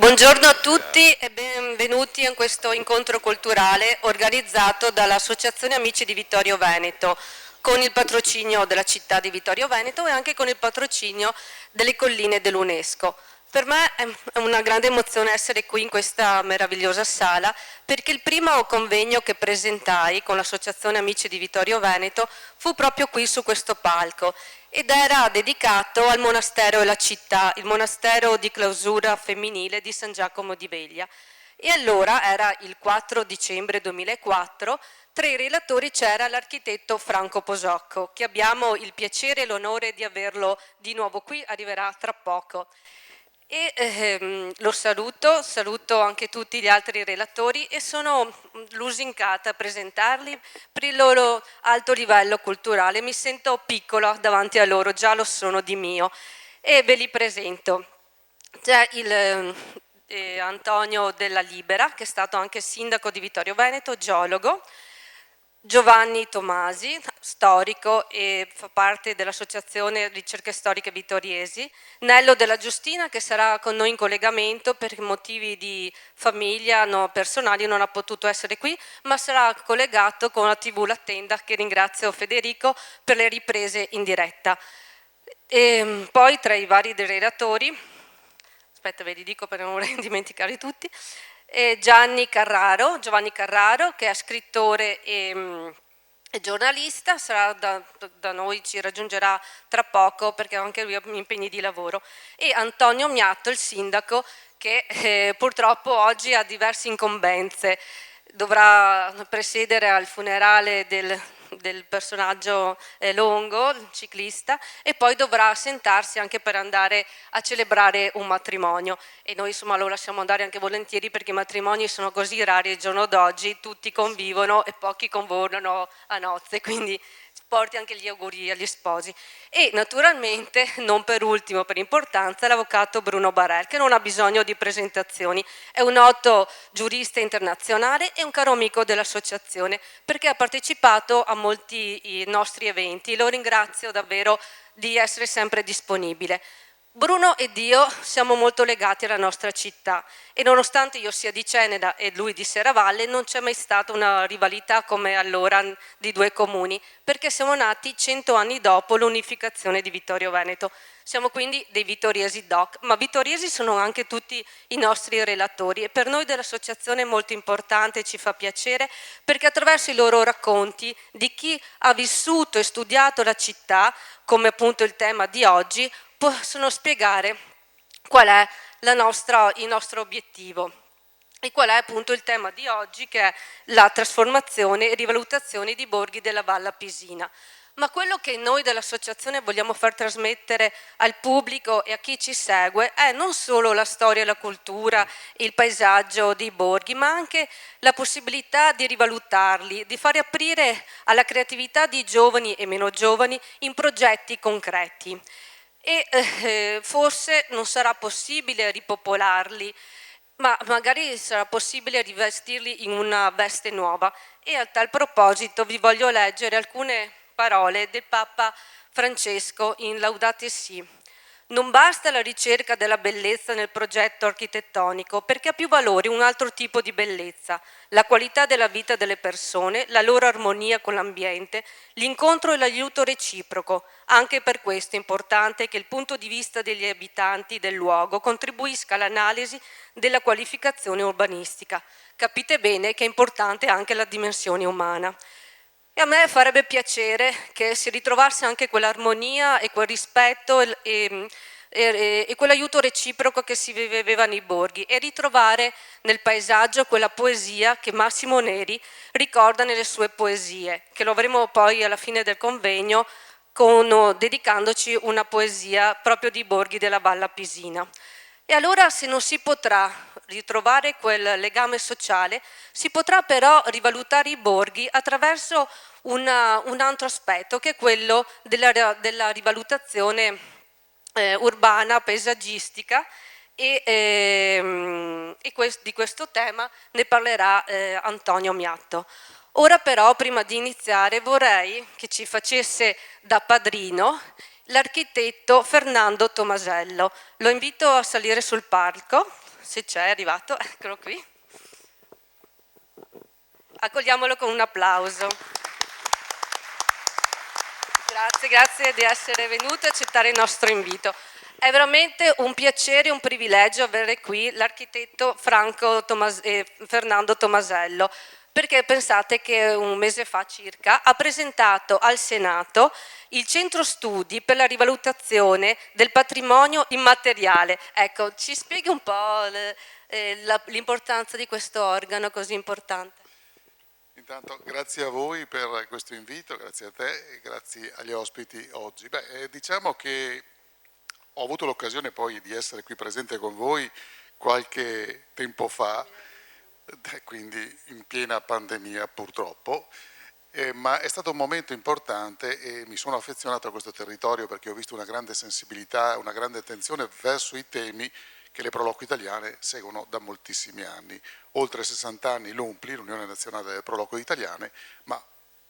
Buongiorno a tutti e benvenuti in questo incontro culturale organizzato dall'Associazione Amici di Vittorio Veneto, con il patrocinio della città di Vittorio Veneto e anche con il patrocinio delle colline dell'UNESCO. Per me è una grande emozione essere qui in questa meravigliosa sala, perché il primo convegno che presentai con l'Associazione Amici di Vittorio Veneto fu proprio qui su questo palco ed era dedicato al monastero e alla città, il monastero di clausura femminile di San Giacomo di Veglia. E allora era il 4 dicembre 2004, tra i relatori c'era l'architetto Franco Posocco, che abbiamo il piacere e l'onore di averlo di nuovo qui, arriverà tra poco. Lo saluto anche tutti gli altri relatori e sono lusingata a presentarli per il loro alto livello culturale. Mi sento piccola davanti a loro, già lo sono di mio, e ve li presento. C'è Antonio Della Libera, che è stato anche sindaco di Vittorio Veneto, geologo. Giovanni Tomasi, storico e fa parte dell'Associazione Ricerche Storiche Vittoriesi, Nello Della Giustina, che sarà con noi in collegamento per motivi di famiglia personali, non ha potuto essere qui, ma sarà collegato con la TV La Tenda, che ringrazio Federico per le riprese in diretta. E poi tra i vari relatori, aspetta ve li dico per non dimenticare tutti, Giovanni Carraro, che è scrittore e giornalista, sarà da noi, ci raggiungerà tra poco perché anche lui ha impegni di lavoro, e Antonio Miatto, il sindaco, che purtroppo oggi ha diverse incombenze, dovrà presiedere al funerale del personaggio Longo, il ciclista, e poi dovrà assentarsi anche per andare a celebrare un matrimonio, e noi insomma lo lasciamo andare anche volentieri perché i matrimoni sono così rari al giorno d'oggi, tutti convivono e pochi convorano a nozze, quindi porti anche gli auguri agli sposi. E naturalmente, non per ultimo per importanza, l'avvocato Bruno Barel, che non ha bisogno di presentazioni, è un noto giurista internazionale e un caro amico dell'associazione perché ha partecipato a molti nostri eventi. Lo ringrazio davvero di essere sempre disponibile. Bruno ed io siamo molto legati alla nostra città e nonostante io sia di Ceneda e lui di Serravalle non c'è mai stata una rivalità come allora di due comuni, perché siamo nati 100 anni dopo l'unificazione di Vittorio Veneto. Siamo quindi dei vittoriesi doc, ma vittoriesi sono anche tutti i nostri relatori e per noi dell'associazione è molto importante e ci fa piacere perché attraverso i loro racconti di chi ha vissuto e studiato la città, come appunto il tema di oggi, possono spiegare qual è il nostro obiettivo e qual è appunto il tema di oggi, che è la trasformazione e rivalutazione di borghi della Valle Pisina. Ma quello che noi dell'associazione vogliamo far trasmettere al pubblico e a chi ci segue è non solo la storia e la cultura, il paesaggio dei borghi, ma anche la possibilità di rivalutarli, di fare aprire alla creatività di giovani e meno giovani in progetti concreti. E forse non sarà possibile ripopolarli, ma magari sarà possibile rivestirli in una veste nuova. E a tal proposito vi voglio leggere alcune parole del Papa Francesco in Laudate Si. Non basta la ricerca della bellezza nel progetto architettonico, perché ha più valore un altro tipo di bellezza, la qualità della vita delle persone, la loro armonia con l'ambiente, l'incontro e l'aiuto reciproco. Anche per questo è importante che il punto di vista degli abitanti del luogo contribuisca all'analisi della qualificazione urbanistica. Capite bene che è importante anche la dimensione umana. E a me farebbe piacere che si ritrovasse anche quell'armonia e quel rispetto e quell'aiuto reciproco che si viveva nei borghi e ritrovare nel paesaggio quella poesia che Massimo Neri ricorda nelle sue poesie, che lo avremo poi alla fine del convegno dedicandoci una poesia proprio di borghi della Valle Pisina. E allora se non si potrà ritrovare quel legame sociale, si potrà però rivalutare i borghi attraverso un altro aspetto che è quello della rivalutazione urbana, paesaggistica di questo tema ne parlerà Antonio Miatto. Ora però, prima di iniziare, vorrei che ci facesse da padrino l'architetto Fernando Tomasello. Lo invito a salire sul palco, se c'è, è arrivato, eccolo qui. Accogliamolo con un applauso. Grazie di essere venuto e accettare il nostro invito. È veramente un piacere e un privilegio avere qui l'architetto Fernando Tomasello, perché pensate che un mese fa circa ha presentato al Senato il centro studi per la rivalutazione del patrimonio immateriale. Ecco, ci spieghi un po' l'importanza di questo organo così importante? Intanto grazie a voi per questo invito, grazie a te e grazie agli ospiti oggi. Diciamo che ho avuto l'occasione poi di essere qui presente con voi qualche tempo fa, quindi in piena pandemia purtroppo, ma è stato un momento importante e mi sono affezionato a questo territorio perché ho visto una grande sensibilità, una grande attenzione verso i temi che le Proloco italiane seguono da moltissimi anni. Oltre 60 anni l'UNPLI, l'Unione Nazionale delle Proloco Italiane, ma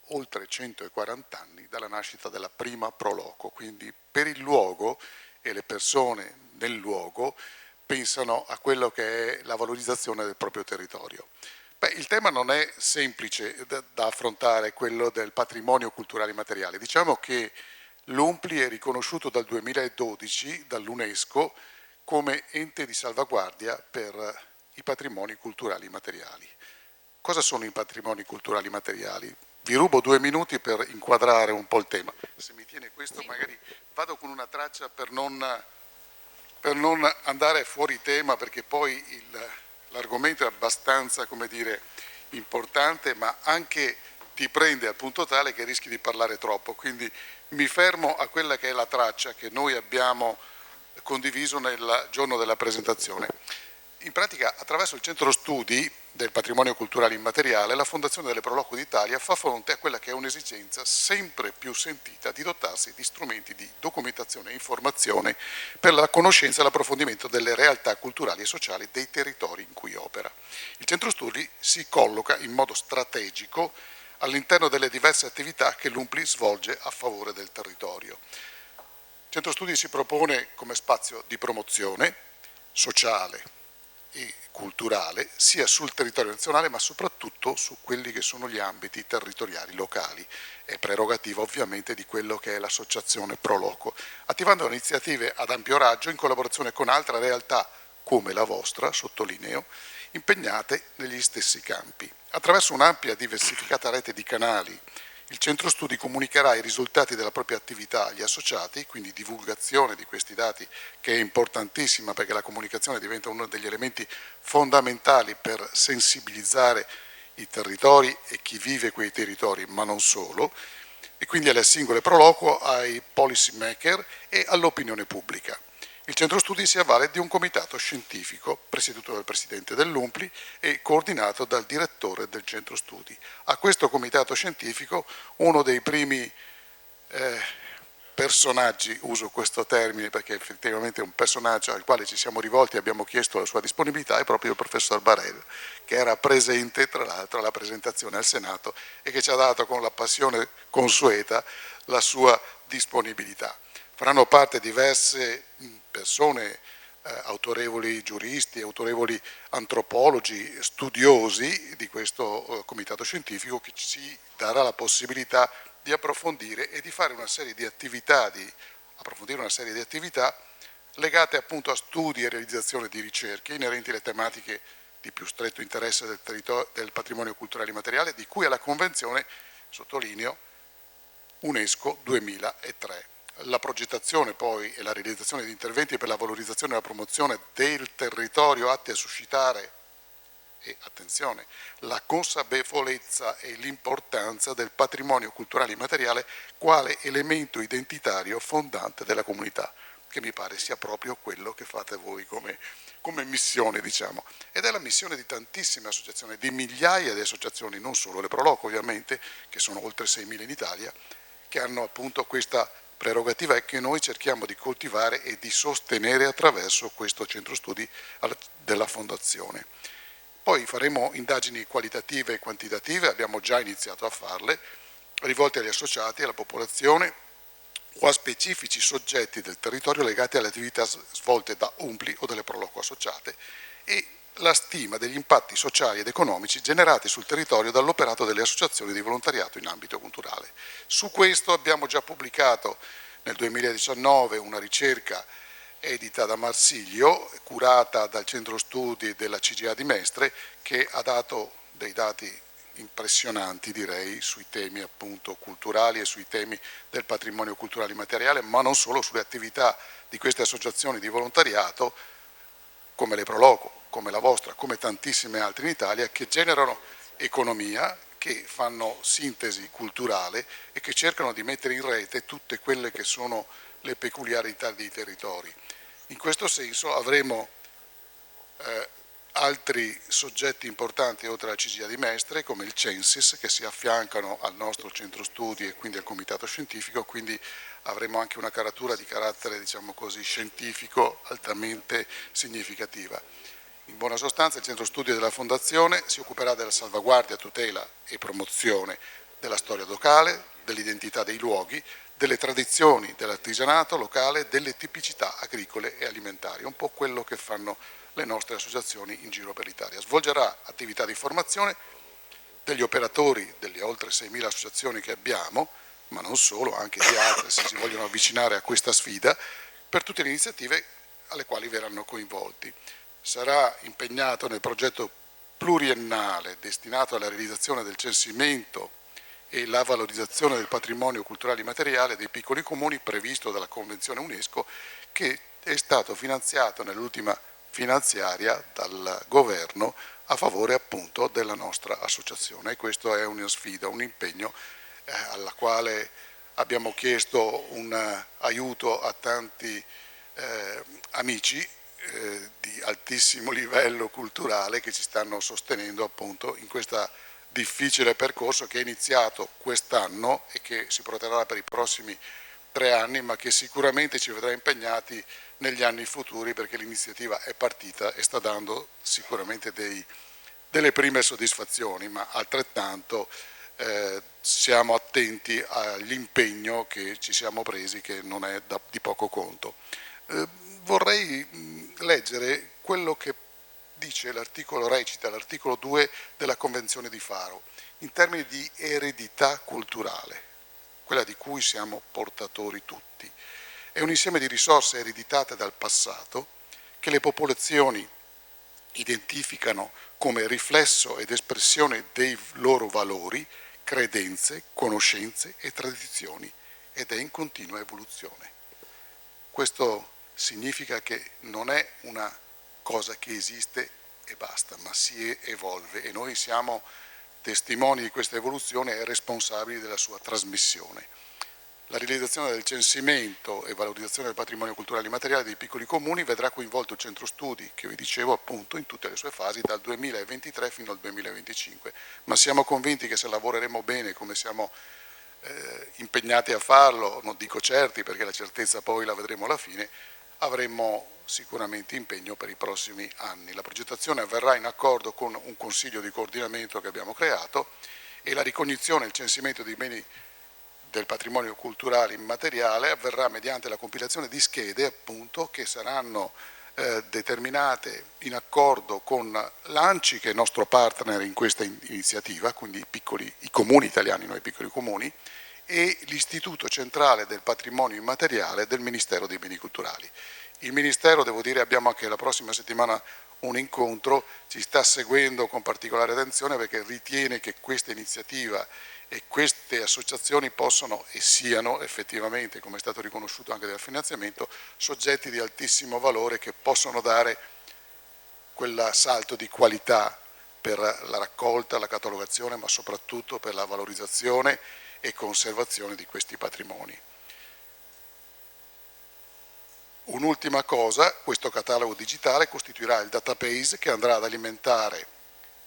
oltre 140 anni dalla nascita della prima Proloco, quindi per il luogo e le persone nel luogo pensano a quello che è la valorizzazione del proprio territorio. Il tema non è semplice da affrontare, quello del patrimonio culturale immateriale. Diciamo che l'UNPLI è riconosciuto dal 2012 dall'UNESCO come ente di salvaguardia per i patrimoni culturali immateriali. Cosa sono i patrimoni culturali immateriali? Vi rubo 2 minuti per inquadrare un po' il tema. Se mi tiene questo, sì. Magari vado con una traccia per non andare fuori tema, perché poi l'argomento è abbastanza, come dire, importante, ma anche ti prende al punto tale che rischi di parlare troppo. Quindi mi fermo a quella che è la traccia che noi abbiamo condiviso nel giorno della presentazione. In pratica, attraverso il centro studi del patrimonio culturale immateriale, la Fondazione delle Proloco d'Italia fa fronte a quella che è un'esigenza sempre più sentita di dotarsi di strumenti di documentazione e informazione per la conoscenza e l'approfondimento delle realtà culturali e sociali dei territori in cui opera. Il centro studi si colloca in modo strategico all'interno delle diverse attività che l'UNPLI svolge a favore del territorio. Il centro studi si propone come spazio di promozione sociale e culturale sia sul territorio nazionale ma soprattutto su quelli che sono gli ambiti territoriali locali. È prerogativa ovviamente di quello che è l'associazione Proloco, attivando iniziative ad ampio raggio in collaborazione con altre realtà come la vostra, sottolineo, impegnate negli stessi campi. Attraverso un'ampia diversificata rete di canali, il centro studi comunicherà i risultati della propria attività agli associati, quindi divulgazione di questi dati, che è importantissima perché la comunicazione diventa uno degli elementi fondamentali per sensibilizzare i territori e chi vive quei territori, ma non solo, e quindi alle singole Proloco, ai policy maker e all'opinione pubblica. Il centro studi si avvale di un comitato scientifico presieduto dal presidente dell'UNPLI e coordinato dal direttore del centro studi. A questo comitato scientifico uno dei primi personaggi, uso questo termine perché effettivamente è un personaggio al quale ci siamo rivolti e abbiamo chiesto la sua disponibilità, è proprio il professor Barel, che era presente tra l'altro alla presentazione al Senato e che ci ha dato con la passione consueta la sua disponibilità. Faranno parte diverse persone, autorevoli giuristi, autorevoli antropologi, studiosi di questo comitato scientifico che ci darà la possibilità di approfondire e di fare una serie di attività, legate appunto a studi e realizzazione di ricerche inerenti alle tematiche di più stretto interesse del patrimonio culturale immateriale, di cui è la Convenzione, sottolineo, UNESCO 2003. La progettazione poi e la realizzazione di interventi per la valorizzazione e la promozione del territorio atti a suscitare, e attenzione, la consapevolezza e l'importanza del patrimonio culturale immateriale quale elemento identitario fondante della comunità, che mi pare sia proprio quello che fate voi come missione, diciamo. Ed è la missione di tantissime associazioni, di migliaia di associazioni, non solo le Proloco ovviamente, che sono oltre 6.000 in Italia, che hanno appunto questa prerogativa e che noi cerchiamo di coltivare e di sostenere attraverso questo centro studi della Fondazione. Poi faremo indagini qualitative e quantitative, abbiamo già iniziato a farle, rivolte agli associati, alla popolazione, o a specifici soggetti del territorio legati alle attività svolte da UNPLI o delle Proloco associate, e la stima degli impatti sociali ed economici generati sul territorio dall'operato delle associazioni di volontariato in ambito culturale. Su questo abbiamo già pubblicato nel 2019 una ricerca edita da Marsiglio, curata dal centro studi della CGA di Mestre, che ha dato dei dati impressionanti, direi, sui temi appunto culturali e sui temi del patrimonio culturale immateriale, ma non solo, sulle attività di queste associazioni di volontariato come le Proloco, come la vostra, come tantissime altre in Italia, che generano economia, che fanno sintesi culturale e che cercano di mettere in rete tutte quelle che sono le peculiarità dei territori. In questo senso avremo altri soggetti importanti oltre alla CGIA di Mestre, come il Censis, che si affiancano al nostro centro studi e quindi al comitato scientifico, quindi avremo anche una caratura di carattere, diciamo così, scientifico altamente significativa. In buona sostanza il centro studi della Fondazione si occuperà della salvaguardia, tutela e promozione della storia locale, dell'identità dei luoghi, delle tradizioni dell'artigianato locale, delle tipicità agricole e alimentari, un po' quello che fanno le nostre associazioni in giro per l'Italia. Svolgerà attività di formazione degli operatori delle oltre 6.000 associazioni che abbiamo, ma non solo, anche di altre se si vogliono avvicinare a questa sfida, per tutte le iniziative alle quali verranno coinvolti. Sarà impegnato nel progetto pluriennale destinato alla realizzazione del censimento e la valorizzazione del patrimonio culturale immateriale dei piccoli comuni previsto dalla Convenzione UNESCO, che è stato finanziato nell'ultima finanziaria dal governo a favore appunto della nostra associazione. E questo è una sfida, un impegno alla quale abbiamo chiesto un aiuto a tanti amici di altissimo livello culturale che ci stanno sostenendo appunto in questo difficile percorso che è iniziato quest'anno e che si protrarrà per i prossimi 3 anni, ma che sicuramente ci vedrà impegnati negli anni futuri, perché l'iniziativa è partita e sta dando sicuramente delle prime soddisfazioni, ma altrettanto siamo attenti all'impegno che ci siamo presi, che non è di poco conto. Vorrei leggere quello che dice l'articolo, recita l'articolo 2 della Convenzione di Faro, in termini di eredità culturale, quella di cui siamo portatori tutti. È un insieme di risorse ereditate dal passato che le popolazioni identificano come riflesso ed espressione dei loro valori, credenze, conoscenze e tradizioni, ed è in continua evoluzione. Questo significa che non è una cosa che esiste e basta, ma si evolve e noi siamo testimoni di questa evoluzione e responsabili della sua trasmissione. La realizzazione del censimento e valorizzazione del patrimonio culturale immateriale dei piccoli comuni vedrà coinvolto il centro studi, che vi dicevo appunto, in tutte le sue fasi dal 2023 fino al 2025, ma siamo convinti che se lavoreremo bene come siamo impegnati a farlo, non dico certi perché la certezza poi la vedremo alla fine, avremo sicuramente impegno per i prossimi anni. La progettazione avverrà in accordo con un consiglio di coordinamento che abbiamo creato e la ricognizione e il censimento dei beni del patrimonio culturale immateriale avverrà mediante la compilazione di schede appunto che saranno determinate in accordo con l'ANCI, che è il nostro partner in questa iniziativa, quindi i comuni italiani, noi piccoli comuni, e l'Istituto Centrale del Patrimonio Immateriale del Ministero dei Beni Culturali. Il Ministero, devo dire, abbiamo anche la prossima settimana un incontro, ci sta seguendo con particolare attenzione perché ritiene che questa iniziativa e queste associazioni possano e siano effettivamente, come è stato riconosciuto anche dal finanziamento, soggetti di altissimo valore che possono dare quel salto di qualità per la raccolta, la catalogazione, ma soprattutto per la valorizzazione e conservazione di questi patrimoni. Un'ultima cosa, questo catalogo digitale costituirà il database che andrà ad alimentare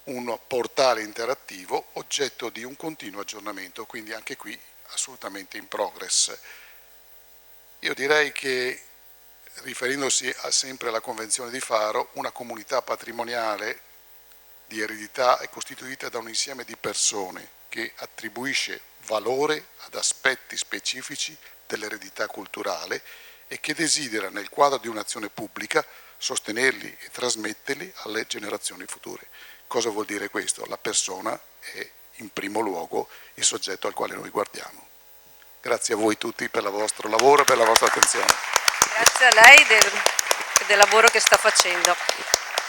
un portale interattivo oggetto di un continuo aggiornamento, quindi anche qui assolutamente in progress. Io direi che, riferendosi sempre alla Convenzione di Faro, una comunità patrimoniale di eredità è costituita da un insieme di persone che attribuisce valore ad aspetti specifici dell'eredità culturale e che desidera, nel quadro di un'azione pubblica, sostenerli e trasmetterli alle generazioni future. Cosa vuol dire questo? La persona è in primo luogo il soggetto al quale noi guardiamo. Grazie a voi tutti per il vostro lavoro e per la vostra attenzione. Grazie a lei del lavoro che sta facendo.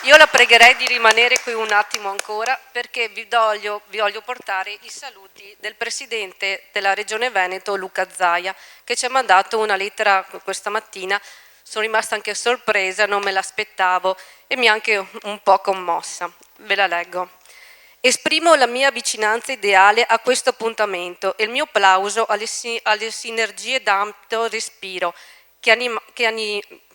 Io la pregherei di rimanere qui un attimo ancora perché vi voglio portare i saluti del Presidente della Regione Veneto, Luca Zaia, che ci ha mandato una lettera questa mattina. Sono rimasta anche sorpresa, non me l'aspettavo e mi ha anche un po' commossa. Ve la leggo. Esprimo la mia vicinanza ideale a questo appuntamento e il mio plauso alle sinergie d'ampio respiro che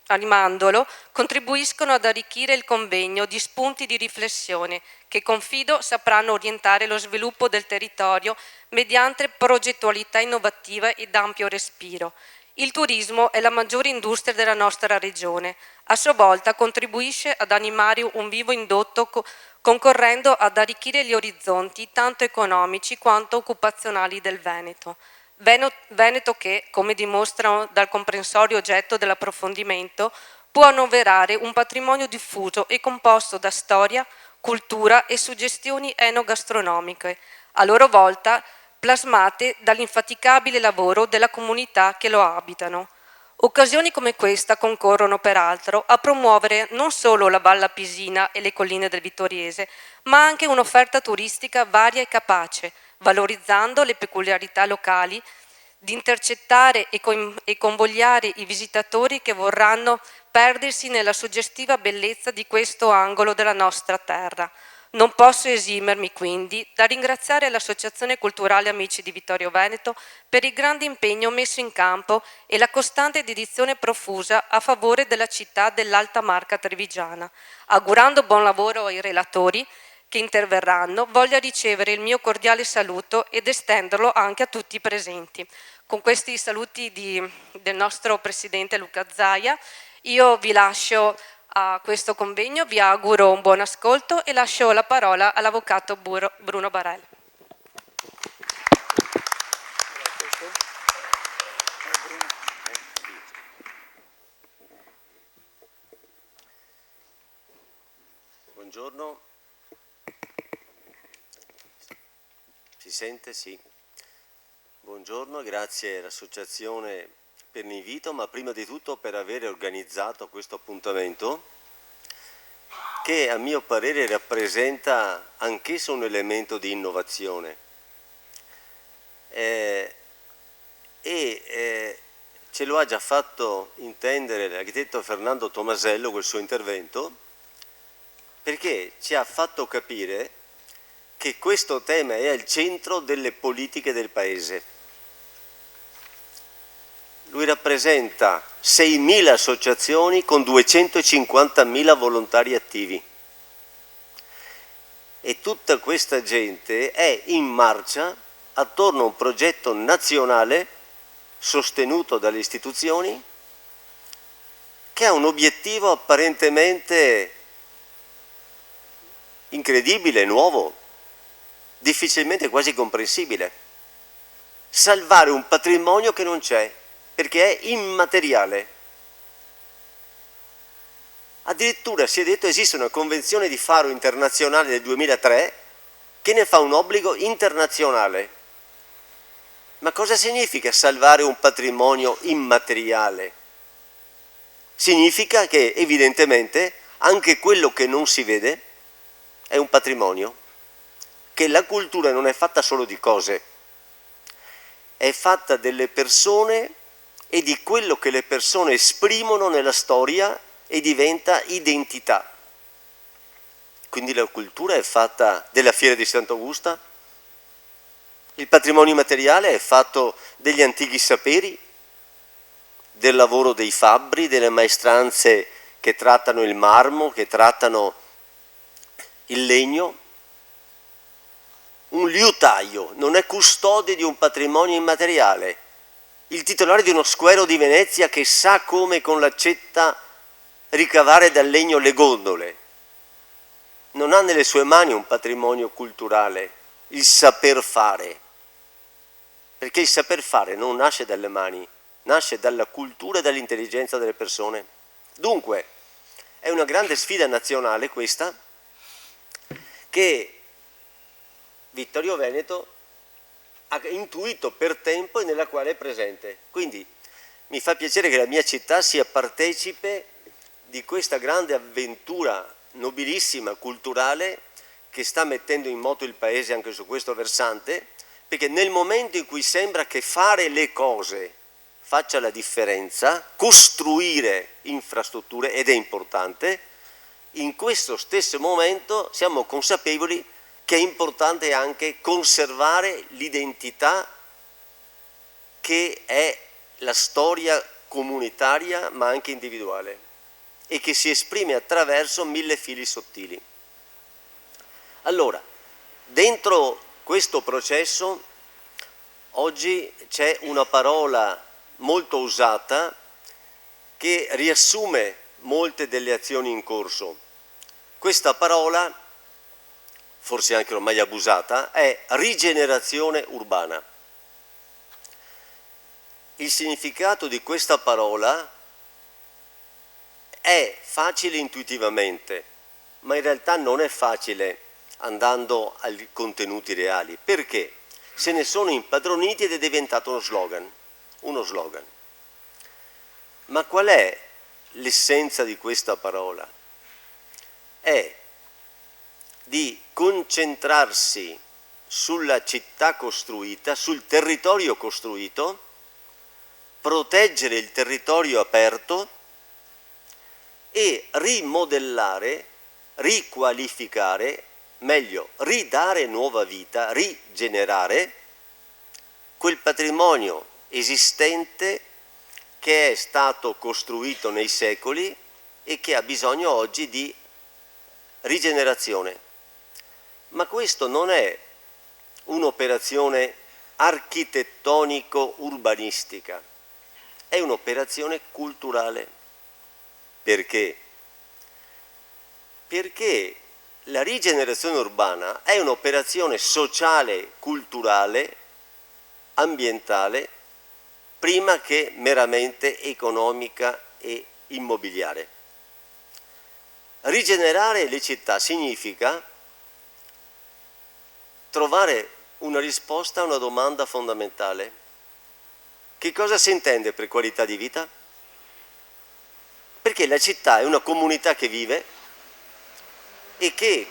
animandolo contribuiscono ad arricchire il convegno di spunti di riflessione che confido sapranno orientare lo sviluppo del territorio mediante progettualità innovativa ed ampio respiro. Il turismo è la maggiore industria della nostra regione. A sua volta contribuisce ad animare un vivo indotto concorrendo ad arricchire gli orizzonti tanto economici quanto occupazionali del Veneto. Veneto che, come dimostra dal comprensorio oggetto dell'approfondimento, può annoverare un patrimonio diffuso e composto da storia, cultura e suggestioni enogastronomiche, a loro volta plasmate dall'infaticabile lavoro della comunità che lo abitano. Occasioni come questa concorrono peraltro a promuovere non solo la Valle Pisina e le colline del Vittoriese, ma anche un'offerta turistica varia e capace, valorizzando le peculiarità locali, di intercettare e convogliare i visitatori che vorranno perdersi nella suggestiva bellezza di questo angolo della nostra terra. Non posso esimermi quindi da ringraziare l'Associazione Culturale Amici di Vittorio Veneto per il grande impegno messo in campo e la costante dedizione profusa a favore della città dell'Alta Marca Trevigiana. Augurando buon lavoro ai relatori che interverranno, voglio ricevere il mio cordiale saluto ed estenderlo anche a tutti i presenti. Con questi saluti del nostro Presidente Luca Zaia, io vi lascio a questo convegno, vi auguro un buon ascolto e lascio la parola all'Avvocato Bruno Barel. Buongiorno. Si sente? Sì. Buongiorno, grazie all'Associazione per l'invito, ma prima di tutto per aver organizzato questo appuntamento che a mio parere rappresenta anch'esso un elemento di innovazione. Ce lo ha già fatto intendere l'architetto Fernando Tomasello col suo intervento, perché ci ha fatto capire che questo tema è al centro delle politiche del Paese. Lui rappresenta 6.000 associazioni con 250.000 volontari attivi. E tutta questa gente è in marcia attorno a un progetto nazionale sostenuto dalle istituzioni che ha un obiettivo apparentemente incredibile, nuovo, difficilmente quasi comprensibile: salvare un patrimonio che non c'è, perché è immateriale. Addirittura si è detto esiste una convenzione di Faro internazionale del 2003 che ne fa un obbligo internazionale. Ma cosa significa salvare un patrimonio immateriale? Significa che evidentemente anche quello che non si vede è un patrimonio, che la cultura non è fatta solo di cose, è fatta delle persone e di quello che le persone esprimono nella storia e diventa identità. Quindi la cultura è fatta della Fiera di Sant'Augusta, il patrimonio materiale è fatto degli antichi saperi, del lavoro dei fabbri, delle maestranze che trattano il marmo, che trattano il legno. Un liutaio non è custode di un patrimonio immateriale. Il titolare di uno squero di Venezia che sa come con l'accetta ricavare dal legno le gondole non ha nelle sue mani un patrimonio culturale, il saper fare, perché il saper fare non nasce dalle mani, nasce dalla cultura e dall'intelligenza delle persone. Dunque, è una grande sfida nazionale questa, che Vittorio Veneto ha intuito per tempo e nella quale è presente. Quindi mi fa piacere che la mia città sia partecipe di questa grande avventura nobilissima, culturale, che sta mettendo in moto il Paese anche su questo versante, perché nel momento in cui sembra che fare le cose faccia la differenza, costruire infrastrutture, ed è importante, in questo stesso momento siamo consapevoli che è importante anche conservare l'identità che è la storia comunitaria ma anche individuale e che si esprime attraverso 1000 fili sottili. Allora, dentro questo processo oggi c'è una parola molto usata che riassume molte delle azioni in corso. Questa parola, forse anche ormai abusata, è rigenerazione urbana. Il significato di questa parola è facile intuitivamente, ma in realtà non è facile andando ai contenuti reali. Perché? Se ne sono impadroniti ed è diventato uno slogan. Uno slogan. Ma qual è l'essenza di questa parola? È di concentrarsi sulla città costruita, sul territorio costruito, proteggere il territorio aperto e rimodellare, riqualificare, meglio, ridare nuova vita, rigenerare quel patrimonio esistente che è stato costruito nei secoli e che ha bisogno oggi di rigenerazione. Ma questo non è un'operazione architettonico-urbanistica, è un'operazione culturale. Perché? Perché la rigenerazione urbana è un'operazione sociale, culturale, ambientale, prima che meramente economica e immobiliare. Rigenerare le città significa trovare una risposta a una domanda fondamentale. Che cosa si intende per qualità di vita? Perché la città è una comunità che vive e che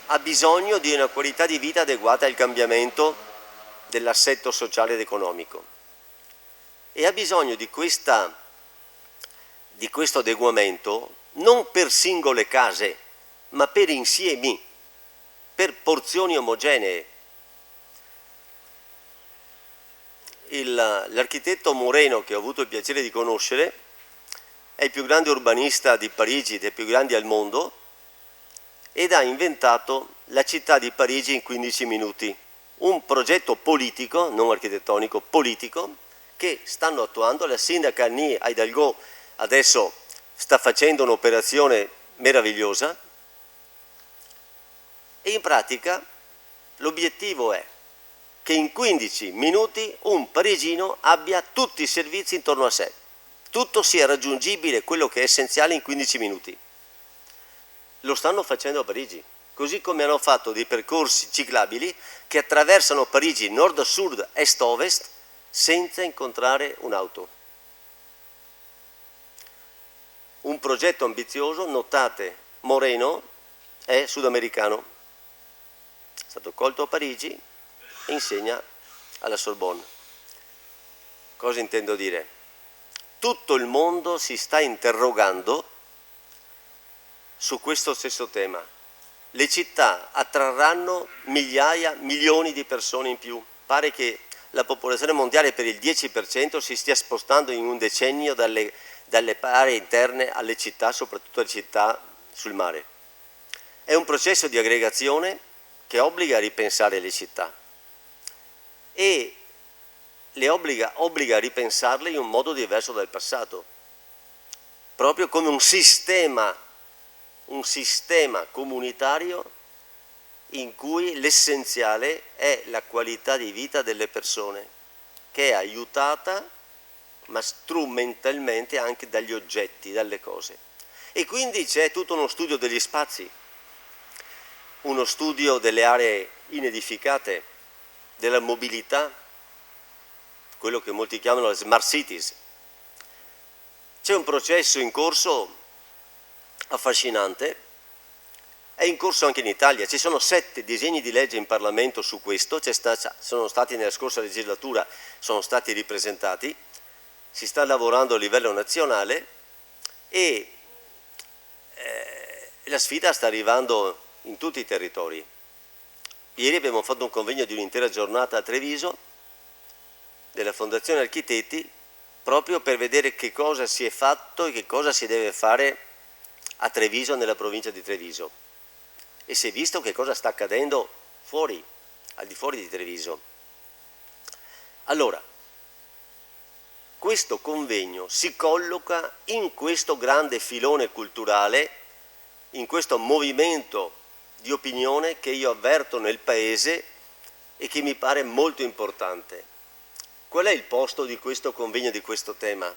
ha bisogno di una qualità di vita adeguata al cambiamento dell'assetto sociale ed economico. E ha bisogno di questo adeguamento non per singole case, ma per insiemi, per porzioni omogenee. L'architetto Moreno, che ho avuto il piacere di conoscere, è il più grande urbanista di Parigi, dei più grandi al mondo, ed ha inventato la città di Parigi in 15 minuti, un progetto politico, non architettonico, politico, che stanno attuando. La sindaca Annie Hidalgo adesso sta facendo un'operazione meravigliosa e in pratica l'obiettivo è che in 15 minuti un parigino abbia tutti i servizi intorno a sé, tutto sia raggiungibile, quello che è essenziale, in 15 minuti. Lo stanno facendo a Parigi, così come hanno fatto dei percorsi ciclabili che attraversano Parigi nord a sud, est a ovest, senza incontrare un'auto. Un progetto ambizioso, notate, Moreno è sudamericano, è stato colto a Parigi e insegna alla Sorbonne. Cosa intendo dire? Tutto il mondo si sta interrogando su questo stesso tema. Le città attrarranno migliaia, milioni di persone in più. Pare che la popolazione mondiale per il 10% si stia spostando in un decennio dalle aree interne alle città, soprattutto alle città sul mare. È un processo di aggregazione che obbliga a ripensare le città e le obbliga a ripensarle in un modo diverso dal passato, proprio come un sistema comunitario in cui l'essenziale è la qualità di vita delle persone, che è aiutata ma strumentalmente anche dagli oggetti, dalle cose. E quindi c'è tutto uno studio degli spazi, uno studio delle aree inedificate, della mobilità, quello che molti chiamano le smart cities. C'è un processo in corso affascinante, è in corso anche in Italia, ci sono 7 disegni di legge in Parlamento su questo, sono stati nella scorsa legislatura, sono stati ripresentati, si sta lavorando a livello nazionale e la sfida sta arrivando in tutti i territori. Ieri abbiamo fatto un convegno di un'intera giornata a Treviso della Fondazione Architetti proprio per vedere che cosa si è fatto e che cosa si deve fare a Treviso, nella provincia di Treviso. E si è visto che cosa sta accadendo fuori, al di fuori di Treviso. Allora, questo convegno si colloca in questo grande filone culturale, in questo movimento di opinione che io avverto nel Paese e che mi pare molto importante. Qual è il posto di questo convegno, di questo tema?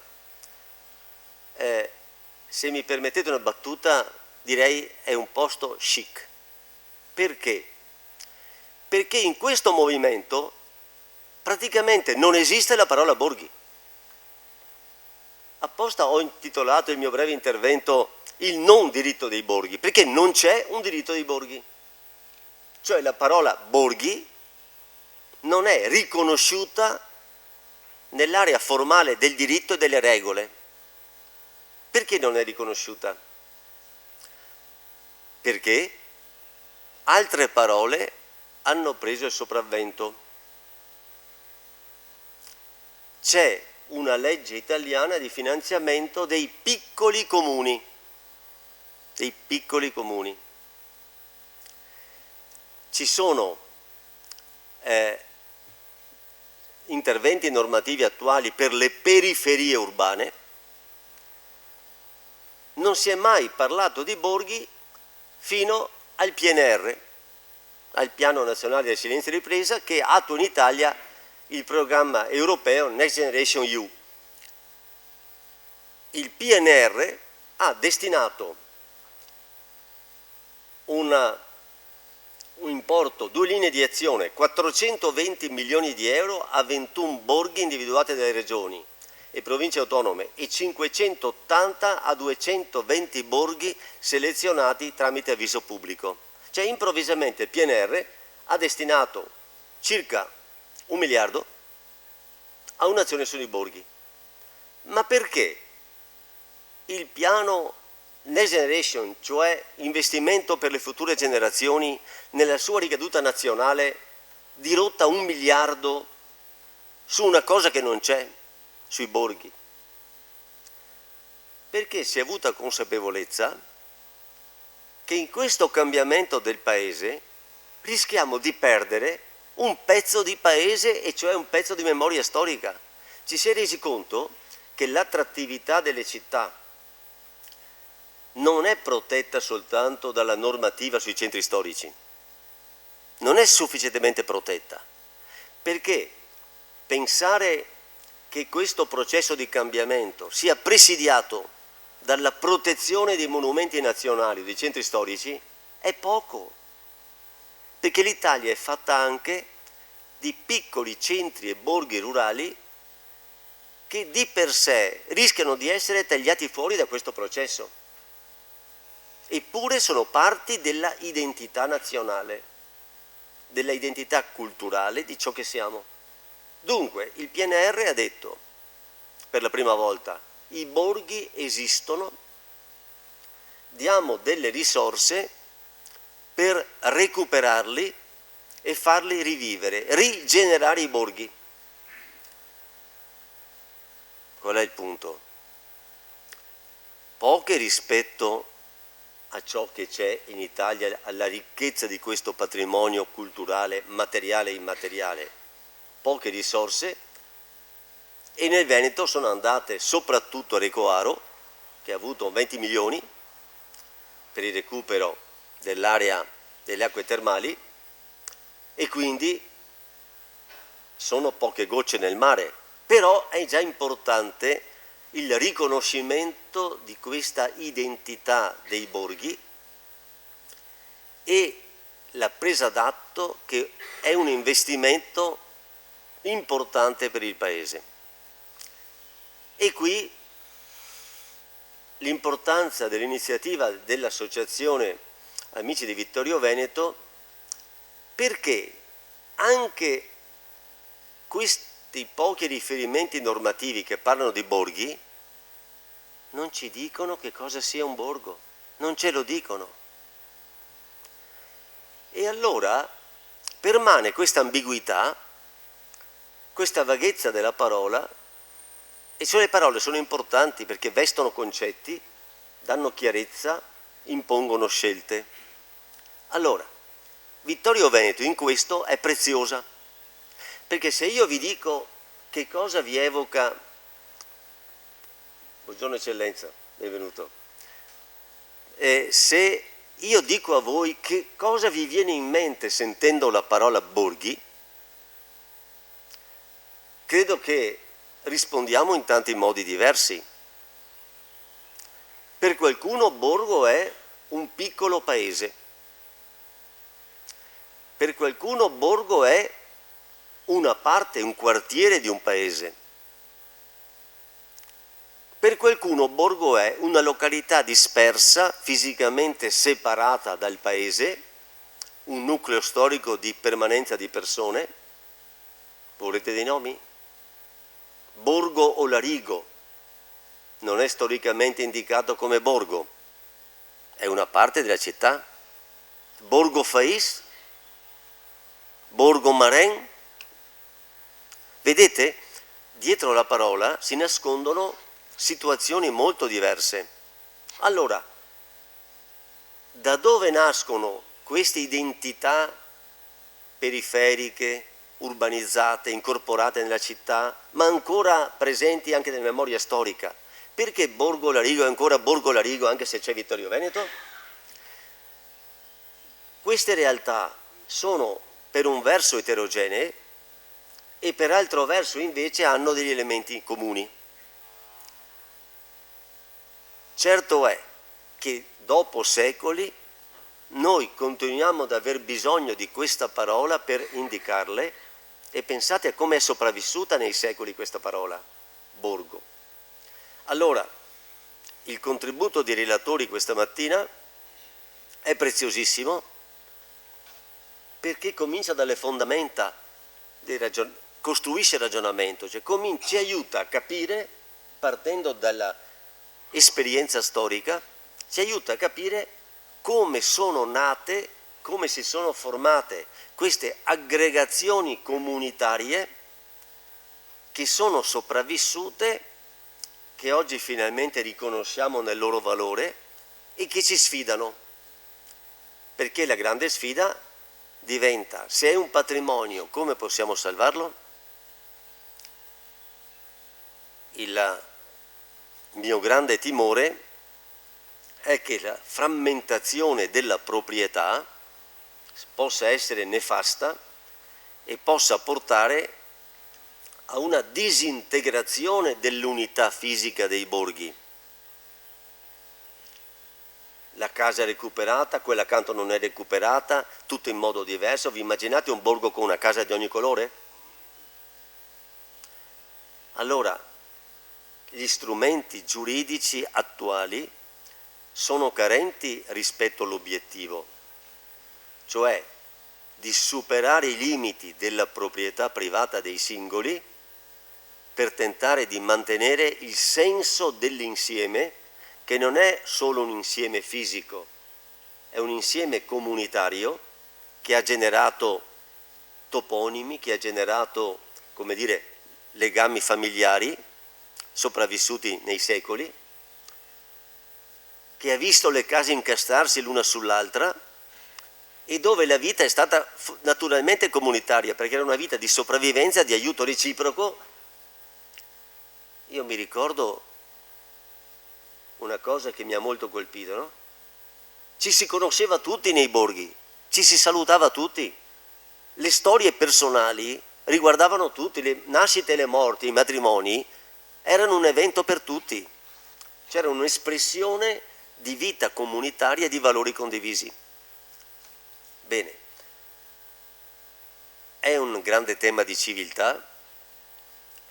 Se mi permettete una battuta, direi è un posto chic. Perché? Perché in questo movimento praticamente non esiste la parola borghi. Apposta ho intitolato il mio breve intervento il non diritto dei borghi, perché non c'è un diritto dei borghi. Cioè la parola borghi non è riconosciuta nell'area formale del diritto e delle regole. Perché non è riconosciuta? Perché altre parole hanno preso il sopravvento. C'è una legge italiana di finanziamento dei piccoli comuni. Dei piccoli comuni. Ci sono interventi normativi attuali per le periferie urbane. Non si è mai parlato di borghi fino al PNR, al Piano Nazionale di Resilienza e Ripresa, che attua in Italia il programma europeo Next Generation EU. Il PNR ha destinato un importo, 2 linee di azione, 420 milioni di euro a 21 borghi individuati dalle regioni e province autonome e 580 a 220 borghi selezionati tramite avviso pubblico. Cioè improvvisamente il PNR ha destinato circa 1 miliardo a un'azione sui borghi. Ma perché il piano Next Generation, cioè investimento per le future generazioni, nella sua ricaduta nazionale dirotta 1 miliardo su una cosa che non c'è, sui borghi? Perché si è avuta consapevolezza che in questo cambiamento del paese rischiamo di perdere un pezzo di paese, e cioè un pezzo di memoria storica. Ci si è resi conto che l'attrattività delle città non è protetta soltanto dalla normativa sui centri storici, non è sufficientemente protetta, perché pensare che questo processo di cambiamento sia presidiato dalla protezione dei monumenti nazionali, dei centri storici, è poco, perché l'Italia è fatta anche di piccoli centri e borghi rurali che di per sé rischiano di essere tagliati fuori da questo processo. Eppure sono parti della identità nazionale, della identità culturale di ciò che siamo. Dunque, il PNR ha detto, per la prima volta, i borghi esistono, diamo delle risorse per recuperarli e farli rivivere, rigenerare i borghi. Qual è il punto? Poche rispetto a ciò che c'è in Italia, alla ricchezza di questo patrimonio culturale, materiale e immateriale, poche risorse, e nel Veneto sono andate soprattutto a Recoaro, che ha avuto 20 milioni per il recupero dell'area delle acque termali, e quindi sono poche gocce nel mare però è già importante il riconoscimento di questa identità dei borghi e la presa d'atto che è un investimento importante per il Paese. E qui l'importanza dell'iniziativa dell'Associazione Amici di Vittorio Veneto, perché anche questi pochi riferimenti normativi che parlano di borghi non ci dicono che cosa sia un borgo, non ce lo dicono. E allora permane questa ambiguità, questa vaghezza della parola, e le parole sono importanti perché vestono concetti, danno chiarezza, impongono scelte. Allora, Vittorio Veneto in questo è preziosa, perché se io vi dico che cosa vi evoca, buongiorno eccellenza, benvenuto, se io dico a voi che cosa vi viene in mente sentendo la parola borghi, credo che rispondiamo in tanti modi diversi. Per qualcuno borgo è un piccolo paese, per qualcuno borgo è una parte, un quartiere di un paese, per qualcuno borgo è una località dispersa, fisicamente separata dal paese, un nucleo storico di permanenza di persone. Volete dei nomi? Borgo o Larigo non è storicamente indicato come borgo, è una parte della città. Borgo Fais, Borgo Maren. Vedete, dietro la parola si nascondono situazioni molto diverse. Allora, da dove nascono queste identità periferiche, urbanizzate, incorporate nella città, ma ancora presenti anche nella memoria storica? Perché Borgo Larigo è ancora Borgo Larigo anche se c'è Vittorio Veneto? Queste realtà sono per un verso eterogenee e per altro verso invece hanno degli elementi comuni. Certo è che dopo secoli noi continuiamo ad aver bisogno di questa parola per indicarle, e pensate a come è sopravvissuta nei secoli questa parola, borgo. Allora, il contributo dei relatori questa mattina è preziosissimo perché comincia dalle fondamenta, costruisce il ragionamento, cioè ci aiuta a capire, partendo dalla esperienza storica, ci aiuta a capire come sono nate, come si sono formate queste aggregazioni comunitarie che sono sopravvissute, che oggi finalmente riconosciamo nel loro valore e che ci sfidano, perché la grande sfida diventa: se è un patrimonio, come possiamo salvarlo? Il mio grande timore è che la frammentazione della proprietà possa essere nefasta e possa portare a una disintegrazione dell'unità fisica dei borghi. La casa è recuperata, quella accanto non è recuperata, tutto in modo diverso. Vi immaginate un borgo con una casa di ogni colore? Allora, gli strumenti giuridici attuali sono carenti rispetto all'obiettivo, cioè di superare i limiti della proprietà privata dei singoli per tentare di mantenere il senso dell'insieme, che non è solo un insieme fisico, è un insieme comunitario che ha generato toponimi, che ha generato, come dire, legami familiari sopravvissuti nei secoli, che ha visto le case incastrarsi l'una sull'altra e dove la vita è stata naturalmente comunitaria, perché era una vita di sopravvivenza, di aiuto reciproco. Io mi ricordo una cosa che mi ha molto colpito, no? Ci si conosceva tutti nei borghi, ci si salutava tutti. Le storie personali riguardavano tutti, le nascite e le morti, i matrimoni erano un evento per tutti, c'era un'espressione di vita comunitaria e di valori condivisi. Bene, è un grande tema di civiltà,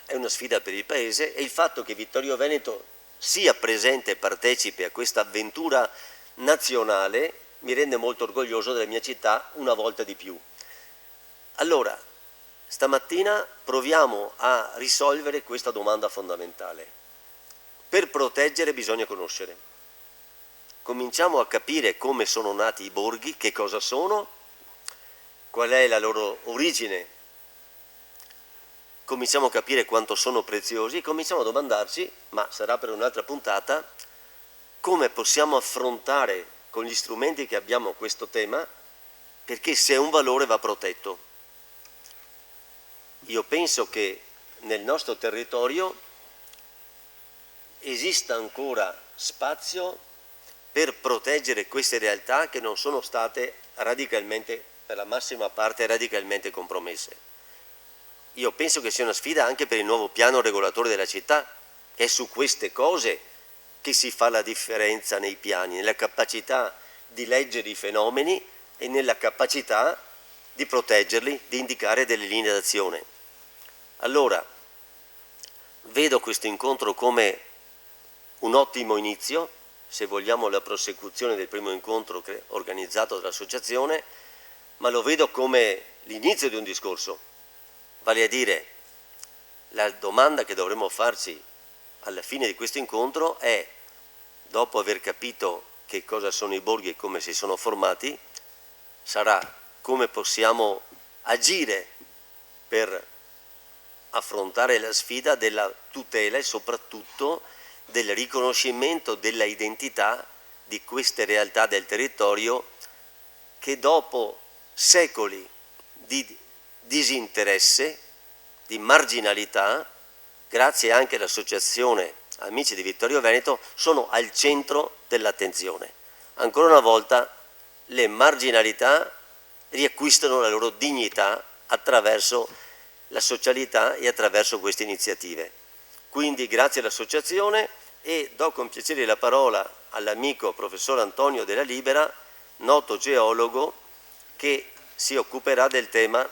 è una sfida per il Paese e il fatto che Vittorio Veneto sia presente e partecipe a questa avventura nazionale mi rende molto orgoglioso della mia città una volta di più. Allora, stamattina proviamo a risolvere questa domanda fondamentale. Per proteggere bisogna conoscere. Cominciamo a capire come sono nati i borghi, che cosa sono, qual è la loro origine. Cominciamo a capire quanto sono preziosi e cominciamo a domandarci, ma sarà per un'altra puntata, come possiamo affrontare con gli strumenti che abbiamo questo tema, perché se è un valore va protetto. Io penso che nel nostro territorio esista ancora spazio per proteggere queste realtà che non sono state radicalmente, per la massima parte, radicalmente compromesse. Io penso che sia una sfida anche per il nuovo piano regolatore della città, che è su queste cose che si fa la differenza nei piani, nella capacità di leggere i fenomeni e nella capacità di proteggerli, di indicare delle linee d'azione. Allora, vedo questo incontro come un ottimo inizio, se vogliamo la prosecuzione del primo incontro organizzato dall'associazione, ma lo vedo come l'inizio di un discorso. Vale a dire, la domanda che dovremmo farci alla fine di questo incontro è, dopo aver capito che cosa sono i borghi e come si sono formati, sarà come possiamo agire per affrontare la sfida della tutela e soprattutto del riconoscimento della identità di queste realtà del territorio che dopo secoli di disinteresse, di marginalità, grazie anche all'associazione Amici di Vittorio Veneto, sono al centro dell'attenzione. Ancora una volta le marginalità riacquistano la loro dignità attraverso la socialità e attraverso queste iniziative. Quindi grazie all'associazione e do con piacere la parola all'amico professor Antonio Della Libera, noto geologo, che si occuperà del tema.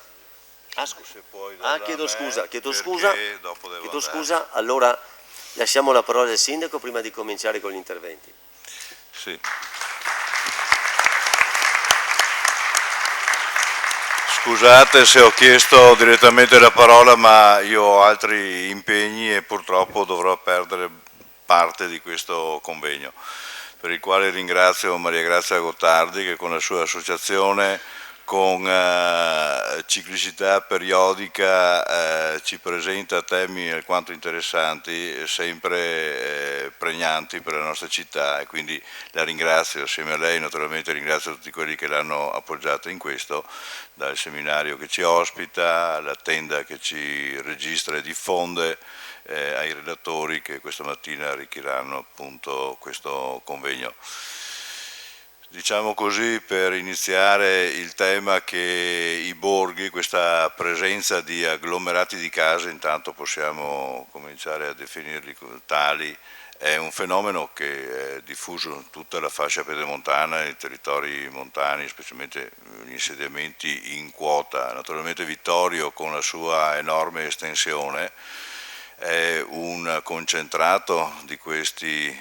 Chiedo scusa, allora lasciamo la parola al sindaco prima di cominciare con gli interventi. Sì. Scusate se ho chiesto direttamente la parola, ma io ho altri impegni e purtroppo dovrò perdere parte di questo convegno, per il quale ringrazio Maria Grazia Gottardi che con la sua associazione con ciclicità periodica ci presenta temi alquanto interessanti, sempre pregnanti per la nostra città, e quindi la ringrazio assieme a lei. Naturalmente ringrazio tutti quelli che l'hanno appoggiata in questo, dal seminario che ci ospita, alla tenda che ci registra e diffonde, ai relatori che questa mattina arricchiranno appunto questo convegno. Diciamo così, per iniziare, il tema che i borghi, questa presenza di agglomerati di case, intanto possiamo cominciare a definirli tali, è un fenomeno che è diffuso in tutta la fascia pedemontana, nei territori montani, specialmente gli insediamenti in quota. Naturalmente Vittorio, con la sua enorme estensione, è un concentrato di questi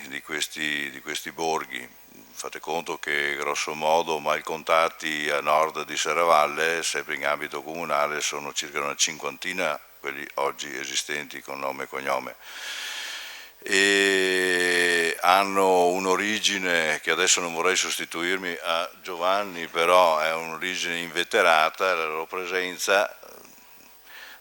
borghi. Fate conto che grosso modo mal contati a nord di Serravalle, sempre in ambito comunale, sono circa una cinquantina quelli oggi esistenti con nome e cognome, e hanno un'origine che adesso non vorrei sostituirmi a Giovanni, però è un'origine inveterata. La loro presenza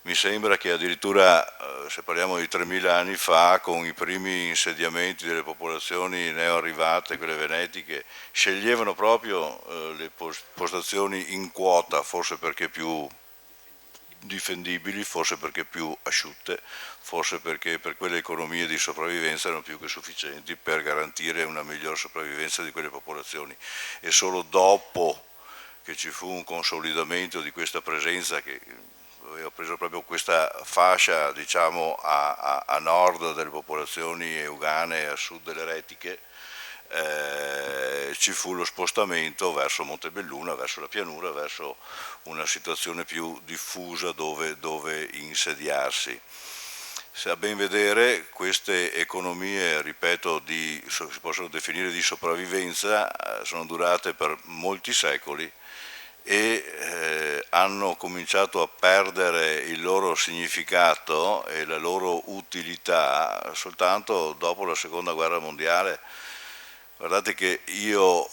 mi sembra che addirittura, se parliamo di 3.000 anni fa, con i primi insediamenti delle popolazioni neoarrivate, quelle venetiche, sceglievano proprio le postazioni in quota, forse perché più difendibili, forse perché più asciutte, forse perché per quelle economie di sopravvivenza erano più che sufficienti per garantire una miglior sopravvivenza di quelle popolazioni. E solo dopo che ci fu un consolidamento di questa presenza che ho preso proprio questa fascia, diciamo, a nord delle popolazioni euganee e a sud delle retiche, ci fu lo spostamento verso Montebelluna, verso la pianura, verso una situazione più diffusa dove insediarsi. Se a ben vedere queste economie, ripeto, si possono definire di sopravvivenza, sono durate per molti secoli e hanno cominciato a perdere il loro significato e la loro utilità soltanto dopo la Seconda Guerra Mondiale. Guardate che io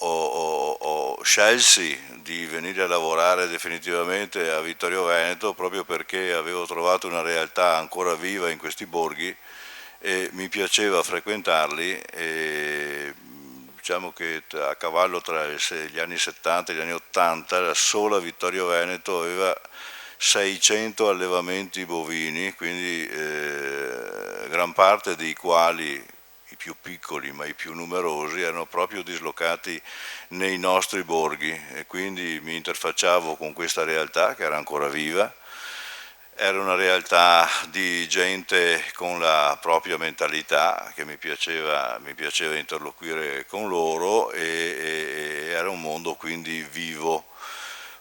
scelsi di venire a lavorare definitivamente a Vittorio Veneto proprio perché avevo trovato una realtà ancora viva in questi borghi e mi piaceva frequentarli e diciamo che a cavallo tra gli anni 70 e gli anni 80 la sola Vittorio Veneto aveva 600 allevamenti bovini, quindi gran parte dei quali, i più piccoli ma i più numerosi, erano proprio dislocati nei nostri borghi e quindi mi interfacciavo con questa realtà che era ancora viva. Era una realtà di gente con la propria mentalità che mi piaceva interloquire con loro e era un mondo quindi vivo.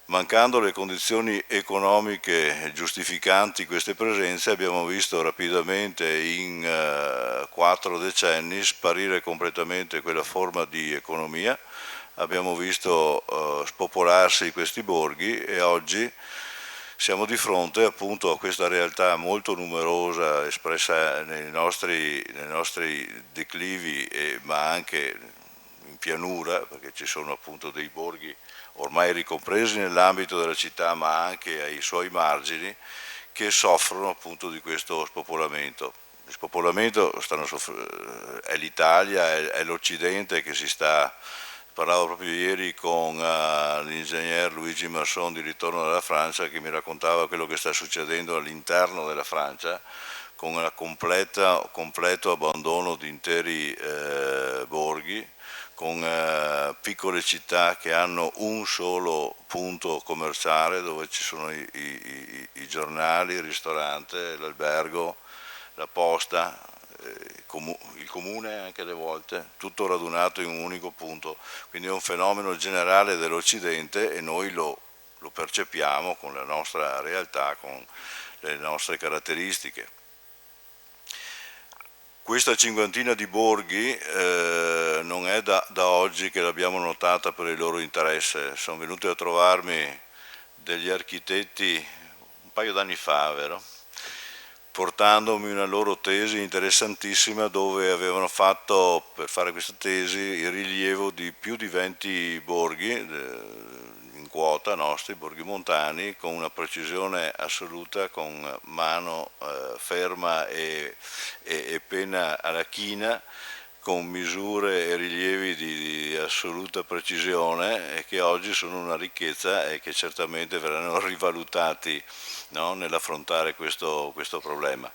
Mancando le condizioni economiche giustificanti queste presenze, abbiamo visto rapidamente in 4 decenni sparire completamente quella forma di economia, abbiamo visto spopolarsi questi borghi e oggi siamo di fronte appunto a questa realtà molto numerosa espressa nei nostri declivi, ma anche in pianura, perché ci sono appunto dei borghi ormai ricompresi nell'ambito della città ma anche ai suoi margini, che soffrono appunto di questo spopolamento. Il spopolamento è l'Italia, è l'Occidente che si sta... Parlavo proprio ieri con l'ingegner Luigi Masson di ritorno dalla Francia che mi raccontava quello che sta succedendo all'interno della Francia con un completo abbandono di interi borghi, con piccole città che hanno un solo punto commerciale dove ci sono i giornali, il ristorante, l'albergo, la posta, il comune anche alle volte, tutto radunato in un unico punto, quindi è un fenomeno generale dell'Occidente e noi lo percepiamo con la nostra realtà, con le nostre caratteristiche. Questa cinquantina di borghi non è da oggi che l'abbiamo notata per il loro interesse, sono venuti a trovarmi degli architetti un paio d'anni fa, vero? Portandomi una loro tesi interessantissima dove avevano fatto, per fare questa tesi, il rilievo di più di 20 borghi in quota nostri, borghi montani, con una precisione assoluta, con mano ferma e penna alla china, con misure e rilievi di assoluta precisione e che oggi sono una ricchezza e che certamente verranno rivalutati, no, nell'affrontare questo problema.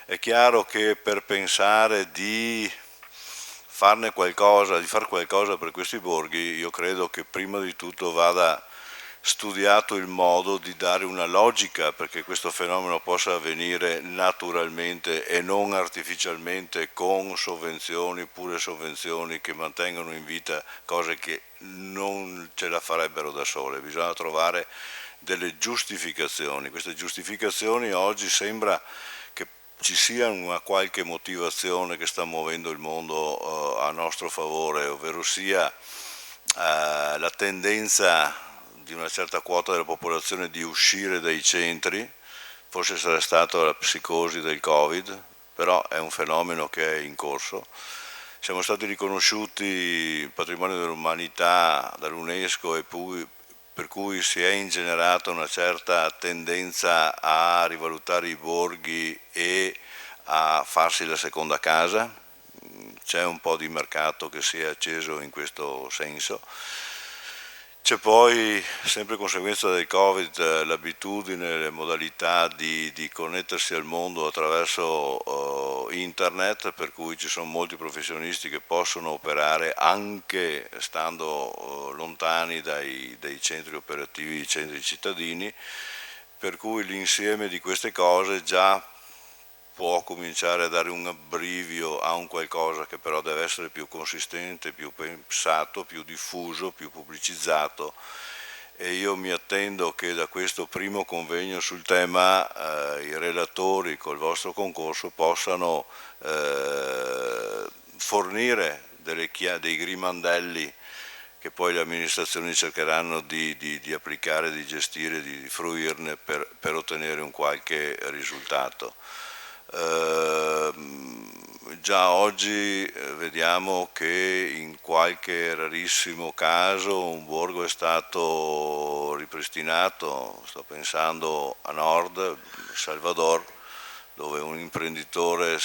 È chiaro che per pensare di far qualcosa per questi borghi, io credo che prima di tutto vada studiato il modo di dare una logica perché questo fenomeno possa avvenire naturalmente e non artificialmente con sovvenzioni, pure sovvenzioni che mantengono in vita cose che non ce la farebbero da sole. Bisogna trovare delle giustificazioni. Queste giustificazioni oggi sembra che ci sia una qualche motivazione che sta muovendo il mondo a nostro favore, ovvero sia la tendenza di una certa quota della popolazione di uscire dai centri, forse sarà stata la psicosi del Covid, però è un fenomeno che è in corso. Siamo stati riconosciuti patrimonio dell'umanità dall'UNESCO e per cui si è ingenerata una certa tendenza a rivalutare i borghi e a farsi la seconda casa. C'è un po' di mercato che si è acceso in questo senso. C'è poi, sempre conseguenza del Covid, l'abitudine, le modalità di connettersi al mondo attraverso internet, per cui ci sono molti professionisti che possono operare anche stando lontani dai centri operativi, centri cittadini, per cui l'insieme di queste cose già può cominciare a dare un abbrivio a un qualcosa che però deve essere più consistente, più pensato, più diffuso, più pubblicizzato, e io mi attendo che da questo primo convegno sul tema i relatori col vostro concorso possano fornire dei grimandelli che poi le amministrazioni cercheranno di applicare, di gestire, di fruirne per ottenere un qualche risultato. Già oggi vediamo che in qualche rarissimo caso un borgo è stato ripristinato, sto pensando a Nord, Salvador, dove un imprenditore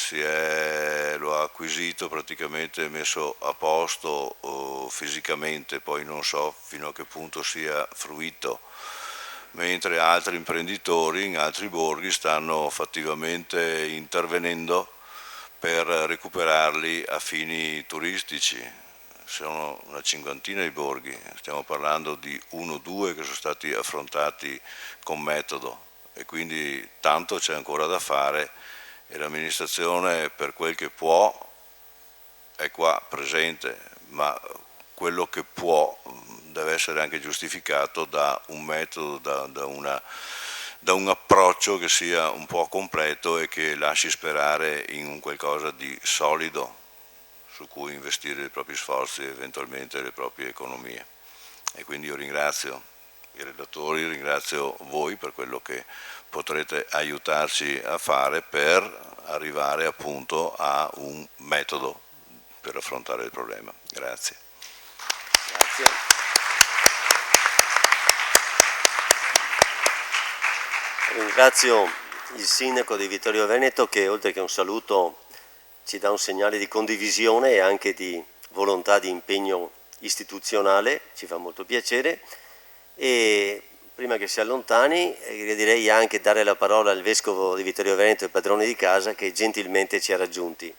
lo ha acquisito, praticamente messo a posto fisicamente, poi non so fino a che punto sia fruito, mentre altri imprenditori in altri borghi stanno fattivamente intervenendo per recuperarli a fini turistici. Sono una cinquantina di borghi, stiamo parlando di 1 o 2 che sono stati affrontati con metodo, e quindi tanto c'è ancora da fare, e l'amministrazione, per quel che può, è qua presente, ma quello che può deve essere anche giustificato da un metodo, da un approccio che sia un po' completo e che lasci sperare in un qualcosa di solido su cui investire i propri sforzi e eventualmente le proprie economie. E quindi io ringrazio i relatori, ringrazio voi per quello che potrete aiutarci a fare per arrivare appunto a un metodo per affrontare il problema. Grazie. Grazie. Ringrazio il sindaco di Vittorio Veneto che, oltre che un saluto, ci dà un segnale di condivisione e anche di volontà di impegno istituzionale, ci fa molto piacere. E prima che si allontani direi anche dare la parola al vescovo di Vittorio Veneto e padrone di casa, che gentilmente ci ha raggiunti.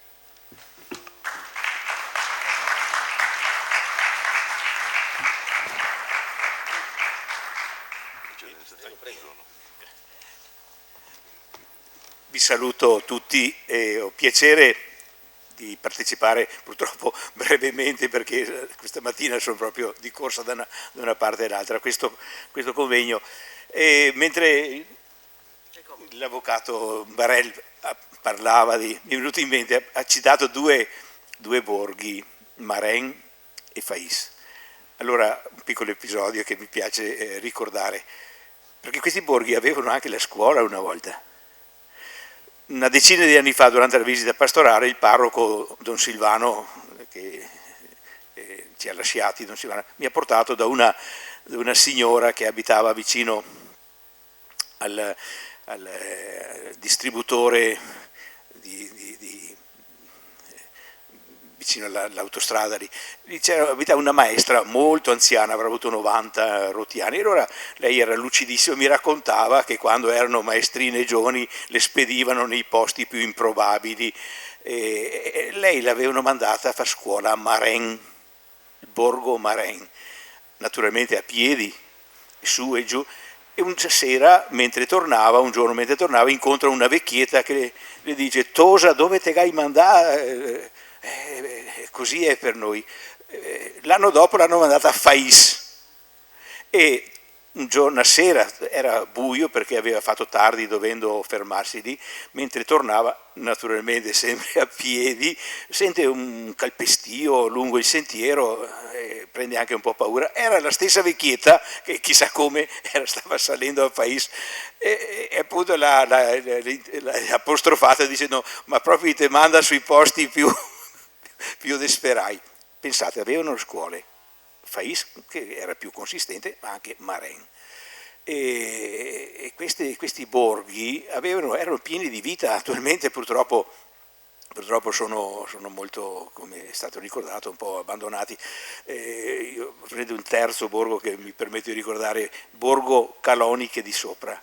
Vi saluto tutti e ho piacere di partecipare, purtroppo brevemente perché questa mattina sono proprio di corsa da una parte all'altra a questo convegno. E mentre l'avvocato Barel parlava, mi è venuto in mente, ha citato due borghi, Marennes e Fais. Allora, un piccolo episodio che mi piace ricordare, perché questi borghi avevano anche la scuola una volta. Una decina di anni fa, durante la visita pastorale, il parroco Don Silvano, che ci ha lasciati, Don Silvano, mi ha portato da una signora che abitava vicino al distributore vicino all'autostrada lì. Abitava una maestra molto anziana, avrà avuto 90 rotti anni, e allora lei era lucidissima, mi raccontava che quando erano maestrine giovani le spedivano nei posti più improbabili, e lei l'avevano mandata a fare scuola a Marennes, il borgo Marennes, naturalmente a piedi, su e giù, e un giorno mentre tornava, incontra una vecchietta che le dice: Tosa, dove te gai mandare? Così è per noi. L'anno dopo l'hanno mandata a Fais, e un giorno, una sera, era buio perché aveva fatto tardi dovendo fermarsi lì, mentre tornava, naturalmente sempre a piedi, sente un calpestio lungo il sentiero, prende anche un po' paura. Era la stessa vecchietta che chissà come stava salendo a Fais, e appunto l'ha apostrofata dicendo: ma proprio te manda sui posti più disperai. Pensate, avevano scuole, Fais che era più consistente, ma anche Marennes, e questi borghi erano pieni di vita. Attualmente purtroppo sono molto, come è stato ricordato, un po' abbandonati. Io prendo un terzo borgo che mi permetto di ricordare, Borgo Caloniche di Sopra.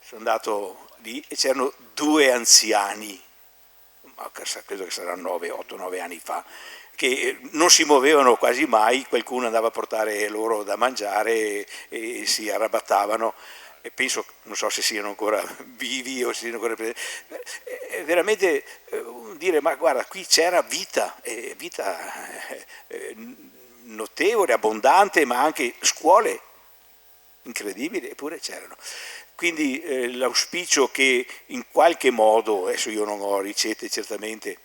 Sono andato lì e c'erano 2 anziani, credo che saranno 8-9 anni fa, che non si muovevano quasi mai, qualcuno andava a portare loro da mangiare e si arrabattavano. e penso, non so se siano ancora vivi o se siano ancora presenti, veramente dire ma guarda qui c'era vita notevole, abbondante, ma anche scuole incredibili, eppure c'erano. Quindi l'auspicio che in qualche modo, adesso io non ho ricette certamente,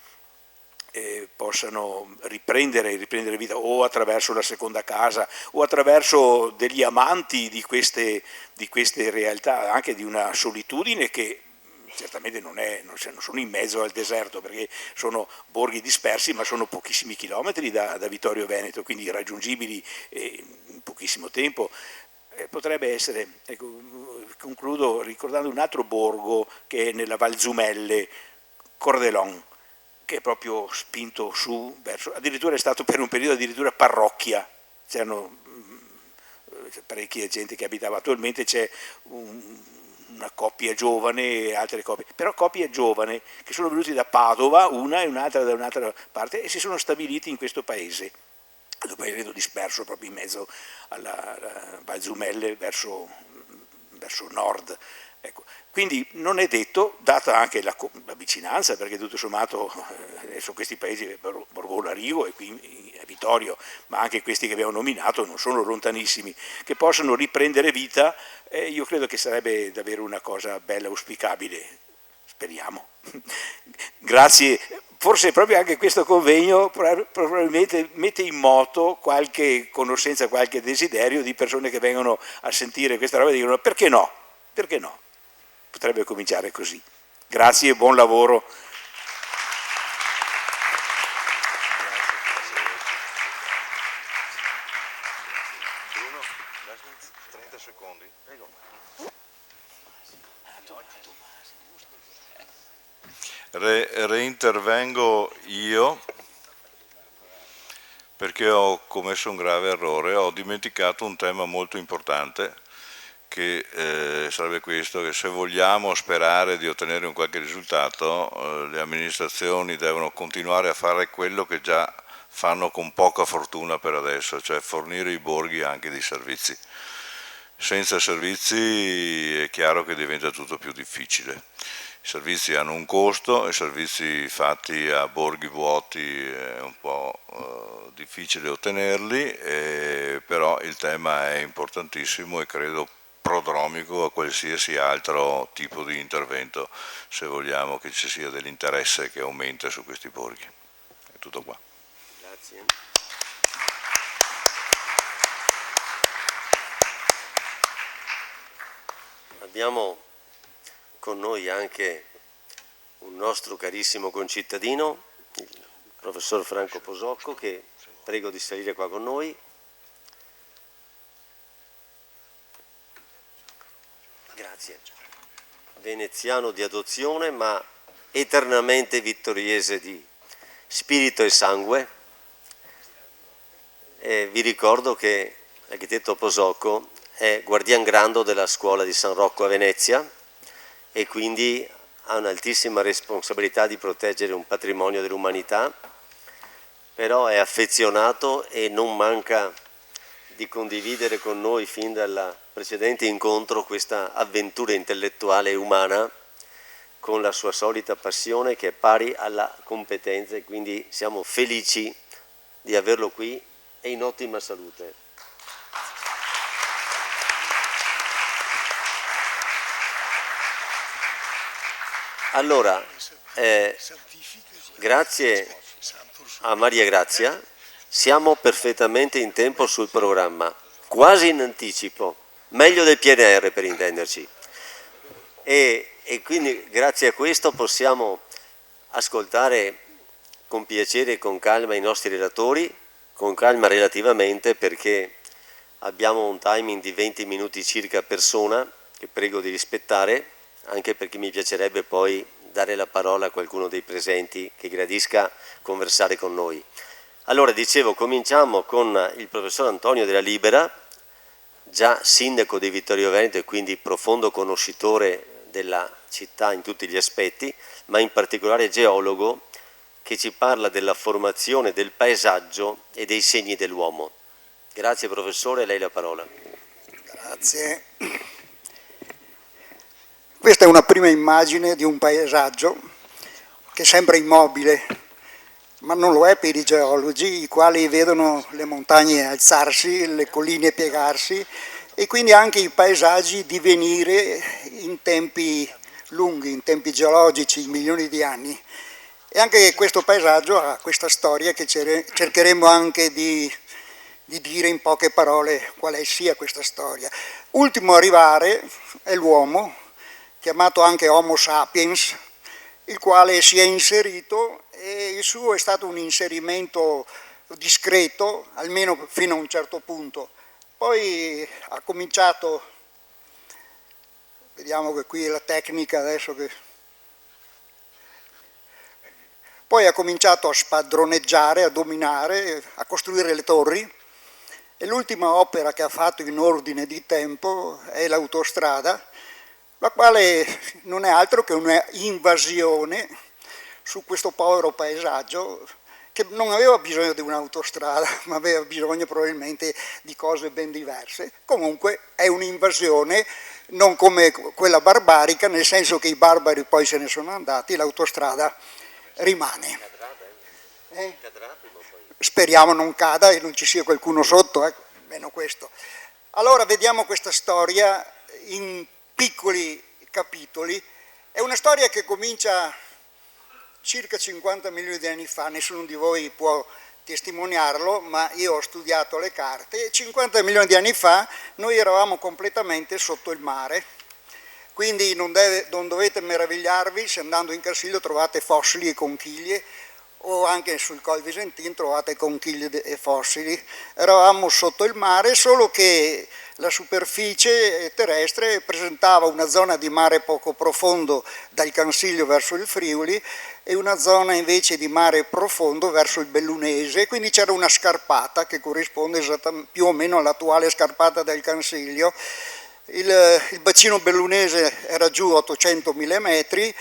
possano riprendere vita o attraverso la seconda casa o attraverso degli amanti di queste realtà, anche di una solitudine che certamente non sono in mezzo al deserto, perché sono borghi dispersi, ma sono pochissimi chilometri da Vittorio Veneto, quindi raggiungibili in pochissimo tempo. Potrebbe essere, ecco, concludo ricordando un altro borgo che è nella Valzumelle, Cordelon, che è proprio spinto su verso, addirittura è stato per un periodo addirittura parrocchia, c'erano parecchia gente che abitava, attualmente c'è una coppia giovane e altre coppie, però coppie giovane che sono venuti da Padova, una e un'altra da un'altra parte, e si sono stabiliti in questo paese disperso proprio in mezzo alla Valzumelle verso nord. Ecco. Quindi non è detto, data anche la vicinanza, perché tutto sommato su questi paesi, Borgola Rigo e qui a Vittorio, ma anche questi che abbiamo nominato non sono lontanissimi, che possano riprendere vita, io credo che sarebbe davvero una cosa bella, auspicabile, speriamo. Grazie, forse proprio anche questo convegno probabilmente mette in moto qualche conoscenza, qualche desiderio di persone che vengono a sentire questa roba e dicono perché no? Perché no? Potrebbe cominciare così. Grazie e buon lavoro. Bruno, 30 secondi. Prego. Reintervengo io perché ho commesso un grave errore, ho dimenticato un tema molto importante che sarebbe questo, che se vogliamo sperare di ottenere un qualche risultato le amministrazioni devono continuare a fare quello che già fanno con poca fortuna per adesso, cioè fornire i borghi anche di servizi. Senza servizi è chiaro che diventa tutto più difficile. I servizi hanno un costo, i servizi fatti a borghi vuoti è un po' difficile ottenerli, però il tema è importantissimo e credo prodromico a qualsiasi altro tipo di intervento, se vogliamo che ci sia dell'interesse che aumenta su questi borghi. È tutto qua. Grazie. Abbiamo con noi anche un nostro carissimo concittadino, il professor Franco Posocco, che prego di salire qua con noi. Grazie. Veneziano di adozione, ma eternamente vittoriese di spirito e sangue. E vi ricordo che l'architetto Posocco è guardian grando della scuola di San Rocco a Venezia e quindi ha un'altissima responsabilità di proteggere un patrimonio dell'umanità, però è affezionato e non manca di condividere con noi fin dal precedente incontro questa avventura intellettuale e umana con la sua solita passione che è pari alla competenza, e quindi siamo felici di averlo qui e in ottima salute. Allora, grazie a Maria Grazia, siamo perfettamente in tempo sul programma, quasi in anticipo, meglio del PNR per intenderci. E quindi grazie a questo possiamo ascoltare con piacere e con calma i nostri relatori, con calma relativamente perché abbiamo un timing di 20 minuti circa a persona, che prego di rispettare, anche perché mi piacerebbe poi dare la parola a qualcuno dei presenti che gradisca conversare con noi. Allora, dicevo, cominciamo con il professor Antonio Della Libera, già sindaco di Vittorio Veneto e quindi profondo conoscitore della città in tutti gli aspetti, ma in particolare geologo, che ci parla della formazione del paesaggio e dei segni dell'uomo. Grazie professore, a lei la parola. Grazie. Questa è una prima immagine di un paesaggio che sembra immobile, ma non lo è per i geologi, i quali vedono le montagne alzarsi, le colline piegarsi e quindi anche i paesaggi divenire in tempi lunghi, in tempi geologici, milioni di anni. E anche questo paesaggio ha questa storia che cercheremo anche di dire in poche parole quale sia questa storia. Ultimo a arrivare è l'uomo, chiamato anche Homo sapiens, il quale si è inserito e il suo è stato un inserimento discreto, almeno fino a un certo punto. Poi ha cominciato, vediamo che qui è la tecnica adesso che... Poi ha cominciato a spadroneggiare, a dominare, a costruire le torri e l'ultima opera che ha fatto in ordine di tempo è l'autostrada, la quale non è altro che un'invasione su questo povero paesaggio che non aveva bisogno di un'autostrada, ma aveva bisogno probabilmente di cose ben diverse. Comunque è un'invasione non come quella barbarica, nel senso che i barbari poi se ne sono andati, l'autostrada rimane. Speriamo non cada e non ci sia qualcuno sotto, meno questo. Allora vediamo questa storia in piccoli capitoli. È una storia che comincia circa 50 milioni di anni fa, nessuno di voi può testimoniarlo, ma io ho studiato le carte. 50 milioni di anni fa noi eravamo completamente sotto il mare, quindi non dovete meravigliarvi se andando in Casilio trovate fossili e conchiglie, o anche sul Col Visentin trovate conchiglie e fossili. Eravamo sotto il mare, solo che la superficie terrestre presentava una zona di mare poco profondo dal Cansiglio verso il Friuli e una zona invece di mare profondo verso il Bellunese, quindi c'era una scarpata che corrisponde esattamente, più o meno all'attuale scarpata del Cansiglio. Il bacino bellunese era giù 800.000 metri,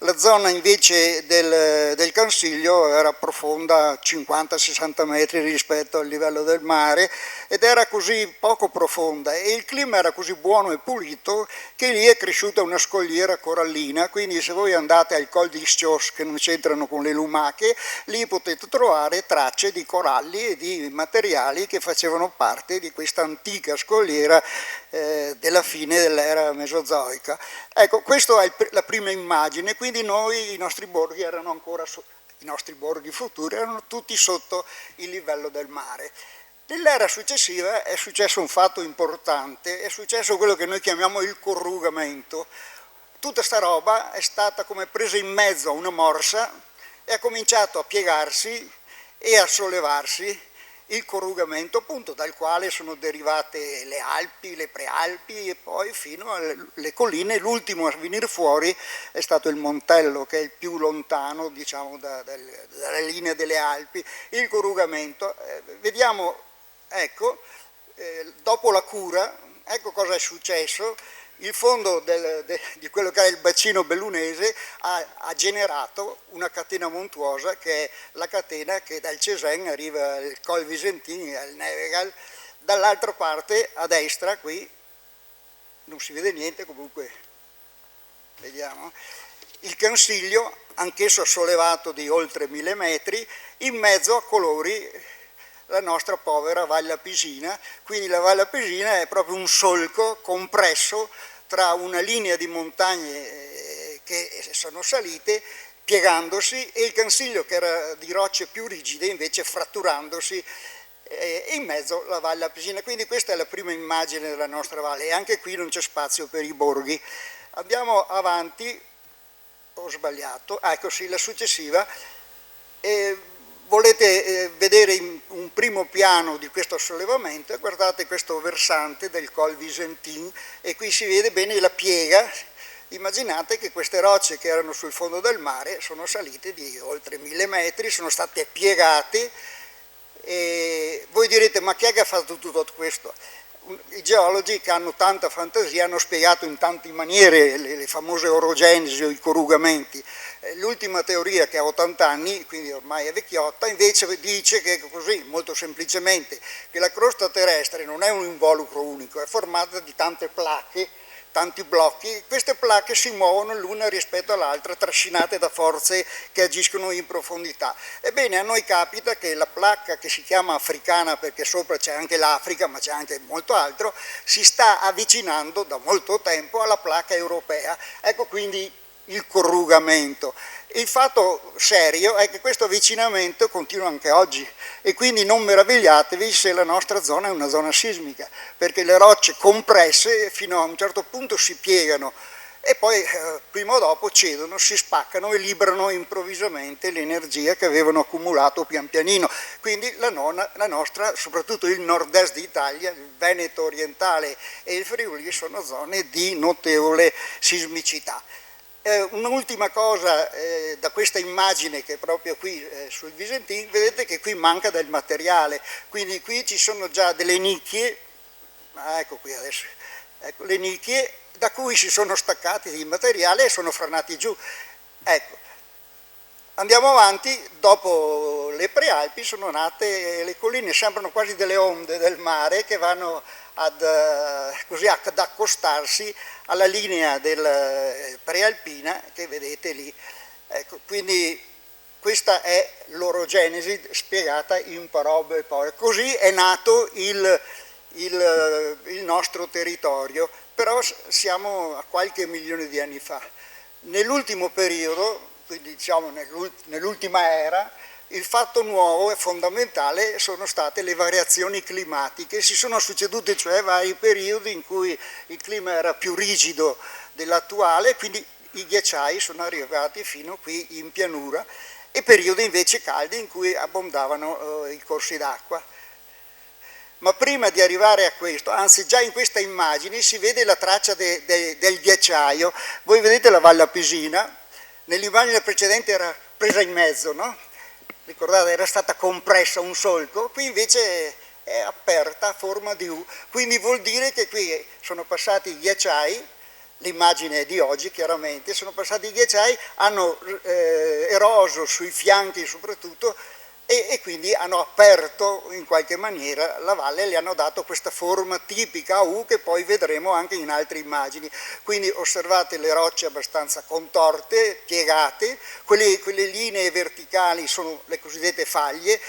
la zona invece del Cansiglio era profonda 50-60 metri rispetto al livello del mare ed era così poco profonda e il clima era così buono e pulito che lì è cresciuta una scogliera corallina, quindi se voi andate al Col di Scios, che non c'entrano con le lumache, lì potete trovare tracce di coralli e di materiali che facevano parte di questa antica scogliera della fine dell'era mesozoica. Ecco, questa è la prima immagine, quindi noi, i nostri borghi erano ancora, i nostri borghi futuri erano tutti sotto il livello del mare. Nell'era successiva è successo un fatto importante, è successo quello che noi chiamiamo il corrugamento. Tutta sta roba è stata come presa in mezzo a una morsa e ha cominciato a piegarsi e a sollevarsi il corrugamento, appunto, dal quale sono derivate le Alpi, le Prealpi e poi fino alle colline. L'ultimo a venire fuori è stato il Montello, che è il più lontano, diciamo, dalla linea delle Alpi. Il corrugamento, vediamo, ecco, dopo la cura, ecco cosa è successo. Il fondo di quello che è il bacino bellunese ha generato una catena montuosa che è la catena che dal Cesen arriva al Col Visentin, al Nevegal. Dall'altra parte, a destra, qui, non si vede niente, comunque, vediamo, il Cansiglio, anch'esso sollevato di oltre 1000 metri, in mezzo a colori la nostra povera Valle Apesina, quindi la Valle Apesina è proprio un solco compresso tra una linea di montagne che sono salite, piegandosi, e il Cansiglio che era di rocce più rigide invece fratturandosi, e in mezzo la Valle Apesina. Quindi questa è la prima immagine della nostra valle e anche qui non c'è spazio per i borghi. Andiamo avanti, ho sbagliato, ecco sì, la successiva. Volete vedere un primo piano di questo sollevamento, guardate questo versante del Col Visentin e qui si vede bene la piega. Immaginate che queste rocce che erano sul fondo del mare sono salite di oltre 1000 metri, sono state piegate e voi direte ma chi è che ha fatto tutto questo? I geologi che hanno tanta fantasia hanno spiegato in tante maniere le famose orogenesi o i corrugamenti. L'ultima teoria, che ha 80 anni, quindi ormai è vecchiotta, invece dice che così, molto semplicemente, che la crosta terrestre non è un involucro unico, è formata di tante placche tanti blocchi, queste placche si muovono l'una rispetto all'altra, trascinate da forze che agiscono in profondità. Ebbene, a noi capita che la placca, che si chiama africana perché sopra c'è anche l'Africa, ma c'è anche molto altro, si sta avvicinando da molto tempo alla placca europea. Ecco quindi il corrugamento. Il fatto serio è che questo avvicinamento continua anche oggi e quindi non meravigliatevi se la nostra zona è una zona sismica, perché le rocce compresse fino a un certo punto si piegano e poi prima o dopo cedono, si spaccano e liberano improvvisamente l'energia che avevano accumulato pian pianino. Quindi la nostra, soprattutto il nord-est d'Italia, il Veneto orientale e il Friuli sono zone di notevole sismicità. Un'ultima cosa da questa immagine che è proprio qui sul Visentin, vedete che qui manca del materiale, quindi qui ci sono già delle nicchie, ecco qui adesso, ecco, le nicchie da cui si sono staccati di materiale e sono franati giù. Ecco, andiamo avanti, dopo le Prealpi sono nate le colline, sembrano quasi delle onde del mare che vanno così ad accostarsi alla linea del prealpina che vedete lì. Ecco, quindi questa è l'orogenesi spiegata in parole povere. Così è nato il nostro territorio, però siamo a qualche milione di anni fa. Nell'ultimo periodo, quindi diciamo nell'ultima era, il fatto nuovo e fondamentale sono state le variazioni climatiche, si sono succedute cioè vari periodi in cui il clima era più rigido dell'attuale, quindi i ghiacciai sono arrivati fino qui in pianura, e periodi invece caldi in cui abbondavano i corsi d'acqua. Ma prima di arrivare a questo, anzi già in questa immagine si vede la traccia del ghiacciaio. Voi vedete la Valle Apesina, nell'immagine precedente era presa in mezzo, no? Ricordate, era stata compressa un solco, qui invece è aperta a forma di U, quindi vuol dire che qui sono passati i ghiacciai, l'immagine di oggi chiaramente, sono passati i ghiacciai, hanno eroso sui fianchi soprattutto e quindi hanno aperto in qualche maniera la valle e le hanno dato questa forma tipica a U che poi vedremo anche in altre immagini. Quindi osservate le rocce abbastanza contorte, piegate, quelle linee verticali sono le cosiddette faglie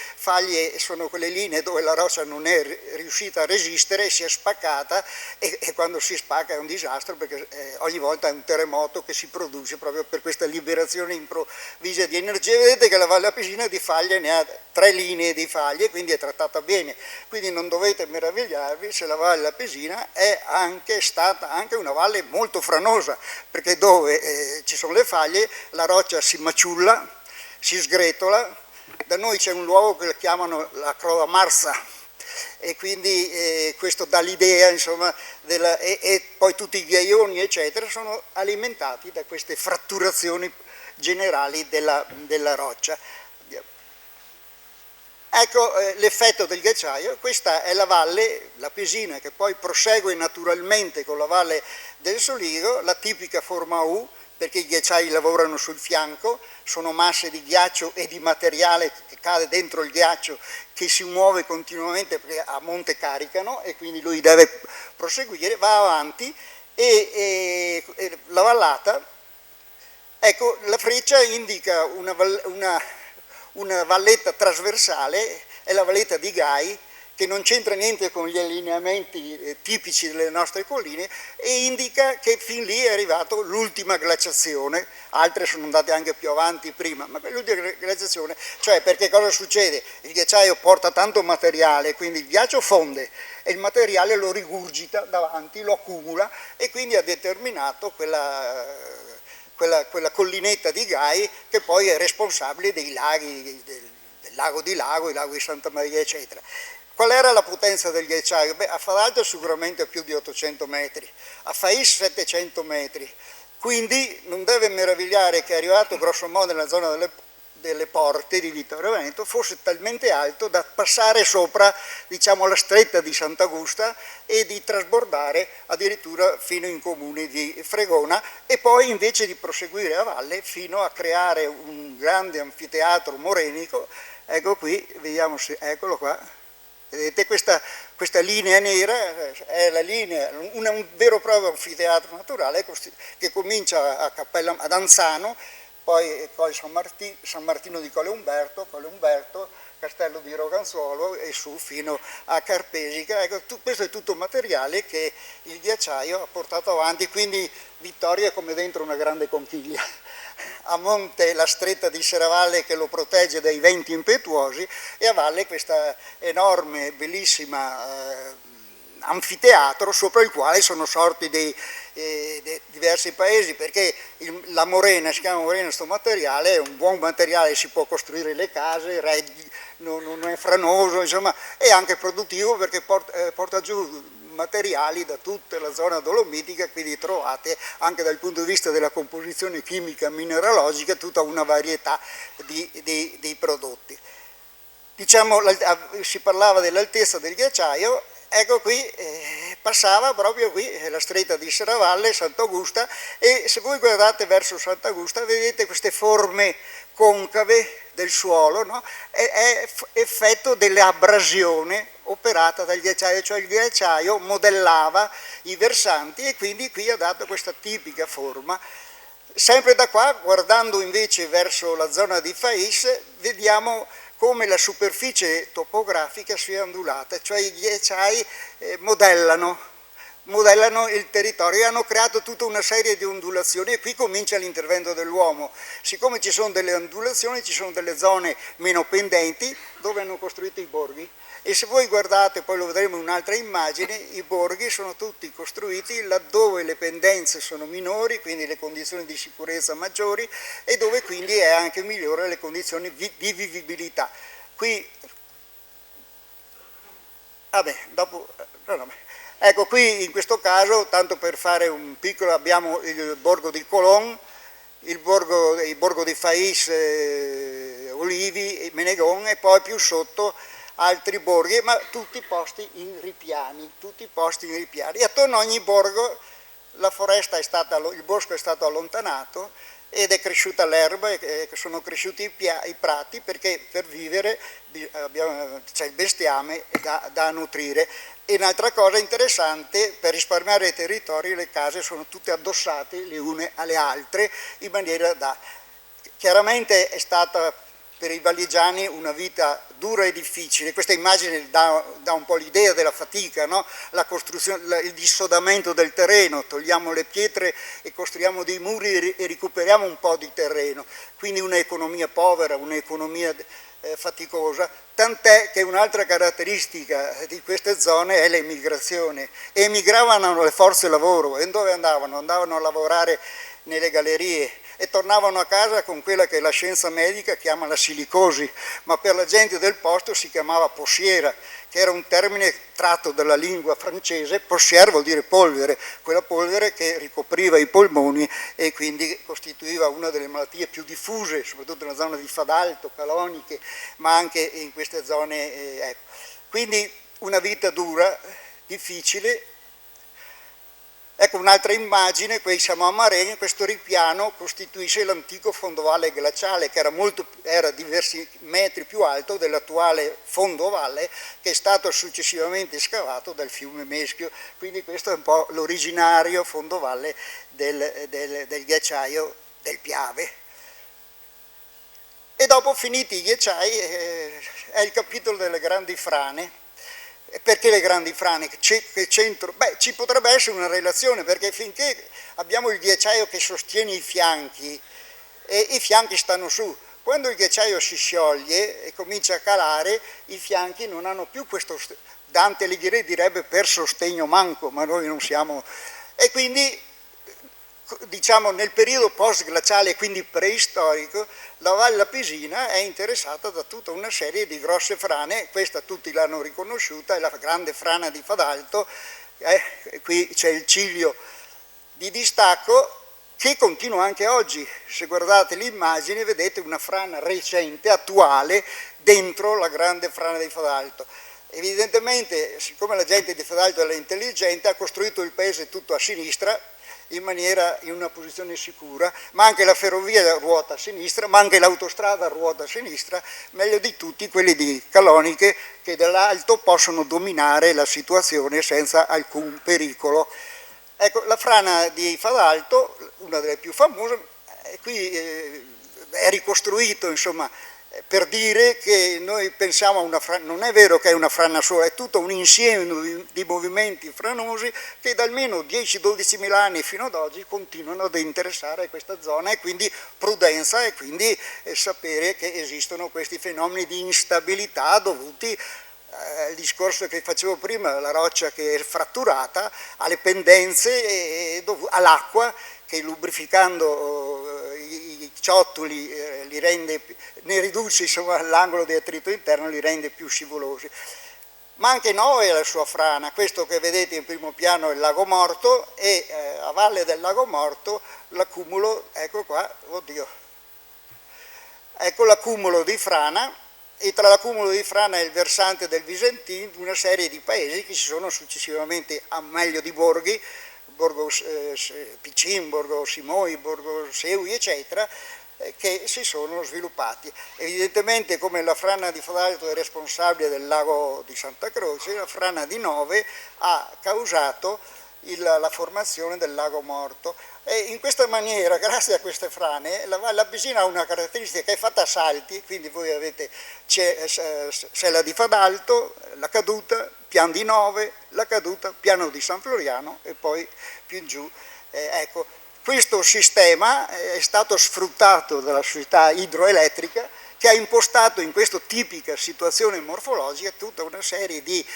sono quelle linee dove la roccia non è riuscita a resistere, si è spaccata e quando si spacca è un disastro perché ogni volta è un terremoto che si produce proprio per questa liberazione improvvisa di energia. Vedete che la Valle Apesina di faglie ne ha 3 linee di faglie, quindi è trattata bene, quindi non dovete meravigliarvi se la Valle Apesina è stata anche una valle molto franosa, perché dove ci sono le faglie la roccia si maciulla, si sgretola, da noi c'è un luogo che chiamano la Croda Marsa e quindi questo dà l'idea insomma e poi tutti i ghiaioni eccetera sono alimentati da queste fratturazioni generali della roccia. Ecco l'effetto del ghiacciaio, questa è la valle, l'Apesina, che poi prosegue naturalmente con la valle del Soligo, la tipica forma U, perché i ghiacciai lavorano sul fianco, sono masse di ghiaccio e di materiale che cade dentro il ghiaccio, che si muove continuamente perché a monte caricano e quindi lui deve proseguire, va avanti e la vallata, ecco la freccia indica una valletta trasversale, è la valletta di Gai, che non c'entra niente con gli allineamenti tipici delle nostre colline e indica che fin lì è arrivato l'ultima glaciazione, altre sono andate anche più avanti prima, ma l'ultima glaciazione, cioè perché cosa succede? Il ghiacciaio porta tanto materiale, quindi il ghiaccio fonde e il materiale lo rigurgita davanti, lo accumula e quindi ha determinato quella collinetta di Gai che poi è responsabile dei laghi, del lago di Lago, il lago di Santa Maria eccetera. Qual era la potenza del ghiacciaio? Beh, a Fadalto sicuramente più di 800 metri, a Fais 700 metri, quindi non deve meravigliare che è arrivato grosso modo nella zona delle porte di Vittorio Veneto fosse talmente alto da passare sopra diciamo la stretta di Sant'Augusta e di trasbordare addirittura fino in comune di Fregona e poi invece di proseguire a valle fino a creare un grande anfiteatro morenico. Ecco qui, vediamo se, eccolo qua, Vedete questa linea nera è la linea, un vero e proprio anfiteatro naturale che comincia ad Anzano, poi San Martino di Colle Umberto, Castello di Roganzuolo e su fino a Carpesica. Ecco, questo è tutto materiale che il ghiacciaio ha portato avanti, quindi Vittorio è come dentro una grande conchiglia. A monte la stretta di Serravalle che lo protegge dai venti impetuosi e a valle questa enorme, bellissima anfiteatro sopra il quale sono sorti dei diversi paesi, perché la morena, si chiama morena questo materiale, è un buon materiale, si può costruire le case, non è franoso, insomma, è anche produttivo perché porta giù materiali da tutta la zona dolomitica, quindi trovate anche dal punto di vista della composizione chimica mineralogica tutta una varietà di prodotti. Diciamo, si parlava dell'altezza del ghiacciaio. Ecco qui, passava proprio qui, la stretta di Serravalle, Sant'Augusta, e se voi guardate verso Sant'Augusta vedete queste forme concave del suolo, no? È effetto dell'abrasione operata dal ghiacciaio, cioè il ghiacciaio modellava i versanti e quindi qui ha dato questa tipica forma. Sempre da qua, guardando invece verso la zona di Fais, vediamo come la superficie topografica sia ondulata, cioè i ghiacciai modellano il territorio e hanno creato tutta una serie di ondulazioni e qui comincia l'intervento dell'uomo. Siccome ci sono delle ondulazioni, ci sono delle zone meno pendenti dove hanno costruito i borghi. E se voi guardate, poi lo vedremo in un'altra immagine, i borghi sono tutti costruiti laddove le pendenze sono minori, quindi le condizioni di sicurezza maggiori, e dove quindi è anche migliore le condizioni di vivibilità. Qui, ecco qui in questo caso, tanto per fare un piccolo, abbiamo il borgo di Colón, il borgo di Fais, Olivi, Menegon e poi più sotto altri borghi, ma tutti posti in ripiani, E attorno a ogni borgo il bosco è stato allontanato ed è cresciuta l'erba e sono cresciuti i prati, perché per vivere c'è il bestiame da nutrire. E un'altra cosa interessante, per risparmiare i territori le case sono tutte addossate le une alle altre in maniera da... Chiaramente è stata per i valligiani una vita dura e difficile. Questa immagine dà un po' l'idea della fatica, no? La costruzione, il dissodamento del terreno, togliamo le pietre e costruiamo dei muri e recuperiamo un po' di terreno, quindi un'economia povera, un'economia faticosa, tant'è che un'altra caratteristica di queste zone è l'emigrazione. Emigravano le forze lavoro e dove andavano? Andavano a lavorare nelle gallerie e tornavano a casa con quella che la scienza medica chiama la silicosi, ma per la gente del posto si chiamava possiera, che era un termine tratto dalla lingua francese. Possière vuol dire polvere, quella polvere che ricopriva i polmoni e quindi costituiva una delle malattie più diffuse, soprattutto nella zona di Fadalto, Caloniche, ma anche in queste zone. Ecco. Quindi una vita dura, difficile. Ecco un'altra immagine, qui siamo a Marengo, questo ripiano costituisce l'antico fondovalle glaciale che era diversi metri più alto dell'attuale fondovalle, che è stato successivamente scavato dal fiume Meschio, quindi questo è un po' l'originario fondovalle del ghiacciaio del Piave. E dopo, finiti i ghiacciai, è il capitolo delle grandi frane. Perché le grandi frane? Che c'entro? Beh, ci potrebbe essere una relazione, perché finché abbiamo il ghiacciaio che sostiene i fianchi e i fianchi stanno su, quando il ghiacciaio si scioglie e comincia a calare, i fianchi non hanno più questo, Dante Alighieri direbbe per sostegno manco, ma noi non siamo, e quindi diciamo nel periodo post-glaciale, quindi preistorico, la Valle Apesina è interessata da tutta una serie di grosse frane. Questa tutti l'hanno riconosciuta, è la grande frana di Fadalto, qui c'è il ciglio di distacco che continua anche oggi. Se guardate l'immagine vedete una frana recente, attuale, dentro la grande frana di Fadalto. Evidentemente, siccome la gente di Fadalto era intelligente, ha costruito il paese tutto a sinistra in una posizione sicura, ma anche la ferrovia ruota a sinistra, ma anche l'autostrada ruota a sinistra, meglio di tutti quelli di Caloniche che dall'alto possono dominare la situazione senza alcun pericolo. Ecco, la frana di Fadalto, una delle più famose, qui è ricostruito, insomma, per dire che noi pensiamo a una frana, non è vero che è una frana sola, è tutto un insieme di movimenti franosi che da almeno 10-12 mila anni fino ad oggi continuano ad interessare questa zona, e quindi prudenza, e quindi sapere che esistono questi fenomeni di instabilità dovuti il discorso che facevo prima, la roccia che è fratturata, alle pendenze e all'acqua che lubrificando i ciottoli ne riduce, insomma, l'angolo di attrito interno, li rende più scivolosi. Ma anche Noe ha la sua frana. Questo che vedete in primo piano è il Lago Morto, e a valle del Lago Morto l'accumulo, ecco qua, oddio, ecco l'accumulo di frana, e tra l'accumulo di frana e il versante del Visentin una serie di paesi che si sono successivamente, a meglio di borghi, Borgo Picin, Borgo Simoi, Borgo Seui, eccetera, che si sono sviluppati. Evidentemente, come la frana di Fadalto è responsabile del lago di Santa Croce, la frana di Nove ha causato la formazione del Lago Morto. E in questa maniera, grazie a queste frane, la Valle Albisina ha una caratteristica che è fatta a salti, quindi voi avete Sella di Fadalto, la caduta, Pian di Nove, la caduta, Piano di San Floriano e poi più in giù. Ecco, questo sistema è stato sfruttato dalla società idroelettrica, che ha impostato in questa tipica situazione morfologica tutta una serie di,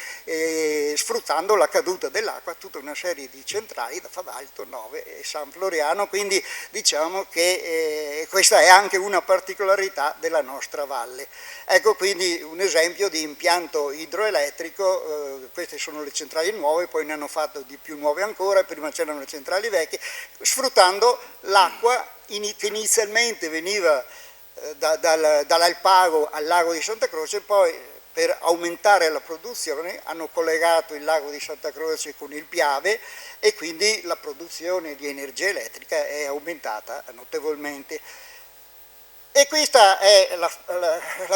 sfruttando la caduta dell'acqua, tutta una serie di centrali da Fadalto, Nove e San Floriano, quindi diciamo che questa è anche una particolarità della nostra valle. Ecco quindi un esempio di impianto idroelettrico, queste sono le centrali nuove, poi ne hanno fatto di più nuove ancora, prima c'erano le centrali vecchie, sfruttando l'acqua che inizialmente veniva dall'Alpago al lago di Santa Croce, poi per aumentare la produzione hanno collegato il lago di Santa Croce con il Piave, e quindi la produzione di energia elettrica è aumentata notevolmente. E questa è la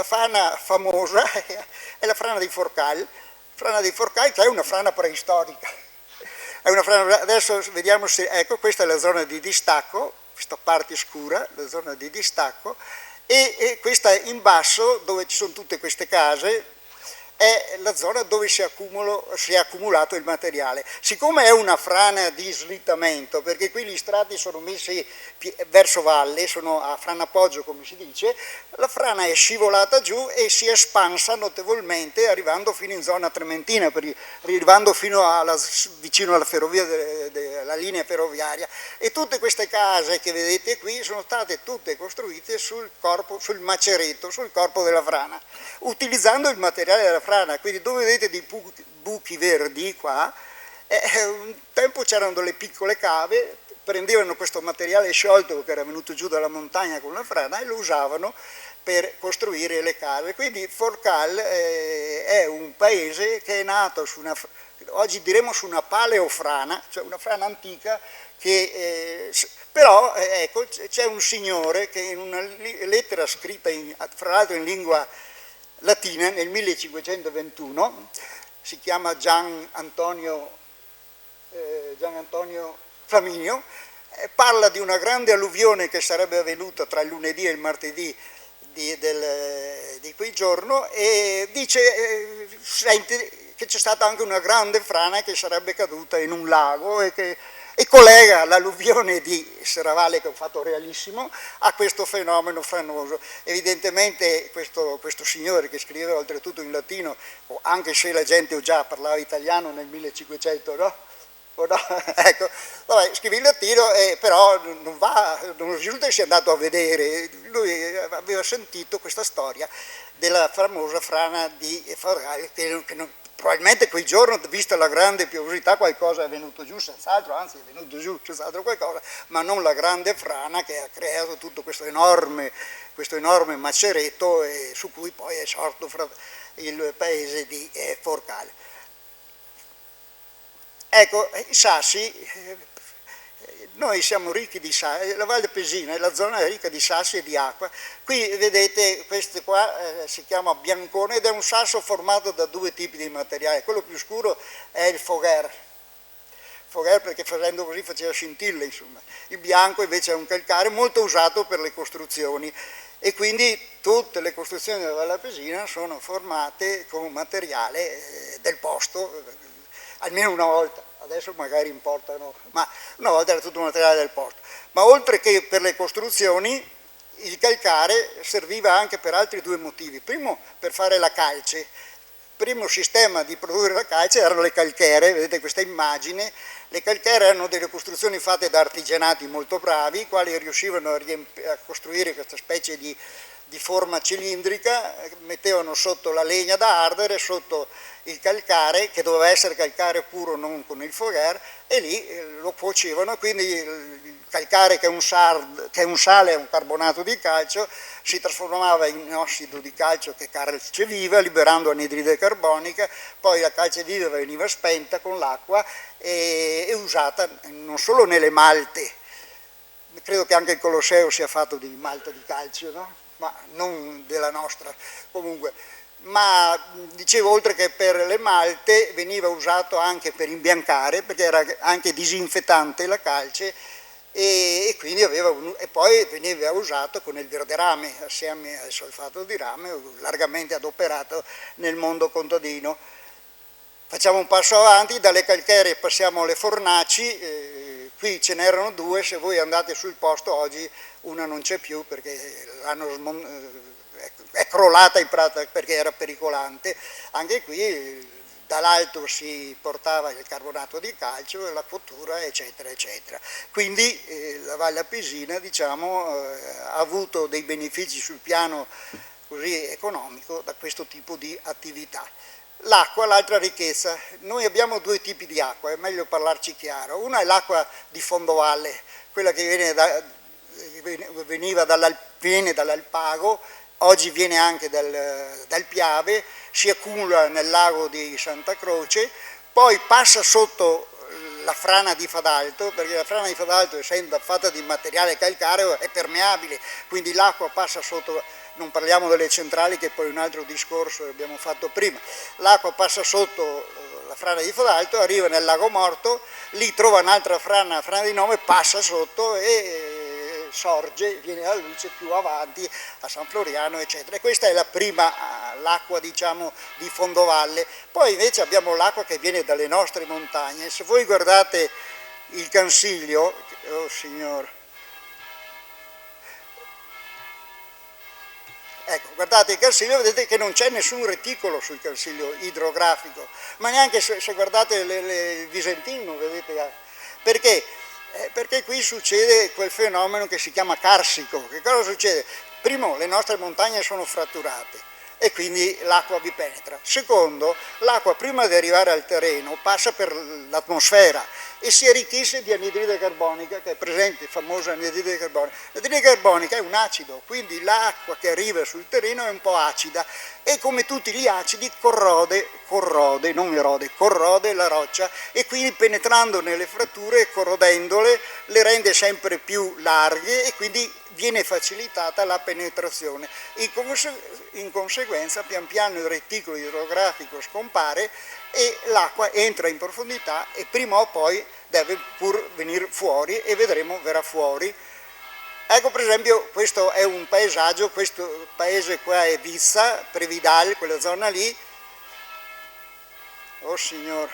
frana famosa, è la frana di Forcal, che è una frana preistorica. È una frana, adesso vediamo se, ecco, questa è la zona di distacco, questa parte scura, la zona di distacco, e questa in basso, dove ci sono tutte queste case, è la zona dove si è accumulato il materiale. Siccome è una frana di slittamento, perché qui gli strati sono messi verso valle, sono a frana appoggio come si dice, la frana è scivolata giù e si è espansa notevolmente arrivando fino in zona trementina, arrivando fino vicino alla ferrovia, alla linea ferroviaria, e tutte queste case che vedete qui sono state tutte costruite sul macereto, sul corpo della frana, utilizzando il materiale della frana. Quindi dove vedete dei buchi verdi qua, un tempo c'erano delle piccole cave, prendevano questo materiale sciolto che era venuto giù dalla montagna con la frana e lo usavano per costruire le case. Quindi Forcal è un paese che è nato oggi diremo su una paleofrana, cioè una frana antica che però ecco, c'è un signore che in una lettera scritta fra l'altro in lingua latina nel 1521, si chiama Gian Antonio Flaminio, parla di una grande alluvione che sarebbe avvenuta tra il lunedì e il martedì di quel giorno, e dice che c'è stata anche una grande frana che sarebbe caduta in un lago e collega l'alluvione di Serravalle, che è un fatto realissimo, a questo fenomeno franoso. Evidentemente questo signore, che scriveva oltretutto in latino, anche se la gente già parlava italiano nel 1500, no? Ecco, vabbè, scrive in latino, però non risulta che sia andato a vedere. Lui aveva sentito questa storia della famosa frana di Forcal, che probabilmente quel giorno, vista la grande piovosità, qualcosa è venuto giù, senz'altro, anzi è venuto giù senz'altro qualcosa, ma non la grande frana che ha creato tutto questo enorme macereto, su cui poi è sorto il paese di Forcal. Ecco, i Sassi Noi siamo ricchi di sassi, la Valle Pesina è la zona ricca di sassi e di acqua. Qui vedete, questo qua si chiama biancone ed è un sasso formato da due tipi di materiale. Quello più scuro è il Foguer perché facendo così faceva scintille, insomma. Il bianco invece è un calcare molto usato per le costruzioni e quindi tutte le costruzioni della Valle Pesina sono formate con materiale del posto, almeno una volta. Adesso magari importano, ma una volta era tutto materiale del posto. Ma oltre che per le costruzioni, il calcare serviva anche per altri due motivi. Primo, per fare la calce. Il primo sistema di produrre la calce erano le calchere, vedete questa immagine. Le calchere erano delle costruzioni fatte da artigianati molto bravi, i quali riuscivano a costruire questa specie di forma cilindrica, mettevano sotto la legna da ardere, sotto il calcare, che doveva essere calcare puro, non con il Foguer, e lì lo cuocevano, quindi il calcare che è un sale, è un carbonato di calcio, si trasformava in ossido di calcio che calce viva, liberando anidride carbonica, poi la calce viva veniva spenta con l'acqua e usata non solo nelle malte, credo che anche il Colosseo sia fatto di malta di calcio, no? Ma non della nostra comunque, ma dicevo, oltre che per le malte veniva usato anche per imbiancare, perché era anche disinfettante la calce e quindi e poi veniva usato con il verderame assieme al solfato di rame, largamente adoperato nel mondo contadino. Facciamo un passo avanti, dalle calcare passiamo alle fornaci, qui ce n'erano due, se voi andate sul posto oggi una non c'è più perché è crollata in pratica perché era pericolante. Anche qui dall'alto si portava il carbonato di calcio, la cottura, eccetera, eccetera. Quindi la Valle Pesina, diciamo, ha avuto dei benefici sul piano così economico da questo tipo di attività. L'acqua, l'altra ricchezza. Noi abbiamo due tipi di acqua, è meglio parlarci chiaro. Una è l'acqua di fondovalle, quella che viene dall'Alpago, oggi viene anche dal Piave, si accumula nel lago di Santa Croce, poi passa sotto la frana di Fadalto, perché la frana di Fadalto, essendo fatta di materiale calcareo, è permeabile, quindi l'acqua passa sotto, non parliamo delle centrali che poi è un altro discorso che abbiamo fatto prima, l'acqua passa sotto la frana di Fadalto, arriva nel lago Morto, lì trova un'altra frana, la frana di Nome, passa sotto e sorge, viene alla luce più avanti a San Floriano, eccetera. E questa è la prima, l'acqua, diciamo, di fondovalle. Poi invece abbiamo l'acqua che viene dalle nostre montagne. Se voi guardate il Cansiglio, oh signor, ecco, guardate il Cansiglio, vedete che non c'è nessun reticolo sul Cansiglio idrografico, ma neanche se guardate il Visentino, vedete, perché? Perché qui succede quel fenomeno che si chiama carsico. Che cosa succede? Primo, le nostre montagne sono fratturate e quindi l'acqua vi penetra. Secondo, l'acqua prima di arrivare al terreno passa per l'atmosfera e si arricchisce di anidride carbonica, che è presente, famosa anidride carbonica. L'anidride carbonica è un acido, quindi l'acqua che arriva sul terreno è un po' acida e come tutti gli acidi corrode la roccia e quindi penetrando nelle fratture, corrodendole, le rende sempre più larghe e quindi viene facilitata la penetrazione. In conseguenza pian piano il reticolo idrografico scompare e l'acqua entra in profondità e prima o poi deve pur venire fuori e vedremo verrà fuori. Ecco, per esempio, questo è un paesaggio, questo paese qua è Vizza, Previdal, quella zona lì. Oh signor,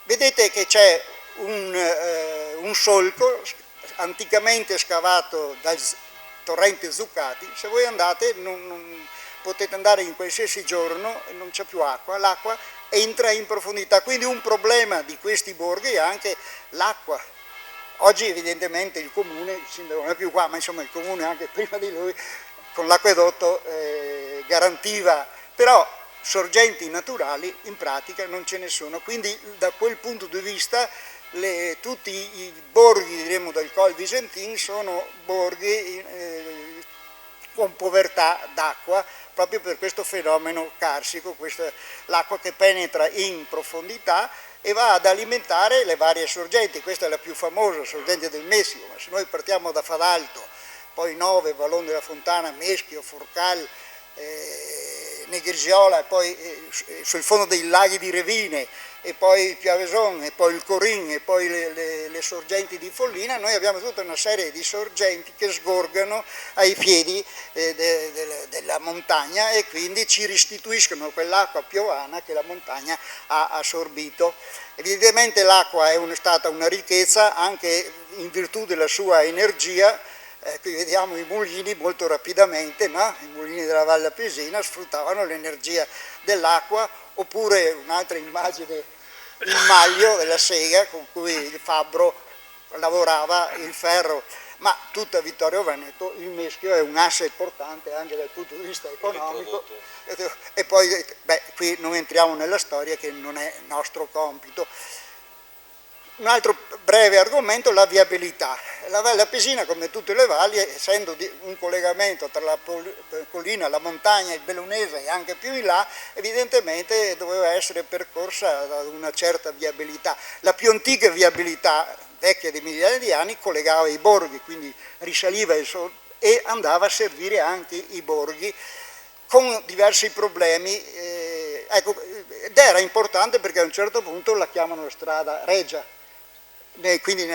vedete che c'è un solco anticamente scavato dal torrente Zuccati. Se voi andate potete andare in qualsiasi giorno e non c'è più acqua, l'acqua entra in profondità, quindi un problema di questi borghi è anche l'acqua. Oggi evidentemente il comune, il sindaco non è più qua, ma insomma il comune anche prima di lui con l'acquedotto garantiva, però sorgenti naturali in pratica non ce ne sono, quindi da quel punto di vista tutti i borghi, diremo, del Col Visentin sono borghi con povertà d'acqua, proprio per questo fenomeno carsico, l'acqua che penetra in profondità e va ad alimentare le varie sorgenti. Questa è la più famosa, sorgente del Messico, ma se noi partiamo da Fadalto, poi Nove, Vallone della Fontana, Meschio, Forcal, Negrigiola, e poi sul fondo dei laghi di Revine, e poi il Piaveson, e poi il Corin, e poi le sorgenti di Follina, noi abbiamo tutta una serie di sorgenti che sgorgano ai piedi della montagna e quindi ci restituiscono quell'acqua piovana che la montagna ha assorbito. Evidentemente l'acqua è stata una ricchezza anche in virtù della sua energia. Qui vediamo i mulini molto rapidamente, no? I mulini della Valle Appesina sfruttavano l'energia dell'acqua, oppure un'altra immagine, il maglio della sega con cui il fabbro lavorava il ferro, ma tutta Vittorio Veneto il Meschio è un asse importante anche dal punto di vista economico. E poi qui non entriamo nella storia che non è nostro compito. Un altro breve argomento, la viabilità. La Valle Appesina, come tutte le valli, essendo un collegamento tra la collina, la montagna, il Bellunese e anche più in là, evidentemente doveva essere percorsa da una certa viabilità. La più antica viabilità, vecchia di migliaia di anni, collegava i borghi, quindi risaliva e andava a servire anche i borghi, con diversi problemi. Ed era importante perché a un certo punto la chiamano strada regia. Quindi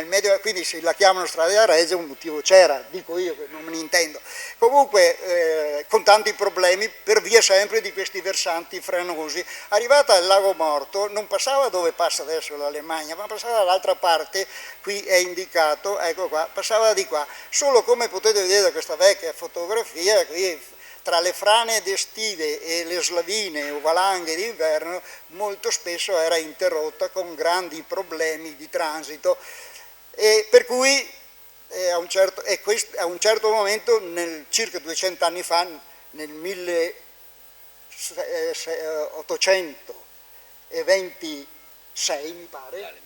se la chiamano strada da Reggio un motivo c'era, dico io che non me ne intendo. Comunque con tanti problemi per via sempre di questi versanti franosi. Arrivata al Lago Morto non passava dove passa adesso l'Alemagna, ma passava dall'altra parte, qui è indicato, ecco qua, passava di qua. Solo, come potete vedere da questa vecchia fotografia, qui tra le frane estive e le slavine o valanghe d'inverno molto spesso era interrotta con grandi problemi di transito, e per cui a un certo momento, circa 200 anni fa, nel 1826 mi pare,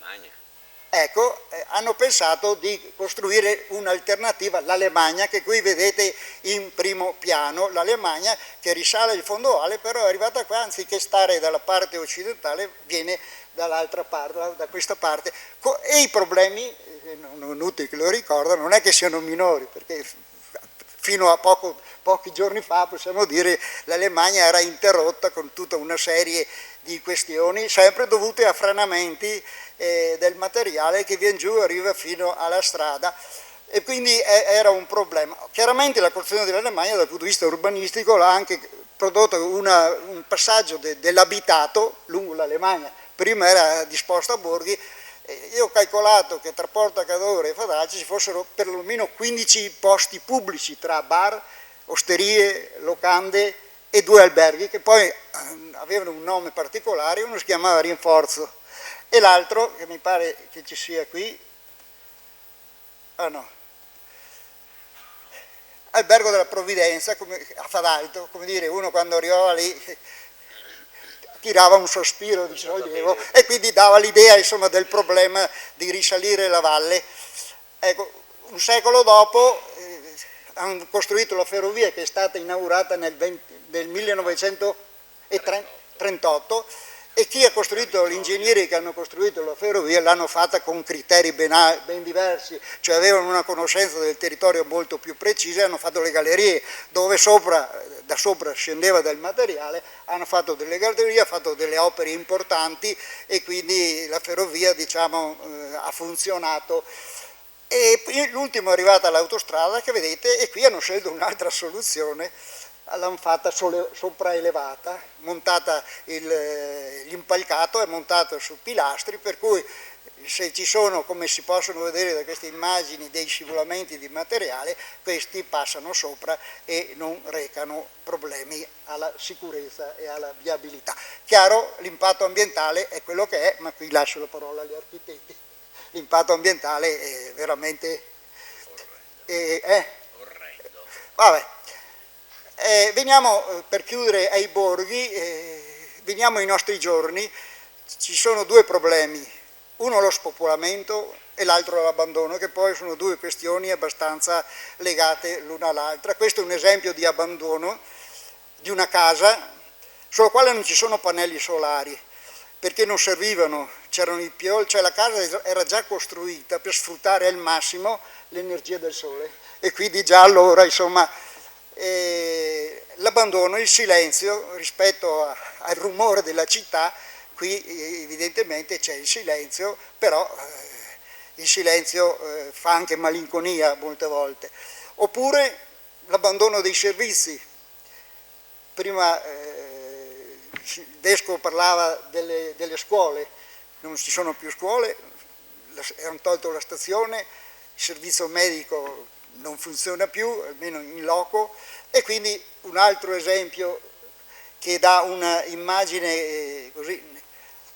ecco, hanno pensato di costruire un'alternativa, l'Alemagna, che qui vedete in primo piano, l'Alemagna che risale il fondovalle, però è arrivata qua, anziché stare dalla parte occidentale, viene dall'altra parte, da questa parte, e i problemi, non è inutile che lo ricordo, non è che siano minori, perché fino a pochi giorni fa, possiamo dire, l'Alemagna era interrotta con tutta una serie di questioni, sempre dovute a franamenti del materiale che viene giù e arriva fino alla strada, e quindi era un problema. Chiaramente la costruzione dell'Alemagna dal punto di vista urbanistico ha anche prodotto un passaggio dell'abitato lungo l'Alemagna. Prima era disposto a borghi. Io ho calcolato che tra Porta Cadore e Fadalci ci fossero perlomeno 15 posti pubblici tra bar, osterie, locande e 2 alberghi che poi avevano un nome particolare, uno si chiamava Rinforzo e l'altro, che mi pare che ci sia qui, Albergo della Provvidenza, a Fadalto, come dire, uno quando arrivava lì tirava un sospiro di sollievo e quindi dava l'idea, insomma, del problema di risalire la valle. Ecco, un secolo dopo hanno costruito la ferrovia, che è stata inaugurata nel 1938, e chi ha costruito, gli ingegneri che hanno costruito la ferrovia l'hanno fatta con criteri ben diversi, cioè avevano una conoscenza del territorio molto più precisa, e hanno fatto le gallerie dove da sopra scendeva del materiale, hanno fatto delle gallerie, hanno fatto delle opere importanti, e quindi la ferrovia, diciamo, ha funzionato. E l'ultimo è arrivata l'autostrada, che vedete, e qui hanno scelto un'altra soluzione. L'hanno fatta sopraelevata, montata l'impalcato è montato su pilastri, per cui se ci sono, come si possono vedere da queste immagini, dei scivolamenti di materiale, questi passano sopra e non recano problemi alla sicurezza e alla viabilità. Chiaro, l'impatto ambientale è quello che è, ma qui lascio la parola agli architetti. L'impatto ambientale è veramente orrendo. Vabbè. Veniamo, per chiudere, ai borghi, veniamo ai nostri giorni. Ci sono 2 problemi uno lo spopolamento e l'altro l'abbandono, che poi sono due questioni abbastanza legate l'una all'altra. Questo è un esempio di abbandono di una casa sulla quale non ci sono pannelli solari, perché non servivano, c'erano i pioli, cioè la casa era già costruita per sfruttare al massimo l'energia del sole, e quindi già allora, insomma, l'abbandono, il silenzio rispetto al rumore della città. Qui evidentemente c'è il silenzio, però il silenzio fa anche malinconia molte volte. Oppure l'abbandono dei servizi. Prima Desco parlava delle scuole, non ci sono più scuole, hanno tolto la stazione, il servizio medico non funziona più, almeno in loco, e quindi un altro esempio che dà un'immagine così.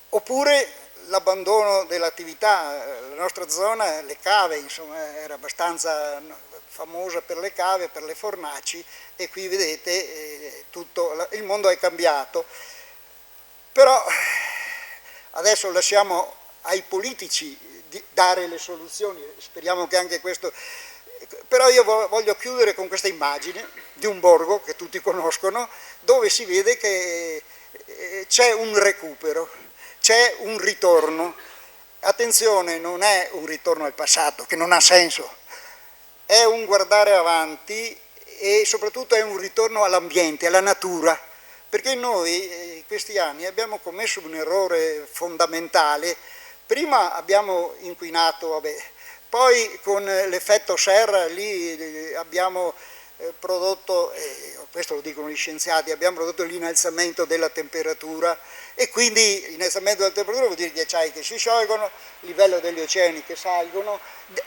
Oppure l'abbandono dell'attività, la nostra zona, le cave, insomma, era abbastanza famosa per le cave, per le fornaci, e qui vedete tutto il mondo è cambiato. Però adesso lasciamo ai politici di dare le soluzioni, speriamo che anche questo. Però io voglio chiudere con questa immagine di un borgo che tutti conoscono, dove si vede che c'è un recupero, c'è un ritorno. Attenzione, non è un ritorno al passato, che non ha senso, è un guardare avanti e soprattutto è un ritorno all'ambiente, alla natura, perché noi in questi anni abbiamo commesso un errore fondamentale. Prima abbiamo inquinato, poi con l'effetto serra lì abbiamo prodotto, questo lo dicono gli scienziati, abbiamo prodotto l'innalzamento della temperatura, e quindi l'innalzamento della temperatura vuol dire ghiacciai che si sciolgono, il livello degli oceani che salgono,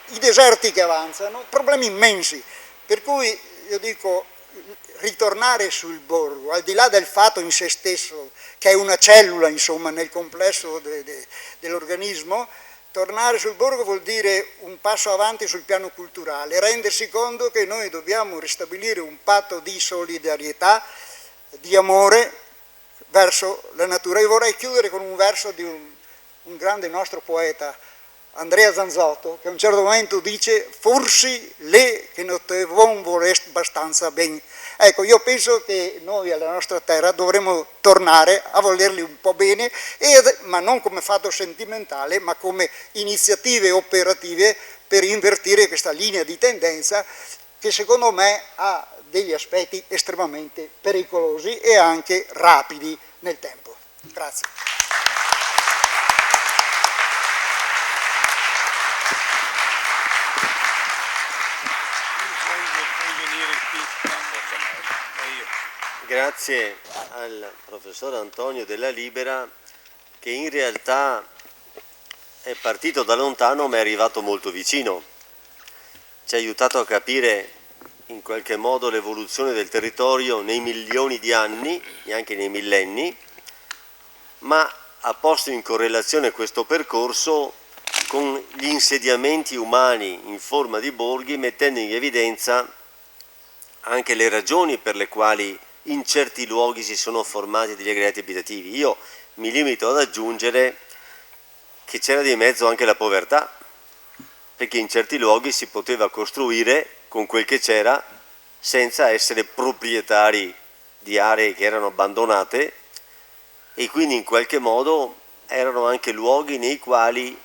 i deserti che avanzano, problemi immensi. Per cui io dico, ritornare sul borgo, al di là del fatto in se stesso, che è una cellula, insomma, nel complesso dell'organismo, tornare sul borgo vuol dire un passo avanti sul piano culturale, rendersi conto che noi dobbiamo ristabilire un patto di solidarietà, di amore verso la natura. Io vorrei chiudere con un verso di un grande nostro poeta, Andrea Zanzotto, che a un certo momento dice: forse le che non te von vorresti abbastanza ben. Ecco, io penso che noi alla nostra terra dovremmo tornare a volerli un po' bene, ma non come fatto sentimentale, ma come iniziative operative per invertire questa linea di tendenza che secondo me ha degli aspetti estremamente pericolosi e anche rapidi nel tempo. Grazie. Grazie al professor Antonio Della Libera, che in realtà è partito da lontano ma è arrivato molto vicino. Ci ha aiutato a capire in qualche modo l'evoluzione del territorio nei milioni di anni, neanche nei millenni, ma ha posto in correlazione questo percorso con gli insediamenti umani in forma di borghi, mettendo in evidenza anche le ragioni per le quali in certi luoghi si sono formati degli aggregati abitativi. Io mi limito ad aggiungere che c'era di mezzo anche la povertà, perché in certi luoghi si poteva costruire con quel che c'era senza essere proprietari di aree che erano abbandonate, e quindi in qualche modo erano anche luoghi nei quali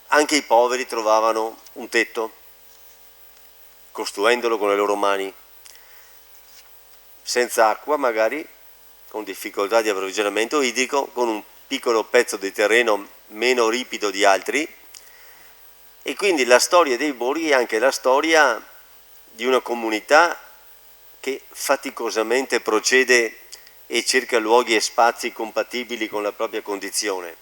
anche i poveri trovavano un tetto, costruendolo con le loro mani, senza acqua magari, con difficoltà di approvvigionamento idrico, con un piccolo pezzo di terreno meno ripido di altri. E quindi la storia dei borghi è anche la storia di una comunità che faticosamente procede e cerca luoghi e spazi compatibili con la propria condizione.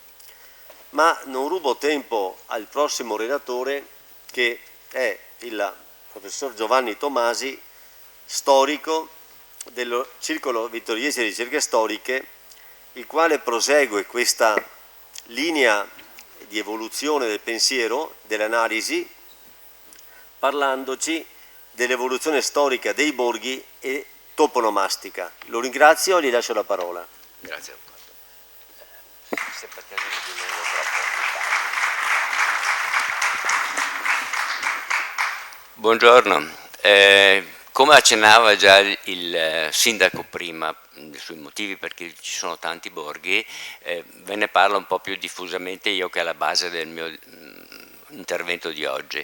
Ma non rubo tempo al prossimo relatore, che è il professor Giovanni Tomasi, storico del Circolo Vittoriese di Ricerche Storiche, il quale prosegue questa linea di evoluzione del pensiero, dell'analisi, parlandoci dell'evoluzione storica dei borghi e toponomastica. Lo ringrazio e gli lascio la parola. Grazie. Se per caso mi dilungo troppo, Buongiorno. Come accennava già il sindaco prima, sui motivi perché ci sono tanti borghi, ve ne parlo un po' più diffusamente io, che è la base del mio intervento di oggi.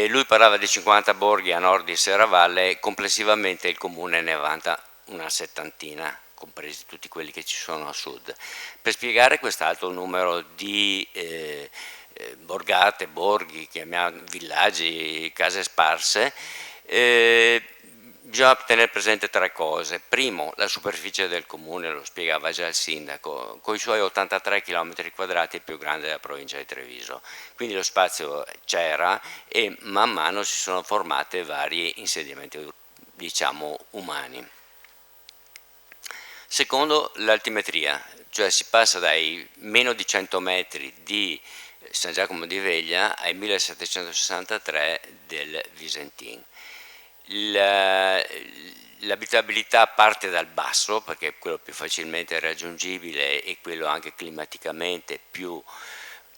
Lui parlava di 50 borghi a nord di Serravalle, complessivamente il comune ne vanta una settantina, compresi tutti quelli che ci sono a sud. Per spiegare quest'alto numero di borgate, borghi, villaggi, case sparse, bisogna tenere presente tre cose. Primo, la superficie del comune, lo spiegava già il sindaco, con i suoi 83 km quadrati è il più grande della provincia di Treviso, quindi lo spazio c'era e man mano si sono formate vari insediamenti, diciamo, umani. Secondo, l'altimetria, cioè si passa dai meno di 100 metri di San Giacomo di Veglia ai 1763 del Visentin. L'abitabilità parte dal basso, perché è quello più facilmente raggiungibile e quello anche climaticamente più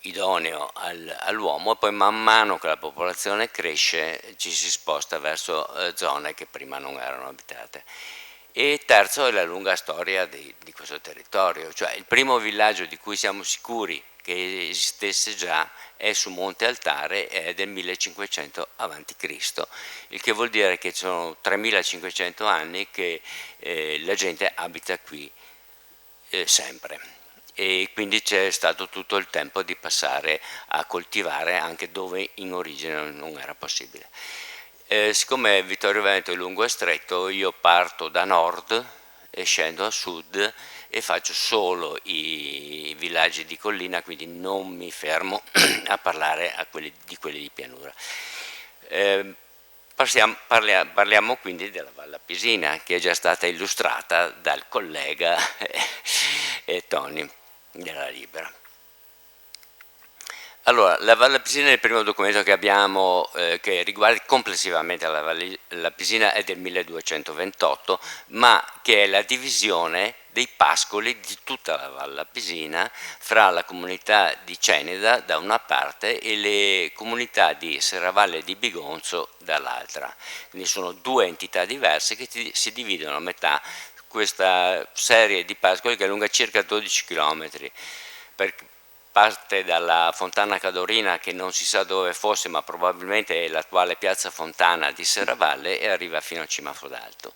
idoneo all'uomo, e poi man mano che la popolazione cresce ci si sposta verso zone che prima non erano abitate. E terzo è la lunga storia di questo territorio, cioè il primo villaggio di cui siamo sicuri che esistesse già è su Monte Altare, è del 1500 a.C., il che vuol dire che sono 3500 anni che la gente abita qui sempre, e quindi c'è stato tutto il tempo di passare a coltivare anche dove in origine non era possibile. Siccome Vittorio Veneto è lungo e stretto, io parto da nord e scendo a sud e faccio solo i villaggi di collina, quindi non mi fermo a parlare di quelli di pianura. Parliamo quindi della Valle Appisina, che è già stata illustrata dal collega Tony della Libera. Allora, la Valle Appisina è il primo documento che abbiamo che riguarda complessivamente la Valle Appisina, è del 1228, ma che è la divisione dei pascoli di tutta la Valle Appisina fra la comunità di Ceneda da una parte e le comunità di Serravalle e di Bigonzo dall'altra. Quindi sono due entità diverse che si dividono a metà questa serie di pascoli che è lunga circa 12 km. Parte dalla Fontana Cadorina, che non si sa dove fosse, ma probabilmente è l'attuale piazza Fontana di Serravalle, e arriva fino a Cimafrodalto.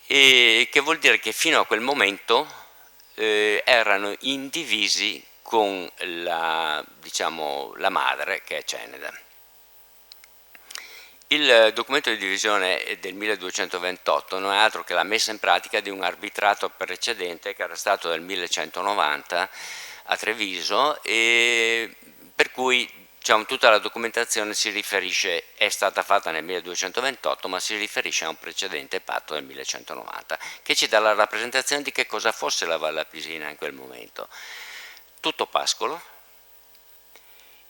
E che vuol dire che fino a quel momento erano indivisi con diciamo, la madre, che è Ceneda. Il documento di divisione del 1228 non è altro che la messa in pratica di un arbitrato precedente che era stato del 1190 a Treviso, e per cui diciamo, tutta la documentazione si riferisce, è stata fatta nel 1228, ma si riferisce a un precedente patto del 1190 che ci dà la rappresentazione di che cosa fosse la Valle Appisina in quel momento. Tutto pascolo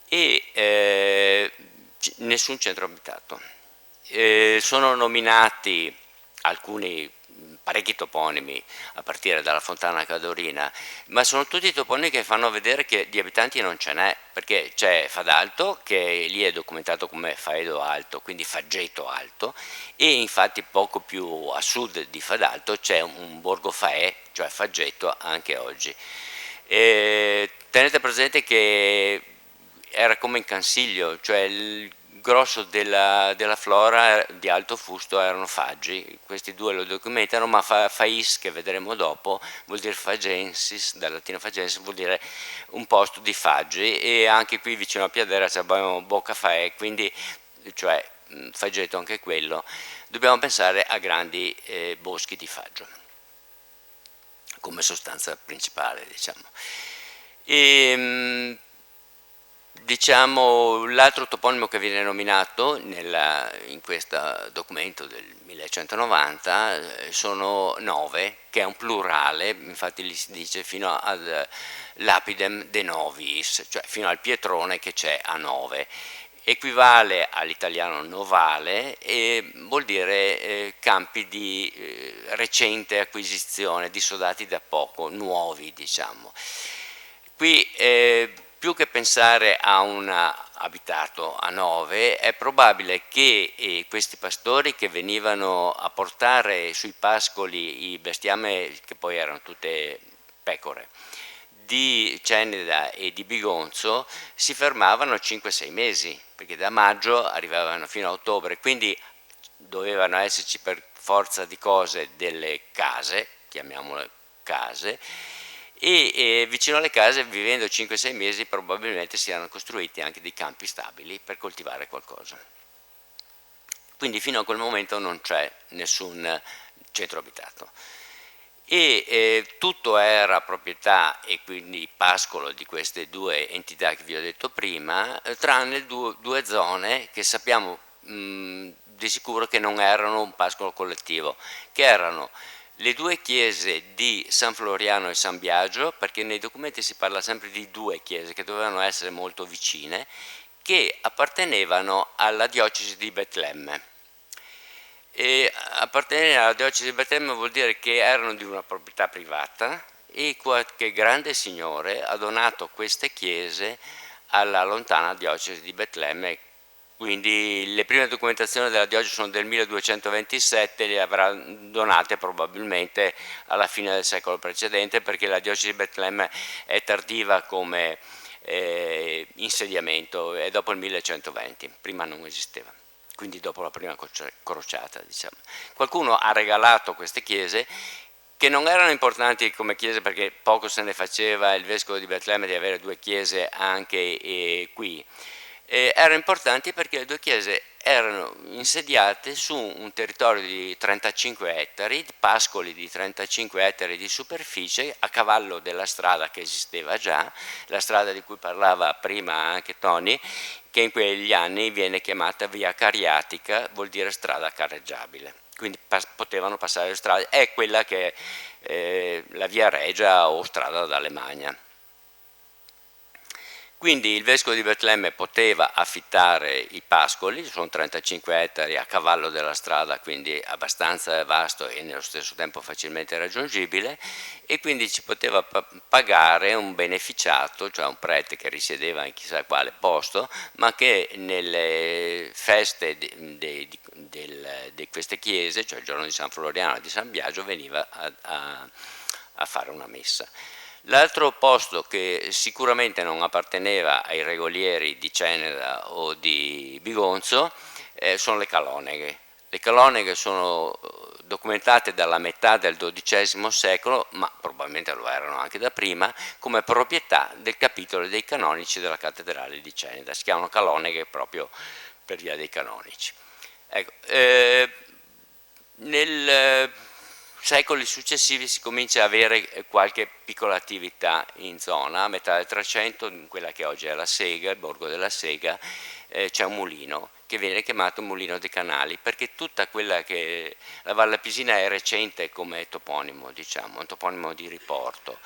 e nessun centro abitato. Sono nominati alcuni parecchi toponimi a partire dalla Fontana Cadorina, ma sono tutti toponimi che fanno vedere che di abitanti non ce n'è, perché c'è Fadalto, che lì è documentato come Faedo Alto, quindi Faggeto Alto, e infatti poco più a sud di Fadalto c'è un borgo Faè, cioè Faggeto, anche oggi. Tenete presente che era come in Cansiglio, cioè il grosso della flora di alto fusto erano faggi, questi due lo documentano, ma fais, che vedremo dopo, vuol dire fagensis, dal latino fagensis vuol dire un posto di faggi, e anche qui vicino a Piadera abbiamo Bocca Faè, quindi cioè Faggeto anche quello. Dobbiamo pensare a grandi boschi di faggio come sostanza principale, diciamo. Diciamo, l'altro toponimo che viene nominato in questo documento del 1190 sono 9, che è un plurale, infatti lì si dice fino ad lapidem de novis, cioè fino al pietrone che c'è a 9. Equivale all'italiano novale e vuol dire campi di recente acquisizione, dissodati da poco, nuovi, diciamo. Qui più che pensare a abitato a 9, è probabile che questi pastori che venivano a portare sui pascoli i bestiame, che poi erano tutte pecore, di Ceneda e di Bigonzo, si fermavano 5-6 mesi, perché da maggio arrivavano fino a ottobre, quindi dovevano esserci per forza di cose delle case, chiamiamole case, e vicino alle case, vivendo 5-6 mesi, probabilmente si erano costruiti anche dei campi stabili per coltivare qualcosa. Quindi fino a quel momento non c'è nessun centro abitato. Tutto era proprietà e quindi pascolo di queste due entità che vi ho detto prima, tranne due zone che sappiamo di sicuro che non erano un pascolo collettivo, che erano le due chiese di San Floriano e San Biagio, perché nei documenti si parla sempre di due chiese che dovevano essere molto vicine, che appartenevano alla diocesi di Betlemme. E appartenere alla diocesi di Betlemme vuol dire che erano di una proprietà privata e qualche grande signore ha donato queste chiese alla lontana diocesi di Betlemme. Quindi le prime documentazioni della diocesi sono del 1227, le avrà donate probabilmente alla fine del secolo precedente, perché la diocesi di Betlemme è tardiva come insediamento, è dopo il 1120, prima non esisteva, quindi dopo la prima crociata, diciamo. Qualcuno ha regalato queste chiese, che non erano importanti come chiese perché poco se ne faceva il vescovo di Betlemme di avere due chiese anche qui. Erano importanti perché le due chiese erano insediate su un territorio di 35 ettari, pascoli di 35 ettari di superficie, a cavallo della strada che esisteva già, la strada di cui parlava prima anche Tony, che in quegli anni viene chiamata via cariatica, vuol dire strada carreggiabile. Quindi potevano passare le strade, è quella che è la via Regia o strada d'Alemagna. Quindi il vescovo di Betlemme poteva affittare i pascoli, sono 35 ettari a cavallo della strada, quindi abbastanza vasto e nello stesso tempo facilmente raggiungibile, e quindi ci poteva pagare un beneficiato, cioè un prete che risiedeva in chissà quale posto, ma che nelle feste di queste chiese, cioè il giorno di San Floriano e di San Biagio, veniva a fare una messa. L'altro posto che sicuramente non apparteneva ai regolieri di Ceneda o di Bigonzo sono le caloneghe. Le caloneghe sono documentate dalla metà del XII secolo, ma probabilmente lo erano anche da prima, come proprietà del capitolo dei canonici della cattedrale di Ceneda. Si chiamano caloneghe proprio per via dei canonici. Ecco, nel secoli successivi si comincia a avere qualche piccola attività in zona. A metà del 300, in quella che oggi è la Sega, il borgo della Sega, c'è un mulino che viene chiamato Mulino dei Canali, perché tutta quella che la Valle Pisina è recente come toponimo, diciamo, un toponimo di riporto.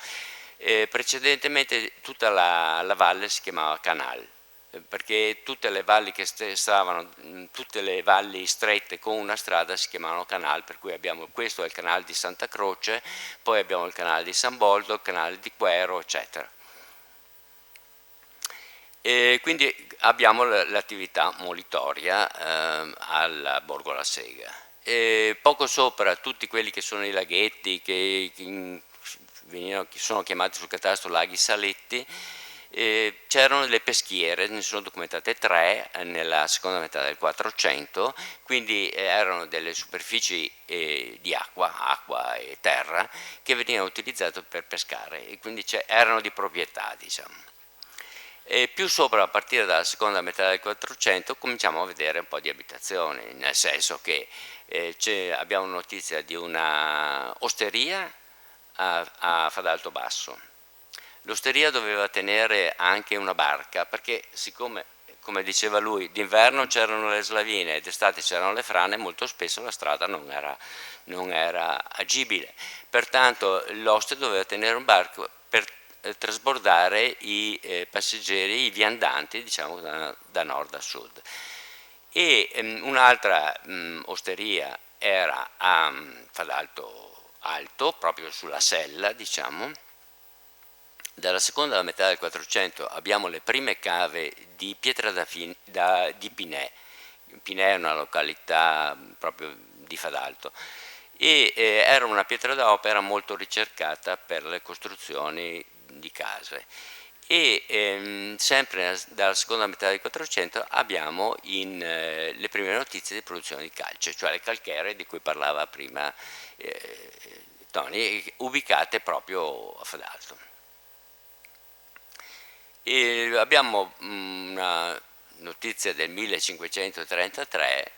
Precedentemente tutta la valle si chiamava Canal, perché tutte le valli che stavano, tutte le valli strette con una strada si chiamavano canal, per cui abbiamo, questo è il canale di Santa Croce, poi abbiamo il canale di San Boldo, il canale di Quero, eccetera. E quindi abbiamo l'attività molitoria al Borgo La Sega. E poco sopra tutti quelli che sono i laghetti, che sono chiamati sul catasto laghi Saletti, c'erano le peschiere, ne sono documentate 3 nella seconda metà del 400, quindi erano delle superfici di acqua e terra che venivano utilizzate per pescare, e quindi erano di proprietà, diciamo. E più sopra, a partire dalla seconda metà del 400, cominciamo a vedere un po' di abitazioni, nel senso che abbiamo notizia di una osteria a Fadalto Basso. L'osteria doveva tenere anche una barca, perché siccome, come diceva lui, d'inverno c'erano le slavine e d'estate c'erano le frane, molto spesso la strada non era agibile. Pertanto l'oste doveva tenere un barco per trasbordare i passeggeri, i viandanti, diciamo, da nord a sud. E un'altra osteria era a Fadalto Alto, proprio sulla sella, diciamo, Dalla seconda metà del 400 abbiamo le prime cave di pietra di Pinè. Pinè è una località proprio di Fadalto, e era una pietra d'opera molto ricercata per le costruzioni di case. E sempre dalla seconda metà del 400 abbiamo le prime notizie di produzione di calce, cioè le calcare di cui parlava prima Tony, ubicate proprio a Fadalto. E abbiamo una notizia del 1533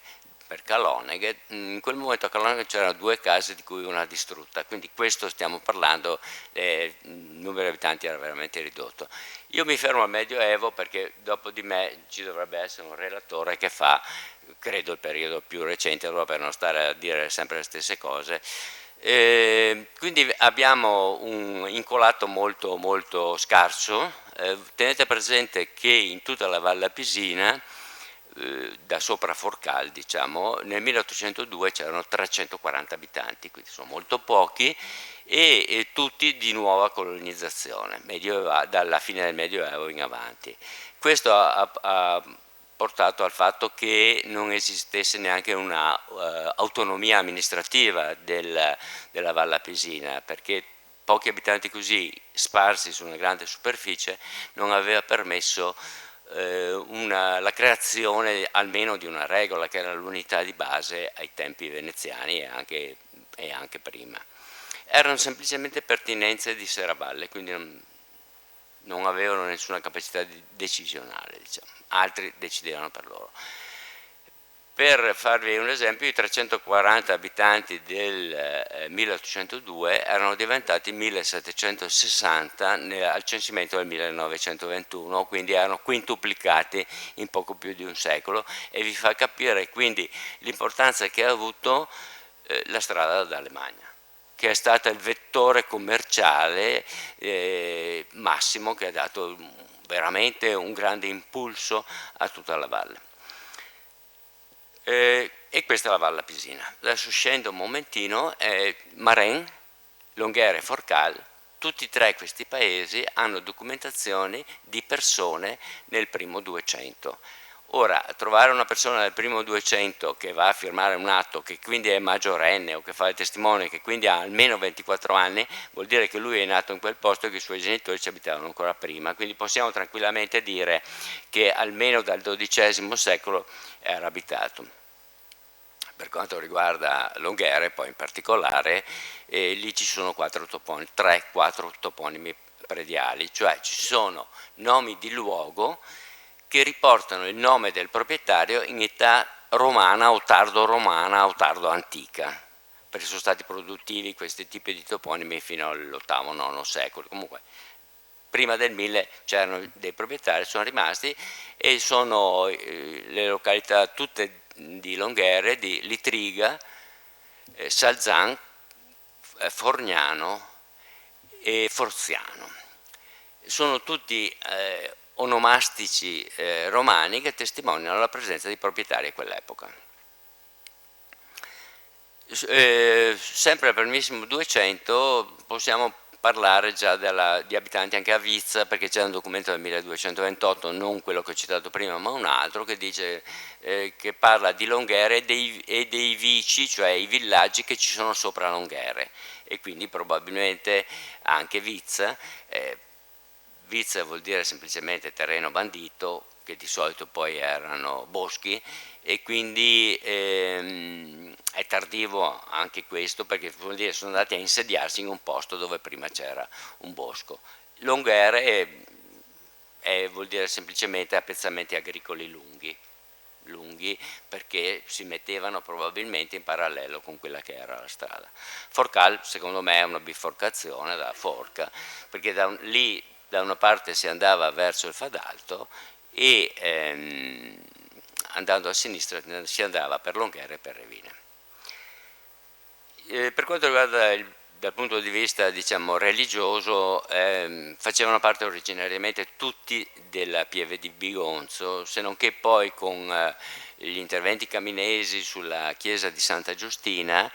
per Caloneghe. In quel momento a Caloneghe c'erano 2 case di cui una distrutta, quindi questo stiamo parlando, il numero di abitanti era veramente ridotto. Io mi fermo al Medioevo perché dopo di me ci dovrebbe essere un relatore che fa, credo, il periodo più recente, allora per non stare a dire sempre le stesse cose. Quindi abbiamo un incolato molto, molto scarso. Tenete presente che in tutta la Valle Pisina, da sopra Forcal, diciamo, nel 1802 c'erano 340 abitanti, quindi sono molto pochi, e tutti di nuova colonizzazione, dalla fine del Medioevo in avanti. Questo ha portato al fatto che non esistesse neanche una autonomia amministrativa della Valle Pisina, perché pochi abitanti così sparsi su una grande superficie non aveva permesso la creazione almeno di una regola che era l'unità di base ai tempi veneziani e anche prima. Erano semplicemente pertinenze di serravalle, quindi non avevano nessuna capacità decisionale, diciamo. Altri decidevano per loro. Per farvi un esempio, i 340 abitanti del 1802 erano diventati 1760 al censimento del 1921, quindi erano quintuplicati in poco più di un secolo, e vi fa capire quindi l'importanza che ha avuto la strada dall'Alemagna, che è stata il vettore commerciale massimo, che ha dato veramente un grande impulso a tutta la valle. E questa è la Valle Pisina. Adesso scendo un momentino, Marennes, Longhere e Forcal, tutti e 3 questi paesi hanno documentazioni di persone nel primo 200. Ora, trovare una persona del primo 200 che va a firmare un atto, che quindi è maggiorenne o che fa il testimone, che quindi ha almeno 24 anni, vuol dire che lui è nato in quel posto e che i suoi genitori ci abitavano ancora prima. Quindi possiamo tranquillamente dire che almeno dal XII secolo era abitato. Per quanto riguarda Longhere, poi in particolare, lì ci sono 3-4 toponimi prediali, cioè ci sono nomi di luogo che riportano il nome del proprietario in età romana o tardo antica, perché sono stati produttivi questi tipi di toponimi fino all'VIII-IX secolo. Comunque prima del 1000 c'erano dei proprietari, sono rimasti, e sono le località tutte di Longhere, di Litriga, Salzan, Forgnano e Forziano. Sono tutti onomastici romani che testimoniano la presenza di proprietari a quell'epoca. Sempre al primissimo 200 possiamo parlare già di abitanti anche a Vizza, perché c'è un documento del 1228, non quello che ho citato prima ma un altro, che dice che parla di Longhere e dei vici, cioè i villaggi che ci sono sopra Longhere, e quindi probabilmente anche Vizza. Vizza vuol dire semplicemente terreno bandito, che di solito poi erano boschi, e quindi è tardivo anche questo, perché vuol dire sono andati a insediarsi in un posto dove prima c'era un bosco. Longhere vuol dire semplicemente appezzamenti agricoli lunghi, perché si mettevano probabilmente in parallelo con quella che era la strada. Forcal secondo me è una biforcazione da Forca, perché lì da una parte si andava verso il Fadalto e andando a sinistra si andava per Longhere e per Revine. Per quanto riguarda dal punto di vista, diciamo, religioso, facevano parte originariamente tutti della Pieve di Bigonzo, se non che poi con gli interventi caminesi sulla chiesa di Santa Giustina,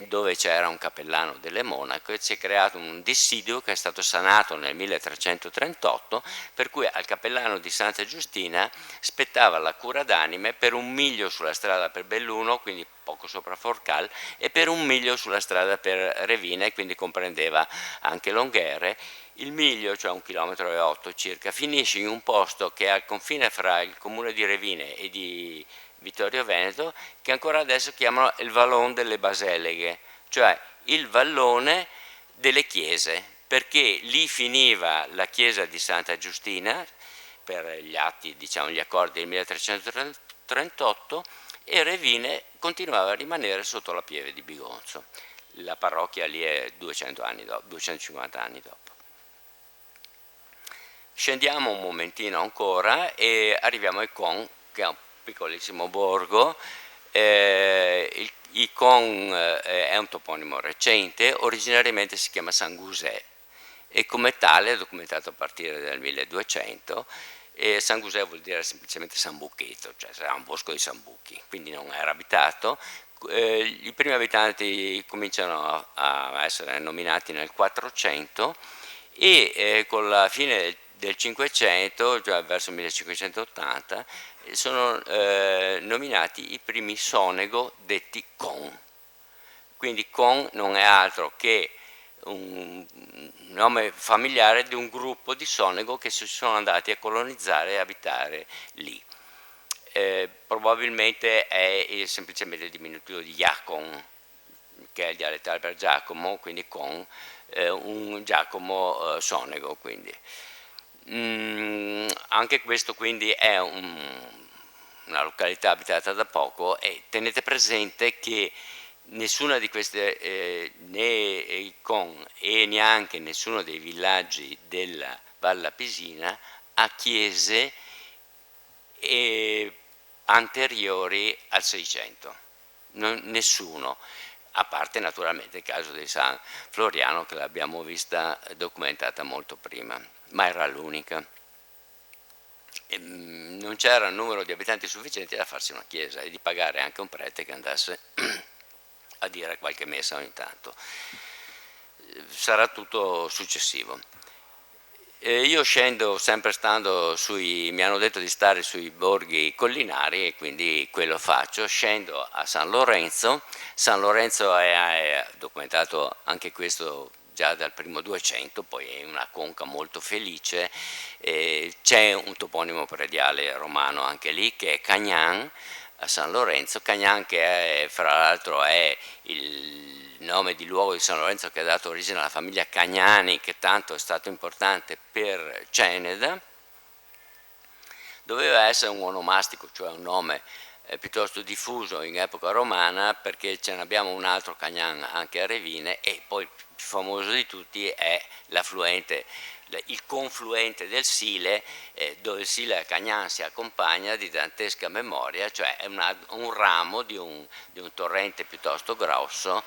dove c'era un cappellano delle monache, si è creato un dissidio che è stato sanato nel 1338, per cui al cappellano di Santa Giustina spettava la cura d'anime per 1 miglio sulla strada per Belluno, quindi poco sopra Forcal, e per 1 miglio sulla strada per Revina, e quindi comprendeva anche Longhere. Il miglio, cioè 1,8 km circa, finisce in un posto che è al confine fra il comune di Revine e di Vittorio Veneto, che ancora adesso chiamano il Vallon delle Baseleghe, cioè il vallone delle chiese, perché lì finiva la chiesa di Santa Giustina per gli atti, diciamo, gli accordi del 1338, e Revine continuava a rimanere sotto la pieve di Bigonzo. La parrocchia lì è 250 anni dopo. Scendiamo un momentino ancora e arriviamo a Icon, che è un piccolissimo borgo. Icon è un toponimo recente, originariamente si chiama San Gusè e come tale è documentato a partire dal 1200. E San Gusè vuol dire semplicemente Sambuchetto, cioè sarà un bosco di sambuchi, quindi non era abitato. I primi abitanti cominciano a essere nominati nel 400 e con la fine del 500, cioè verso 1580, sono nominati i primi sonego detti con. Quindi con non è altro che un nome familiare di un gruppo di sonego che si sono andati a colonizzare e abitare lì. Probabilmente è semplicemente il diminutivo di Iacon, che è il dialettale per Giacomo, quindi con un Giacomo sonego. Quindi. Anche questo quindi è una località abitata da poco, e tenete presente che nessuna di queste, né Con e neanche nessuno dei villaggi della Valle Apesina ha chiese anteriori al 600, nessuno, a parte naturalmente il caso di San Floriano, che l'abbiamo vista documentata molto prima, ma era l'unica. Non c'era un numero di abitanti sufficienti da farsi una chiesa e di pagare anche un prete che andasse a dire qualche messa ogni tanto. Sarà tutto successivo. Io scendo sempre stando mi hanno detto di stare sui borghi collinari e quindi quello faccio, scendo a San Lorenzo. San Lorenzo è documentato anche questo già dal primo 200, poi è una conca molto felice, c'è un toponimo prediale romano anche lì che è Cagnan a San Lorenzo, Cagnan che fra l'altro è il nome di luogo di San Lorenzo che ha dato origine alla famiglia Cagnani, che tanto è stato importante per Ceneda. Doveva essere un onomastico, cioè un nome piuttosto diffuso in epoca romana, perché ce ne abbiamo un altro Cagnan anche a Revine, e poi il più famoso di tutti è l'affluente, il confluente del Sile, dove il Sile a Cagnan si accompagna di dantesca memoria, cioè è un ramo di un torrente piuttosto grosso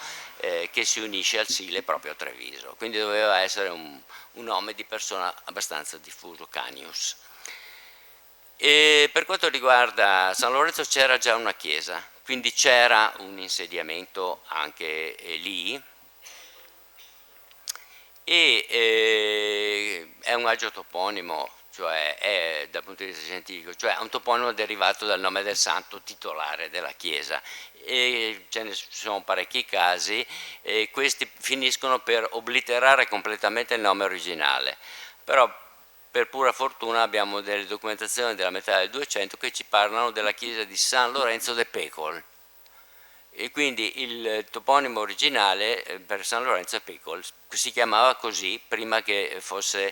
che si unisce al Sile proprio a Treviso, quindi doveva essere un nome di persona abbastanza diffuso, Canius. E per quanto riguarda San Lorenzo c'era già una chiesa, quindi c'era un insediamento anche lì, e è un agiotoponimo, cioè è dal punto di vista scientifico, cioè è un toponimo derivato dal nome del santo titolare della chiesa, e ce ne sono parecchi casi, e questi finiscono per obliterare completamente il nome originale, però per pura fortuna abbiamo delle documentazioni della metà del 200 che ci parlano della chiesa di San Lorenzo de Pecol, e quindi il toponimo originale per San Lorenzo è Pecol, si chiamava così prima che fosse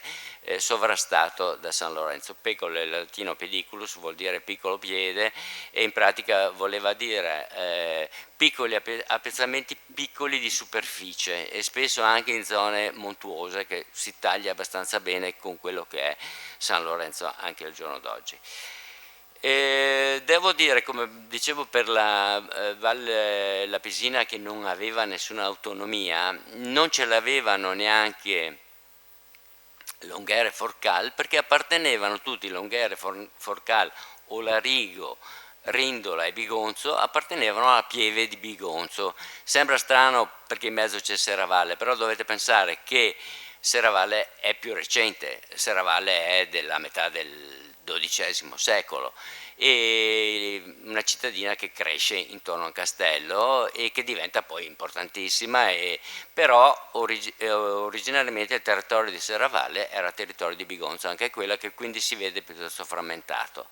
sovrastato da San Lorenzo. Pecol è il latino pediculus, vuol dire piccolo piede, e in pratica voleva dire piccoli appezzamenti piccoli di superficie, e spesso anche in zone montuose, che si taglia abbastanza bene con quello che è San Lorenzo anche al giorno d'oggi. Devo dire, come dicevo per la Valle Lapesina, che non aveva nessuna autonomia, non ce l'avevano neanche Longhere e Forcal, perché appartenevano tutti, Longhere, Forcal, Olarigo Rindola e Bigonzo appartenevano alla pieve di Bigonzo. Sembra strano perché in mezzo c'è Serravalle, però dovete pensare che Serravalle è più recente, Serravalle è della metà del XII secolo, e una cittadina che cresce intorno al castello e che diventa poi importantissima, però originariamente il territorio di Serravalle era territorio di Bigonzo, anche quella, che quindi si vede piuttosto frammentato.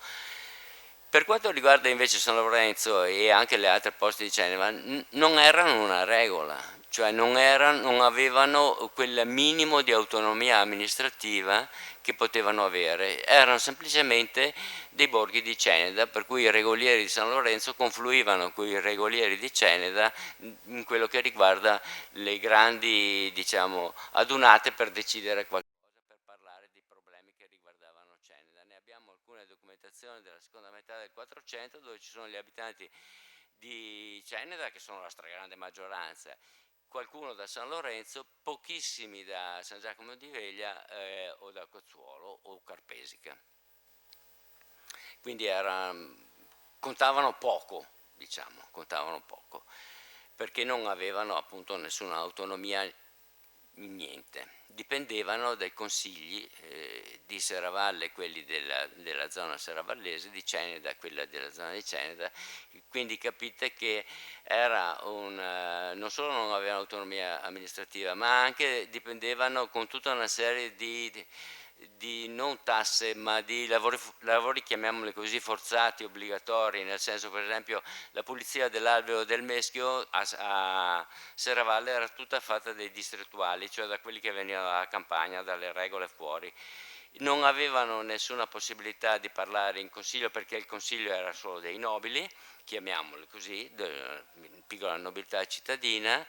Per quanto riguarda invece San Lorenzo e anche le altre poste di Genova, non erano una regola, cioè non avevano quel minimo di autonomia amministrativa che potevano avere, erano semplicemente dei borghi di Ceneda, per cui i regolieri di San Lorenzo confluivano con i regolieri di Ceneda in quello che riguarda le grandi, diciamo, adunate per decidere qualcosa, per parlare di problemi che riguardavano Ceneda. Ne abbiamo alcune documentazioni della seconda metà del 400 dove ci sono gli abitanti di Ceneda, che sono la stragrande maggioranza, qualcuno da San Lorenzo, pochissimi da San Giacomo di Veglia o da Cozzuolo o Carpesica. Quindi contavano poco, diciamo, perché non avevano appunto nessuna autonomia in niente. Dipendevano dai consigli di Serravalle, quelli della zona serravallese, di Ceneda, quella della zona di Ceneda, quindi capite che era non solo non avevano autonomia amministrativa, ma anche dipendevano con tutta una serie di non tasse, ma di lavori, chiamiamoli così, forzati, obbligatori, nel senso, per esempio, la pulizia dell'alveo del Meschio a Serravalle era tutta fatta dai distrettuali, cioè da quelli che venivano dalla campagna, dalle regole fuori. Non avevano nessuna possibilità di parlare in consiglio, perché il consiglio era solo dei nobili, chiamiamoli così, piccola nobiltà cittadina,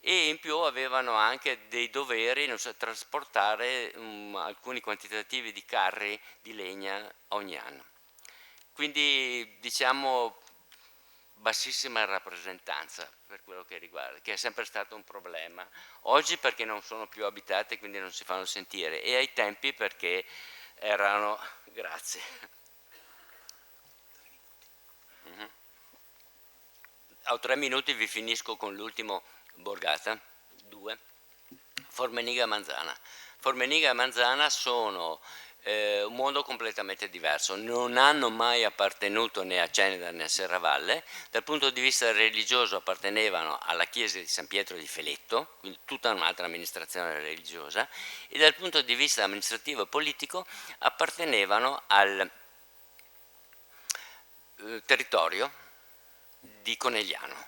e in più avevano anche dei doveri, non so, trasportare alcuni quantitativi di carri di legna ogni anno. Quindi, diciamo, bassissima rappresentanza per quello che riguarda, che è sempre stato un problema. Oggi perché non sono più abitate, quindi non si fanno sentire, e ai tempi perché erano... Grazie. Ho 3 minuti, vi finisco con l'ultimo Borgata, 2. Formeniga e Manzana. Formeniga e Manzana sono un mondo completamente diverso, non hanno mai appartenuto né a Ceneda né a Serravalle. Dal punto di vista religioso appartenevano alla chiesa di San Pietro di Feletto, quindi tutta un'altra amministrazione religiosa, e dal punto di vista amministrativo e politico appartenevano al territorio di Conegliano.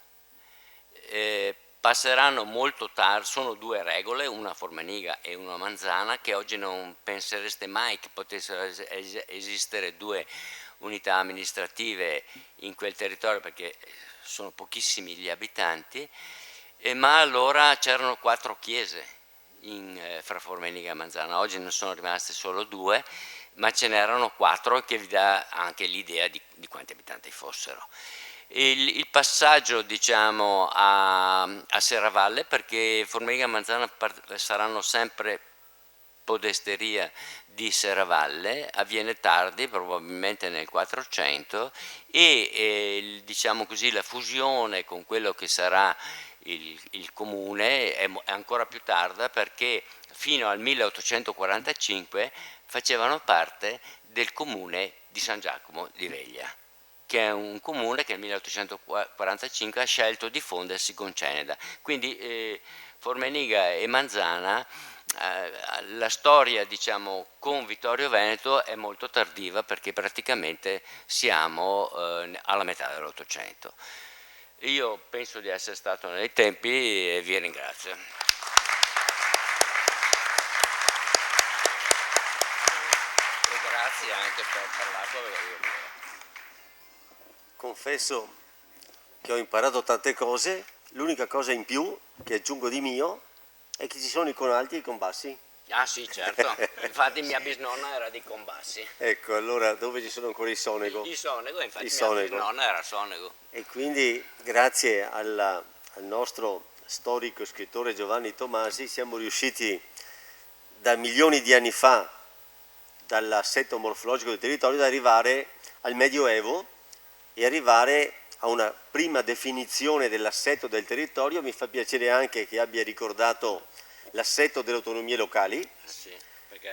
Passeranno molto tardi, sono 2 regole, una Formeniga e una Manzana, che oggi non pensereste mai che potessero esistere 2 unità amministrative in quel territorio, perché sono pochissimi gli abitanti, ma allora c'erano 4 chiese fra Formeniga e Manzana. Oggi ne sono rimaste solo 2, ma ce n'erano 4, che vi dà anche l'idea di quanti abitanti fossero. Il passaggio, diciamo, a Serravalle, perché Formeniga e Manzana saranno sempre podesteria di Serravalle, avviene tardi, probabilmente nel 400, e diciamo così, la fusione con quello che sarà il comune è ancora più tarda, perché fino al 1845 facevano parte del comune di San Giacomo di Veglia, che è un comune che nel 1845 ha scelto di fondersi con Ceneda. Quindi Formeniga e Manzana, la storia, diciamo, con Vittorio Veneto è molto tardiva, perché praticamente siamo alla metà dell'Ottocento. Io penso di essere stato nei tempi e vi ringrazio. E grazie anche per parlare. Confesso che ho imparato tante cose, l'unica cosa in più che aggiungo di mio è che ci sono i conalti e i combassi. Ah sì, certo, infatti mia bisnonna era di Combassi. Ecco, allora dove ci sono ancora i Sonego? Il Sonego, infatti Sonego. Mia bisnonna era Sonego. E quindi grazie al nostro storico scrittore Giovanni Tomasi siamo riusciti da milioni di anni fa, dall'assetto morfologico del territorio, ad arrivare al Medioevo, e arrivare a una prima definizione dell'assetto del territorio. Mi fa piacere anche che abbia ricordato l'assetto delle autonomie locali,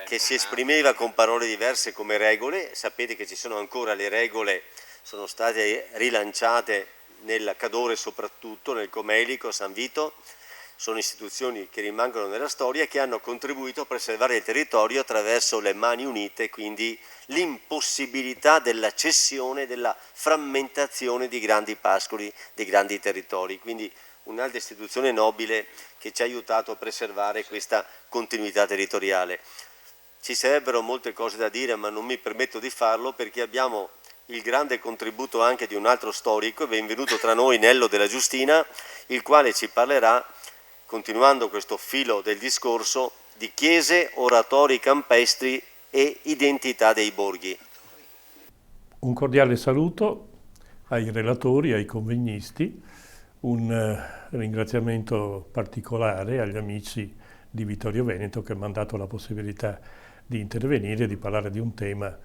che si esprimeva con parole diverse come regole. Sapete che ci sono ancora le regole, sono state rilanciate nel Cadore soprattutto, nel Comelico, San Vito. Sono istituzioni che rimangono nella storia e che hanno contribuito a preservare il territorio attraverso le mani unite, quindi l'impossibilità della cessione, della frammentazione di grandi pascoli, di grandi territori. Quindi un'altra istituzione nobile che ci ha aiutato a preservare questa continuità territoriale. Ci sarebbero molte cose da dire, ma non mi permetto di farlo perché abbiamo il grande contributo anche di un altro storico, benvenuto tra noi Nello della Giustina, il quale ci parlerà, continuando questo filo del discorso, di chiese, oratori campestri e identità dei borghi. Un cordiale saluto ai relatori, ai convegnisti, un ringraziamento particolare agli amici di Vittorio Veneto che mi hanno dato la possibilità di intervenire e di parlare di un tema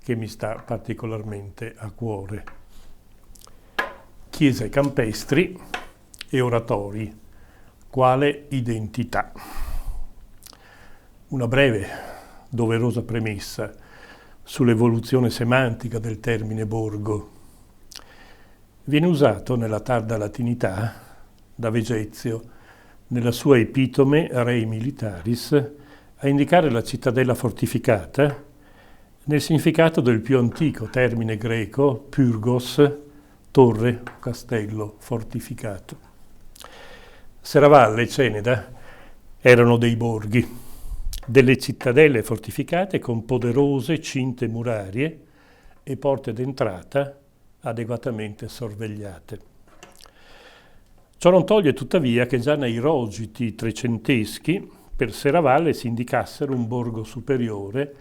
che mi sta particolarmente a cuore. Chiese campestri e oratori. Quale identità? Una breve, doverosa premessa sull'evoluzione semantica del termine borgo. Viene usato nella tarda latinità da Vegezio, nella sua epitome Rei Militaris, a indicare la cittadella fortificata nel significato del più antico termine greco pyrgos, torre, castello fortificato. Serravalle e Ceneda erano dei borghi, delle cittadelle fortificate con poderose cinte murarie e porte d'entrata adeguatamente sorvegliate. Ciò non toglie tuttavia che già nei rogiti trecenteschi per Serravalle si indicassero un borgo superiore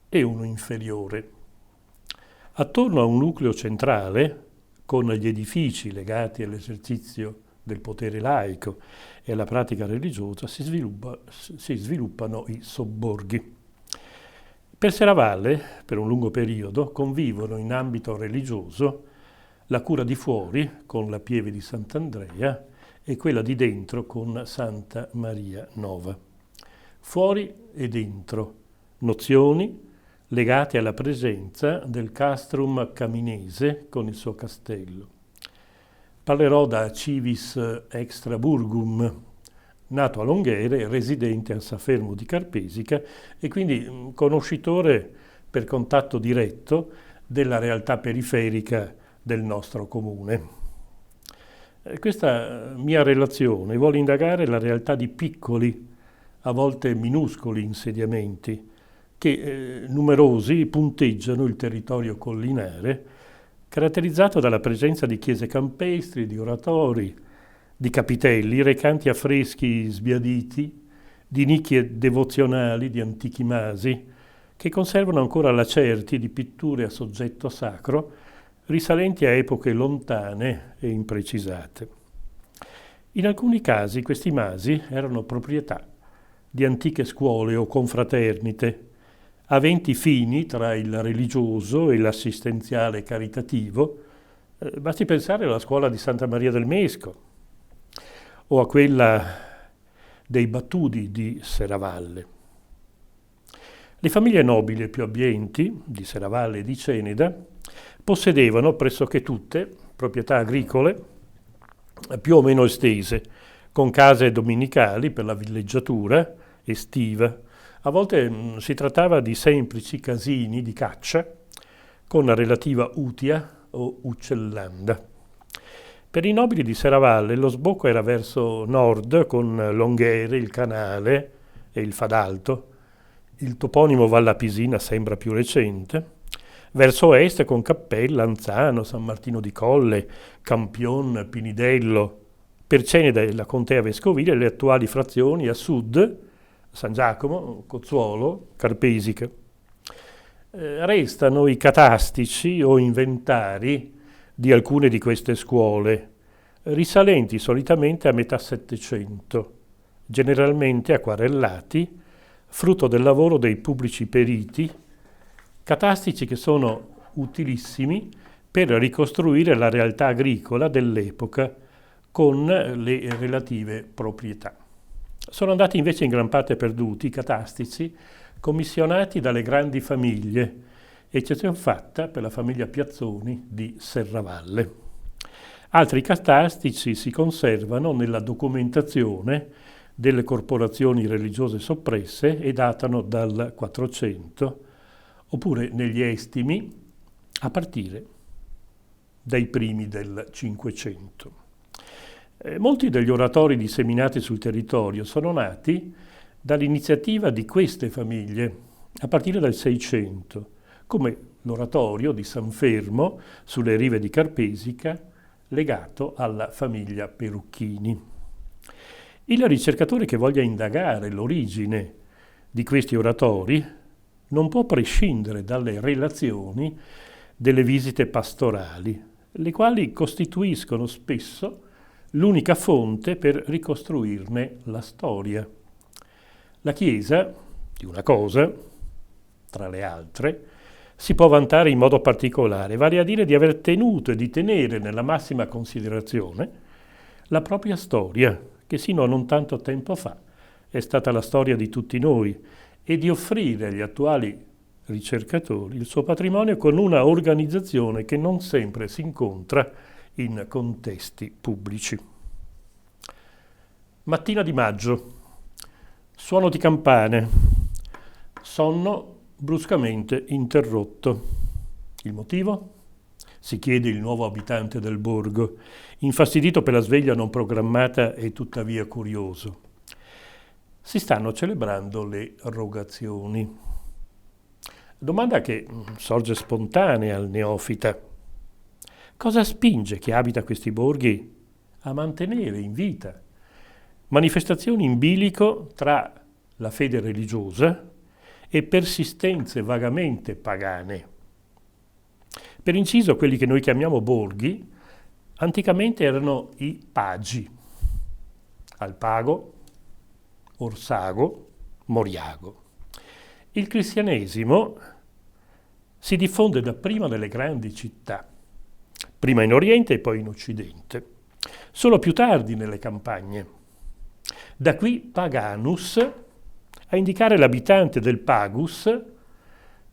e uno inferiore. Attorno a un nucleo centrale, con gli edifici legati all'esercizio del potere laico e alla pratica religiosa, si sviluppano i sobborghi. Per Serravalle, per un lungo periodo, convivono in ambito religioso la cura di fuori con la pieve di Sant'Andrea e quella di dentro con Santa Maria Nova. Fuori e dentro, nozioni legate alla presenza del castrum caminese con il suo castello. Parlerò da civis extra burgum, nato a Longhere, residente a Safermo di Carpesica e quindi conoscitore per contatto diretto della realtà periferica del nostro comune. Questa mia relazione vuole indagare la realtà di piccoli, a volte minuscoli insediamenti, che numerosi punteggiano il territorio collinare, caratterizzato dalla presenza di chiese campestri, di oratori, di capitelli recanti affreschi sbiaditi, di nicchie devozionali di antichi masi, che conservano ancora lacerti di pitture a soggetto sacro, risalenti a epoche lontane e imprecisate. In alcuni casi questi masi erano proprietà di antiche scuole o confraternite, aventi fini tra il religioso e l'assistenziale caritativo. Basti pensare alla scuola di Santa Maria del Mesco o a quella dei Battudi di Serravalle. Le famiglie nobili e più abbienti di Serravalle e di Ceneda possedevano pressoché tutte proprietà agricole più o meno estese, con case dominicali per la villeggiatura estiva. A volte si trattava di semplici casini di caccia con la relativa utia o uccellanda. Per i nobili di Serravalle lo sbocco era verso nord con Longhere, il canale e il Fadalto. Il toponimo Valla Pisina sembra più recente. Verso est con Cappella, Anzano, San Martino di Colle, Campion, Pinidello. Per Ceneda e la contea vescovile le attuali frazioni a sud, San Giacomo, Cozzuolo, Carpesica. Restano i catastici o inventari di alcune di queste scuole, risalenti solitamente a metà Settecento, generalmente acquarellati, frutto del lavoro dei pubblici periti, catastici che sono utilissimi per ricostruire la realtà agricola dell'epoca con le relative proprietà. Sono andati invece in gran parte perduti i catastici commissionati dalle grandi famiglie, eccezione fatta per la famiglia Piazzoni di Serravalle. Altri catastici si conservano nella documentazione delle corporazioni religiose soppresse e datano dal 400, oppure negli estimi a partire dai primi del 500. Molti degli oratori disseminati sul territorio sono nati dall'iniziativa di queste famiglie a partire dal 600, come l'oratorio di San Fermo sulle rive di Carpesica, legato alla famiglia Perucchini. Il ricercatore che voglia indagare l'origine di questi oratori non può prescindere dalle relazioni delle visite pastorali, le quali costituiscono spesso l'unica fonte per ricostruirne la storia. La Chiesa, di una cosa, tra le altre, si può vantare in modo particolare, vale a dire di aver tenuto e di tenere nella massima considerazione la propria storia, che sino a non tanto tempo fa è stata la storia di tutti noi, e di offrire agli attuali ricercatori il suo patrimonio con una organizzazione che non sempre si incontra in contesti pubblici. Mattina di maggio, suono di campane, sonno bruscamente interrotto. Il motivo? Si chiede il nuovo abitante del borgo, infastidito per la sveglia non programmata e tuttavia curioso. Si stanno celebrando le rogazioni. Domanda che sorge spontanea al neofita. Cosa spinge chi abita questi borghi a mantenere in vita manifestazioni in bilico tra la fede religiosa e persistenze vagamente pagane? Per inciso, quelli che noi chiamiamo borghi, anticamente erano i pagi, Alpago, Orsago, Moriago. Il cristianesimo si diffonde dapprima nelle grandi città, prima in Oriente e poi in Occidente, solo più tardi nelle campagne. Da qui paganus, a indicare l'abitante del pagus,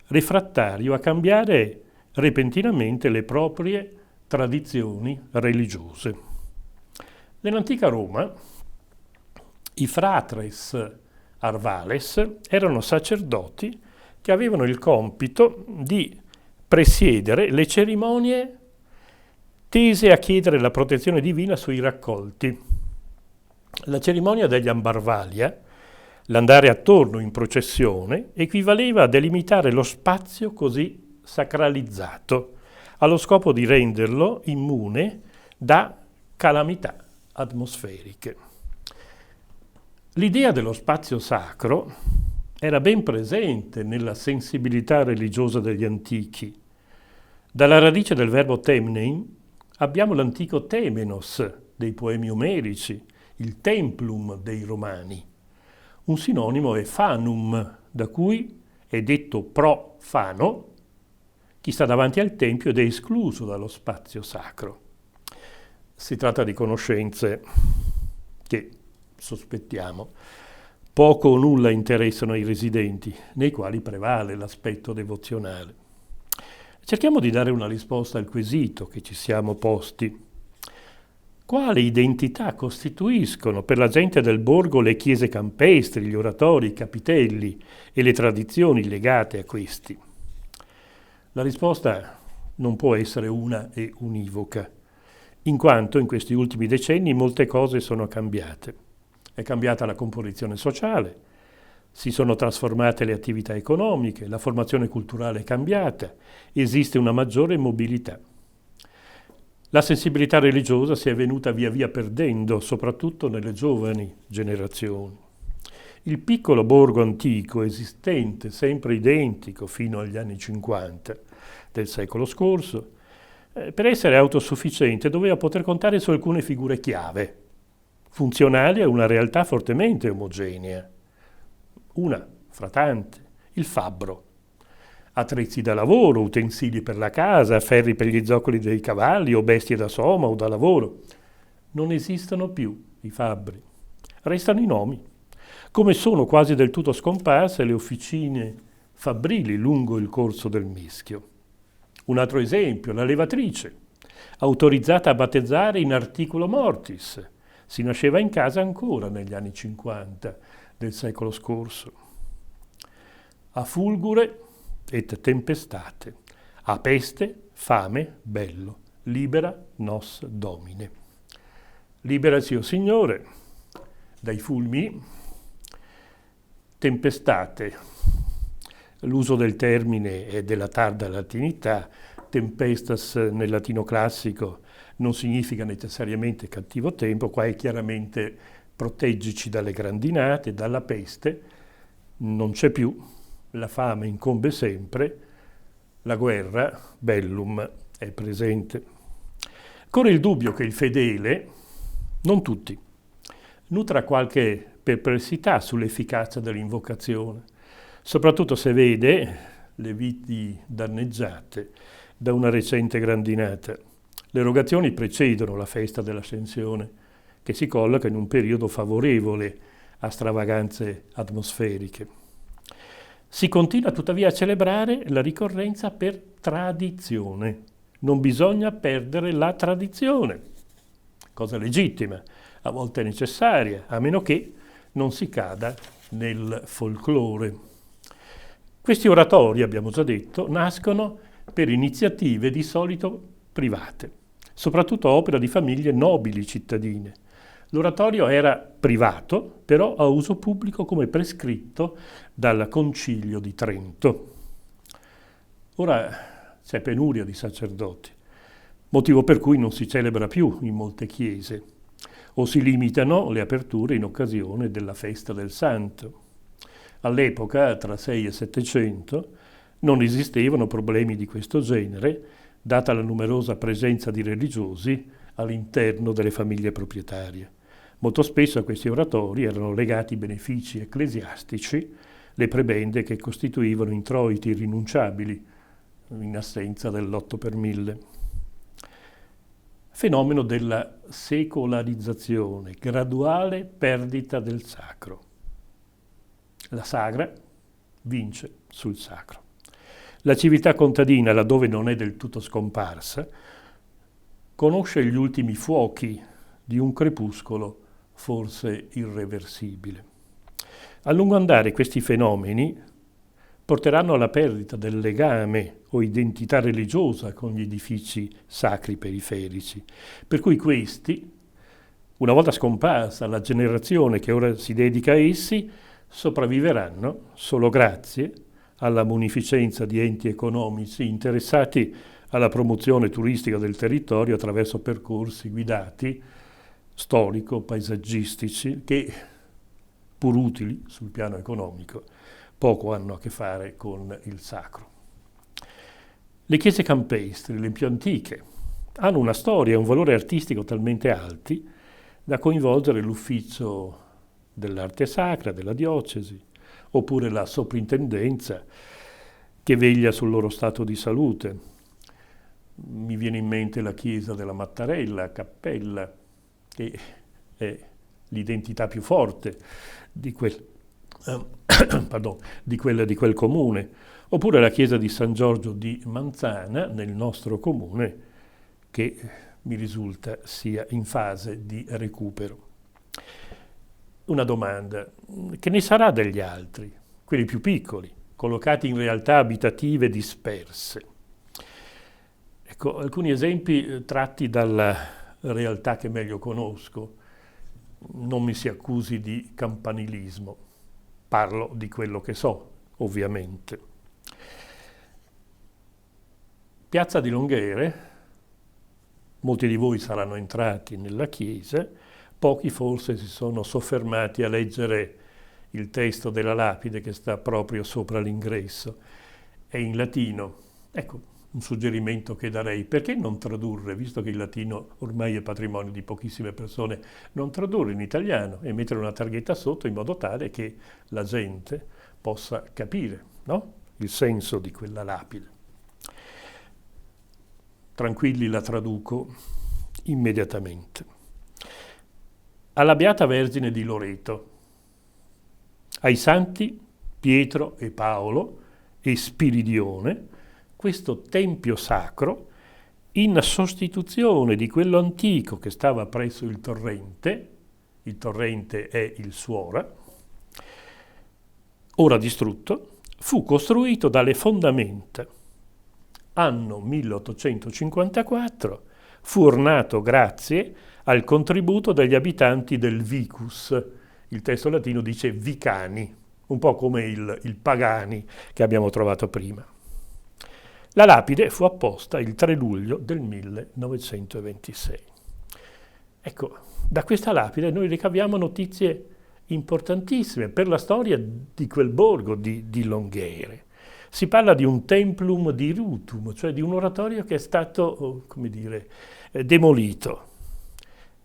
refrattario a cambiare repentinamente le proprie tradizioni religiose. Nell'antica Roma, i fratres arvales erano sacerdoti che avevano il compito di presiedere le cerimonie tese a chiedere la protezione divina sui raccolti. La cerimonia degli Ambarvalia, l'andare attorno in processione, equivaleva a delimitare lo spazio così sacralizzato, allo scopo di renderlo immune da calamità atmosferiche. L'idea dello spazio sacro era ben presente nella sensibilità religiosa degli antichi. Dalla radice del verbo temnein abbiamo l'antico temenos dei poemi omerici, il templum dei romani. Un sinonimo è fanum, da cui è detto profano chi sta davanti al tempio ed è escluso dallo spazio sacro. Si tratta di conoscenze che, sospettiamo, poco o nulla interessano ai residenti, nei quali prevale l'aspetto devozionale. Cerchiamo di dare una risposta al quesito che ci siamo posti. Quale identità costituiscono per la gente del borgo le chiese campestri, gli oratori, i capitelli e le tradizioni legate a questi? La risposta non può essere una e univoca, in quanto in questi ultimi decenni molte cose sono cambiate. È cambiata la composizione sociale, si sono trasformate le attività economiche, la formazione culturale è cambiata, esiste una maggiore mobilità. La sensibilità religiosa si è venuta via via perdendo, soprattutto nelle giovani generazioni. Il piccolo borgo antico, esistente, sempre identico fino agli anni 50 del secolo scorso, per essere autosufficiente doveva poter contare su alcune figure chiave, funzionali a una realtà fortemente omogenea. Una, fra tante, il fabbro. attrezzi da lavoro, utensili per la casa, ferri per gli zoccoli dei cavalli o bestie da soma o da lavoro. Non esistono più i fabbri, restano i nomi, come sono quasi del tutto scomparse le officine fabbrili lungo il corso del Mischio. Un altro esempio, la levatrice, autorizzata a battezzare in articulo mortis. Si nasceva in casa ancora negli anni 50 del secolo scorso. A fulgure et tempestate, a peste, fame, bello, libera nos domine. Liberaci, o Signore, dai fulmini, tempestate. L'uso del termine è della tarda latinità, tempestas nel latino classico non significa necessariamente cattivo tempo, qua è chiaramente proteggici dalle grandinate, dalla peste, non c'è più, la fame incombe sempre, la guerra, bellum, è presente. Corre il dubbio che il fedele, non tutti, nutra qualche perplessità sull'efficacia dell'invocazione, soprattutto se vede le viti danneggiate da una recente grandinata. Le erogazioni precedono la festa dell'Ascensione, che si colloca in un periodo favorevole a stravaganze atmosferiche. Si continua tuttavia a celebrare la ricorrenza per tradizione. Non bisogna perdere la tradizione, cosa legittima, a volte necessaria, a meno che non si cada nel folklore. Questi oratori, abbiamo già detto, nascono per iniziative di solito private, soprattutto opera di famiglie nobili cittadine. L'oratorio era privato, però a uso pubblico come prescritto dal Concilio di Trento. Ora c'è penuria di sacerdoti, motivo per cui non si celebra più in molte chiese, o si limitano le aperture in occasione della festa del Santo. All'epoca, tra 6 e 700, non esistevano problemi di questo genere, data la numerosa presenza di religiosi all'interno delle famiglie proprietarie. Molto spesso a questi oratori erano legati benefici ecclesiastici, le prebende che costituivano introiti irrinunciabili, in assenza dell'8 per 1000. Fenomeno della secolarizzazione, graduale perdita del sacro. La sagra vince sul sacro. La civiltà contadina, laddove non è del tutto scomparsa, conosce gli ultimi fuochi di un crepuscolo forse irreversibile. A lungo andare questi fenomeni porteranno alla perdita del legame o identità religiosa con gli edifici sacri periferici, per cui questi, una volta scomparsa la generazione che ora si dedica a essi, sopravviveranno solo grazie alla munificenza di enti economici interessati alla promozione turistica del territorio attraverso percorsi guidati, storico-paesaggistici, che, pur utili sul piano economico, poco hanno a che fare con il sacro. Le chiese campestri, le più antiche, hanno una storia e un valore artistico talmente alti da coinvolgere l'ufficio dell'arte sacra, della diocesi, oppure la soprintendenza che veglia sul loro stato di salute. Mi viene in mente la chiesa della Mattarella, Cappella, che è l'identità più forte di quel comune, oppure la chiesa di San Giorgio di Manzana nel nostro comune, che mi risulta sia in fase di recupero. Una domanda: che ne sarà degli altri, quelli più piccoli, collocati in realtà abitative disperse? Ecco, alcuni esempi tratti dalla realtà che meglio conosco. Non mi si accusi di campanilismo, parlo di quello che so, ovviamente. Piazza di Longhere, molti di voi saranno entrati nella chiesa, pochi forse si sono soffermati a leggere il testo della lapide che sta proprio sopra l'ingresso. È in latino. Ecco, un suggerimento che darei: perché non tradurre, visto che il latino ormai è patrimonio di pochissime persone, non tradurre in italiano e mettere una targhetta sotto in modo tale che la gente possa capire, no? il senso di quella lapide. Tranquilli, la traduco immediatamente. Alla Beata Vergine di Loreto, ai santi Pietro e Paolo e Spiridione, questo tempio sacro, in sostituzione di quello antico che stava presso il torrente è il Suora, ora distrutto, fu costruito dalle fondamenta. Anno 1854, fu ornato grazie al contributo degli abitanti del Vicus. Il testo latino dice Vicani, un po' come il Pagani che abbiamo trovato prima. La lapide fu apposta il 3 luglio del 1926. Ecco, da questa lapide noi ricaviamo notizie importantissime per la storia di quel borgo di Longhere. Si parla di un templum dirutum, cioè di un oratorio che è stato, demolito.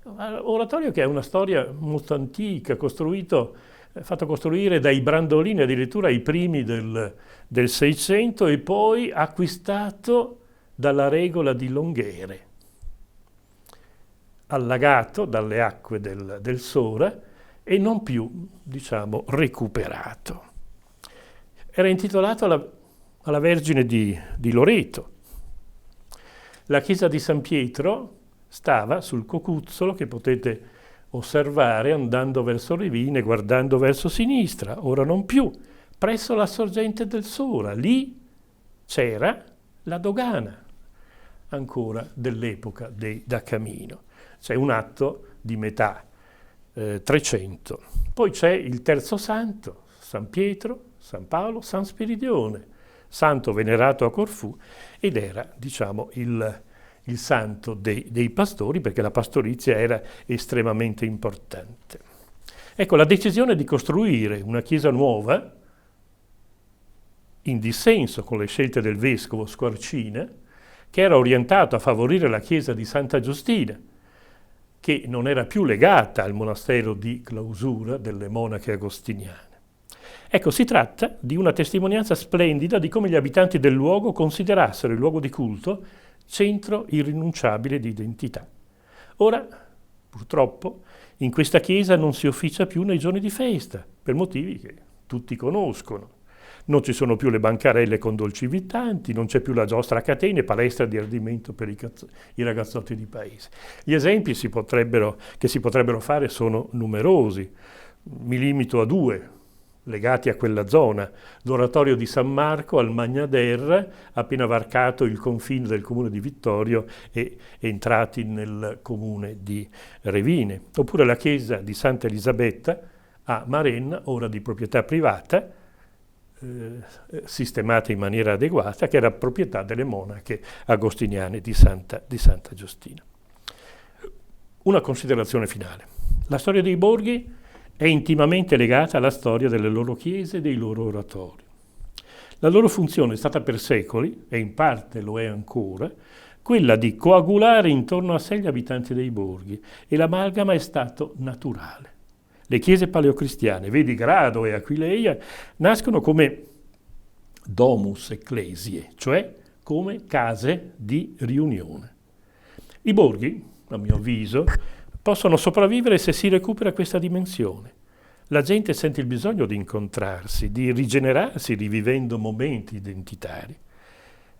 Oratorio che è una storia molto antica, fatto costruire dai Brandolini addirittura ai primi del 600 e poi acquistato dalla Regola di Longhere, allagato dalle acque del Sora e non più, recuperato. Era intitolato alla Vergine di Loreto. La chiesa di San Pietro stava sul cocuzzolo che potete osservare andando verso Revine, guardando verso sinistra, ora non più, presso la sorgente del Sora. Lì c'era la dogana, ancora dell'epoca dei Da Camino. C'è un atto di metà 300. Poi c'è il terzo santo, San Pietro, San Paolo, San Spiridione, santo venerato a Corfù, ed era, il santo dei pastori, perché la pastorizia era estremamente importante. Ecco, la decisione di costruire una chiesa nuova, in dissenso con le scelte del vescovo Squarcina, che era orientato a favorire la chiesa di Santa Giustina, che non era più legata al monastero di clausura delle monache agostiniane. Ecco, si tratta di una testimonianza splendida di come gli abitanti del luogo considerassero il luogo di culto centro irrinunciabile di identità. Ora, purtroppo, in questa chiesa non si officia più nei giorni di festa, per motivi che tutti conoscono. Non ci sono più le bancarelle con dolci invitanti, non c'è più la giostra a catene, palestra di ardimento per i ragazzotti di paese. Gli esempi che si potrebbero fare sono numerosi. Mi limito a 2, legati a quella zona: l'oratorio di San Marco al Magnader, appena varcato il confine del comune di Vittorio e entrati nel comune di Revine, oppure la chiesa di Santa Elisabetta a Marenna, ora di proprietà privata, sistemata in maniera adeguata, che era proprietà delle monache agostiniane di Santa Giustina. Una considerazione finale: la storia dei borghi è intimamente legata alla storia delle loro chiese e dei loro oratori. La loro funzione è stata per secoli, e in parte lo è ancora, quella di coagulare intorno a sé gli abitanti dei borghi, e l'amalgama è stato naturale. Le chiese paleocristiane, vedi Grado e Aquileia, nascono come domus ecclesiae, cioè come case di riunione. I borghi, a mio avviso, possono sopravvivere se si recupera questa dimensione. La gente sente il bisogno di incontrarsi, di rigenerarsi rivivendo momenti identitari.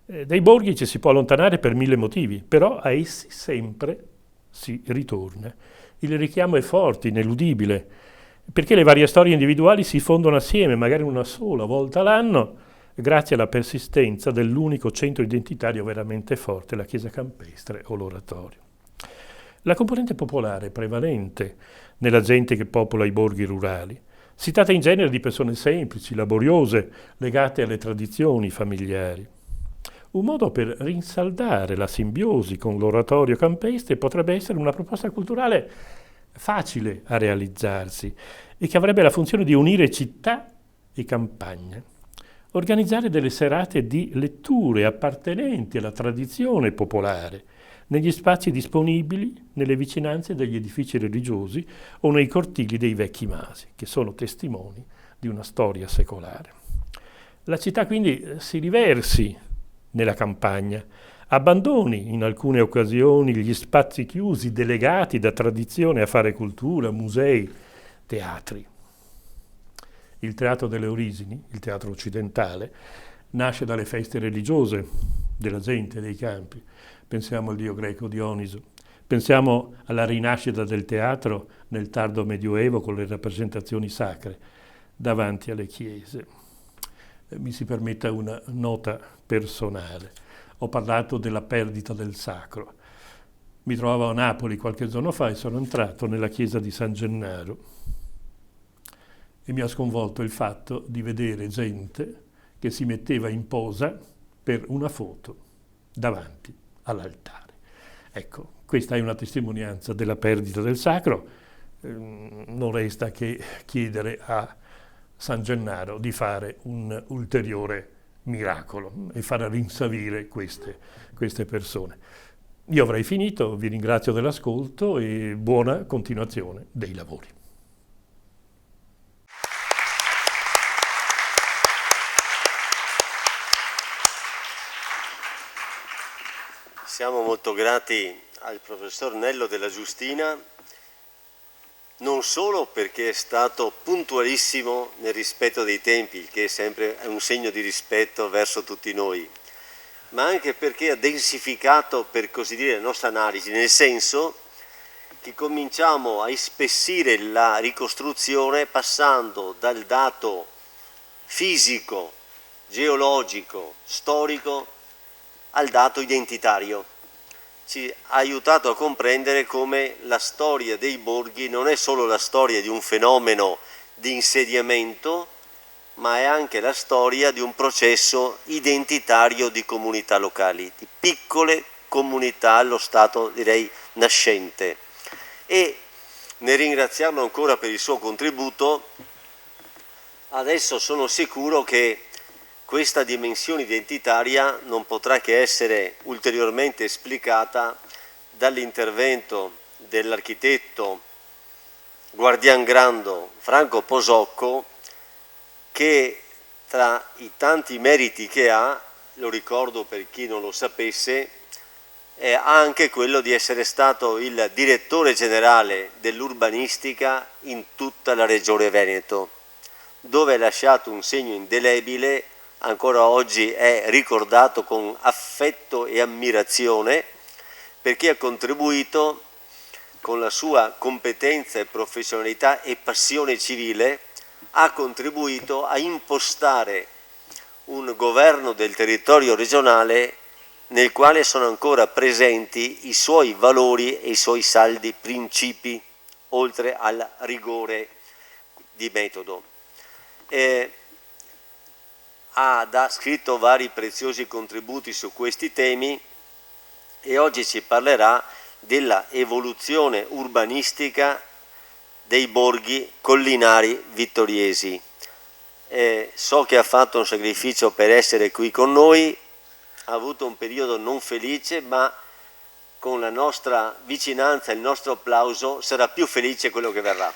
Dai borghi ci si può allontanare per 1000 motivi, però a essi sempre si ritorna. Il richiamo è forte, ineludibile, perché le varie storie individuali si fondono assieme, magari una sola volta l'anno, grazie alla persistenza dell'unico centro identitario veramente forte, la chiesa campestre o l'oratorio. La componente popolare è prevalente nella gente che popola i borghi rurali. Si tratta in genere di persone semplici, laboriose, legate alle tradizioni familiari. Un modo per rinsaldare la simbiosi con l'oratorio campestre potrebbe essere una proposta culturale facile a realizzarsi e che avrebbe la funzione di unire città e campagna. Organizzare delle serate di letture appartenenti alla tradizione popolare negli spazi disponibili nelle vicinanze degli edifici religiosi o nei cortili dei vecchi masi, che sono testimoni di una storia secolare. La città quindi si riversi nella campagna, abbandoni in alcune occasioni gli spazi chiusi delegati da tradizione a fare cultura, musei, teatri. Il teatro delle origini, il teatro occidentale, nasce dalle feste religiose della gente, dei campi. Pensiamo al dio greco Dioniso, pensiamo alla rinascita del teatro nel tardo Medioevo con le rappresentazioni sacre davanti alle chiese. Mi si permetta una nota personale. Ho parlato della perdita del sacro. Mi trovavo a Napoli qualche giorno fa e sono entrato nella chiesa di San Gennaro e mi ha sconvolto il fatto di vedere gente che si metteva in posa per una foto davanti all'altare. Ecco, questa è una testimonianza della perdita del sacro. Non resta che chiedere a San Gennaro di fare un ulteriore miracolo e far rinsavire queste persone. Io avrei finito, vi ringrazio dell'ascolto e buona continuazione dei lavori. Siamo molto grati al professor Nello della Giustina, non solo perché è stato puntualissimo nel rispetto dei tempi, il che è sempre un segno di rispetto verso tutti noi, ma anche perché ha densificato, per così dire, la nostra analisi, nel senso che cominciamo a ispessire la ricostruzione passando dal dato fisico, geologico, storico, al dato identitario. Ci ha aiutato a comprendere come la storia dei borghi non è solo la storia di un fenomeno di insediamento, ma è anche la storia di un processo identitario di comunità locali, di piccole comunità allo stato, direi, nascente. E nel ringraziarlo ancora per il suo contributo, adesso sono sicuro che questa dimensione identitaria non potrà che essere ulteriormente esplicata dall'intervento dell'architetto Guardian Grando Franco Posocco, che tra i tanti meriti che ha, lo ricordo per chi non lo sapesse, ha anche quello di essere stato il direttore generale dell'urbanistica in tutta la regione Veneto, dove ha lasciato un segno indelebile. Ancora oggi è ricordato con affetto e ammirazione perché ha contribuito con la sua competenza e professionalità e passione civile, ha contribuito a impostare un governo del territorio regionale nel quale sono ancora presenti i suoi valori e i suoi saldi principi, oltre al rigore di metodo. Ha scritto vari preziosi contributi su questi temi e oggi ci parlerà della evoluzione urbanistica dei borghi collinari vittoriesi. So che ha fatto un sacrificio per essere qui con noi, ha avuto un periodo non felice, ma con la nostra vicinanza e il nostro applauso sarà più felice quello che verrà.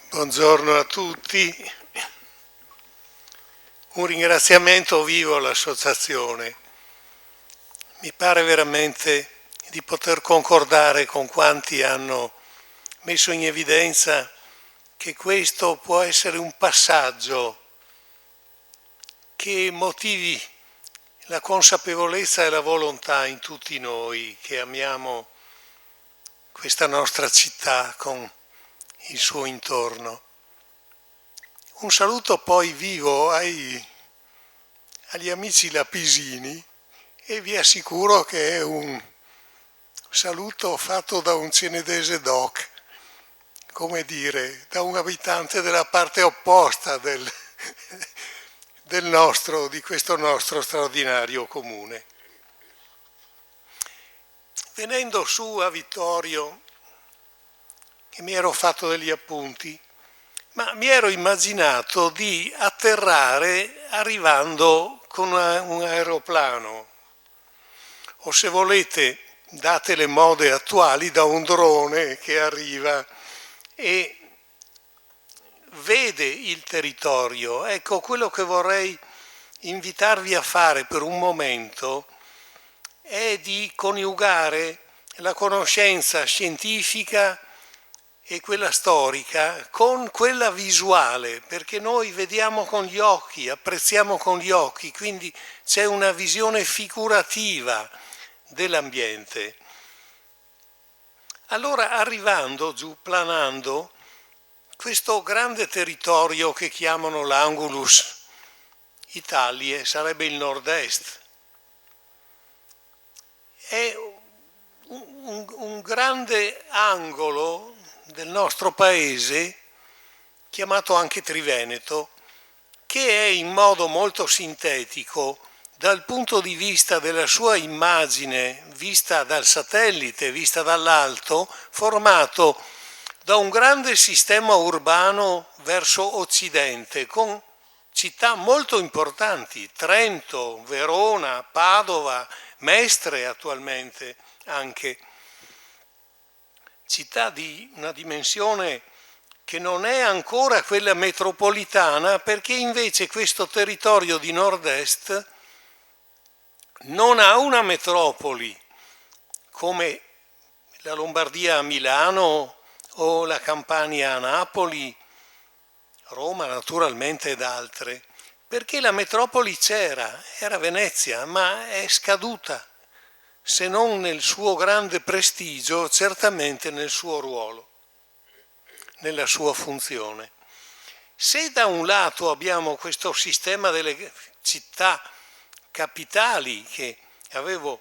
Buongiorno a tutti, un ringraziamento vivo all'associazione. Mi pare veramente di poter concordare con quanti hanno messo in evidenza che questo può essere un passaggio che motivi la consapevolezza e la volontà in tutti noi che amiamo questa nostra città con il suo intorno. Un saluto poi vivo agli amici lapisini e vi assicuro che è un saluto fatto da un cenedese doc, come dire, da un abitante della parte opposta di questo nostro straordinario comune. Venendo su a Vittorio, che mi ero fatto degli appunti, ma mi ero immaginato di atterrare arrivando con un aeroplano o se volete, date le mode attuali, da un drone che arriva e vede il territorio. Ecco, quello che vorrei invitarvi a fare per un momento è di coniugare la conoscenza scientifica e quella storica con quella visuale, perché noi vediamo con gli occhi, apprezziamo con gli occhi, quindi c'è una visione figurativa dell'ambiente. Allora, arrivando giù, planando, questo grande territorio che chiamano l'Angulus Italiae, sarebbe il nord-est, è un grande angolo del nostro paese, chiamato anche Triveneto, che è in modo molto sintetico, dal punto di vista della sua immagine, vista dal satellite, vista dall'alto, formato da un grande sistema urbano verso occidente, con città molto importanti, Trento, Verona, Padova, Mestre attualmente anche. Città di una dimensione che non è ancora quella metropolitana, perché invece questo territorio di nord-est non ha una metropoli come la Lombardia a Milano o la Campania a Napoli, Roma naturalmente ed altre, perché la metropoli c'era, era Venezia, ma è scaduta, se non nel suo grande prestigio, certamente nel suo ruolo, nella sua funzione. Se da un lato abbiamo questo sistema delle città capitali che avevo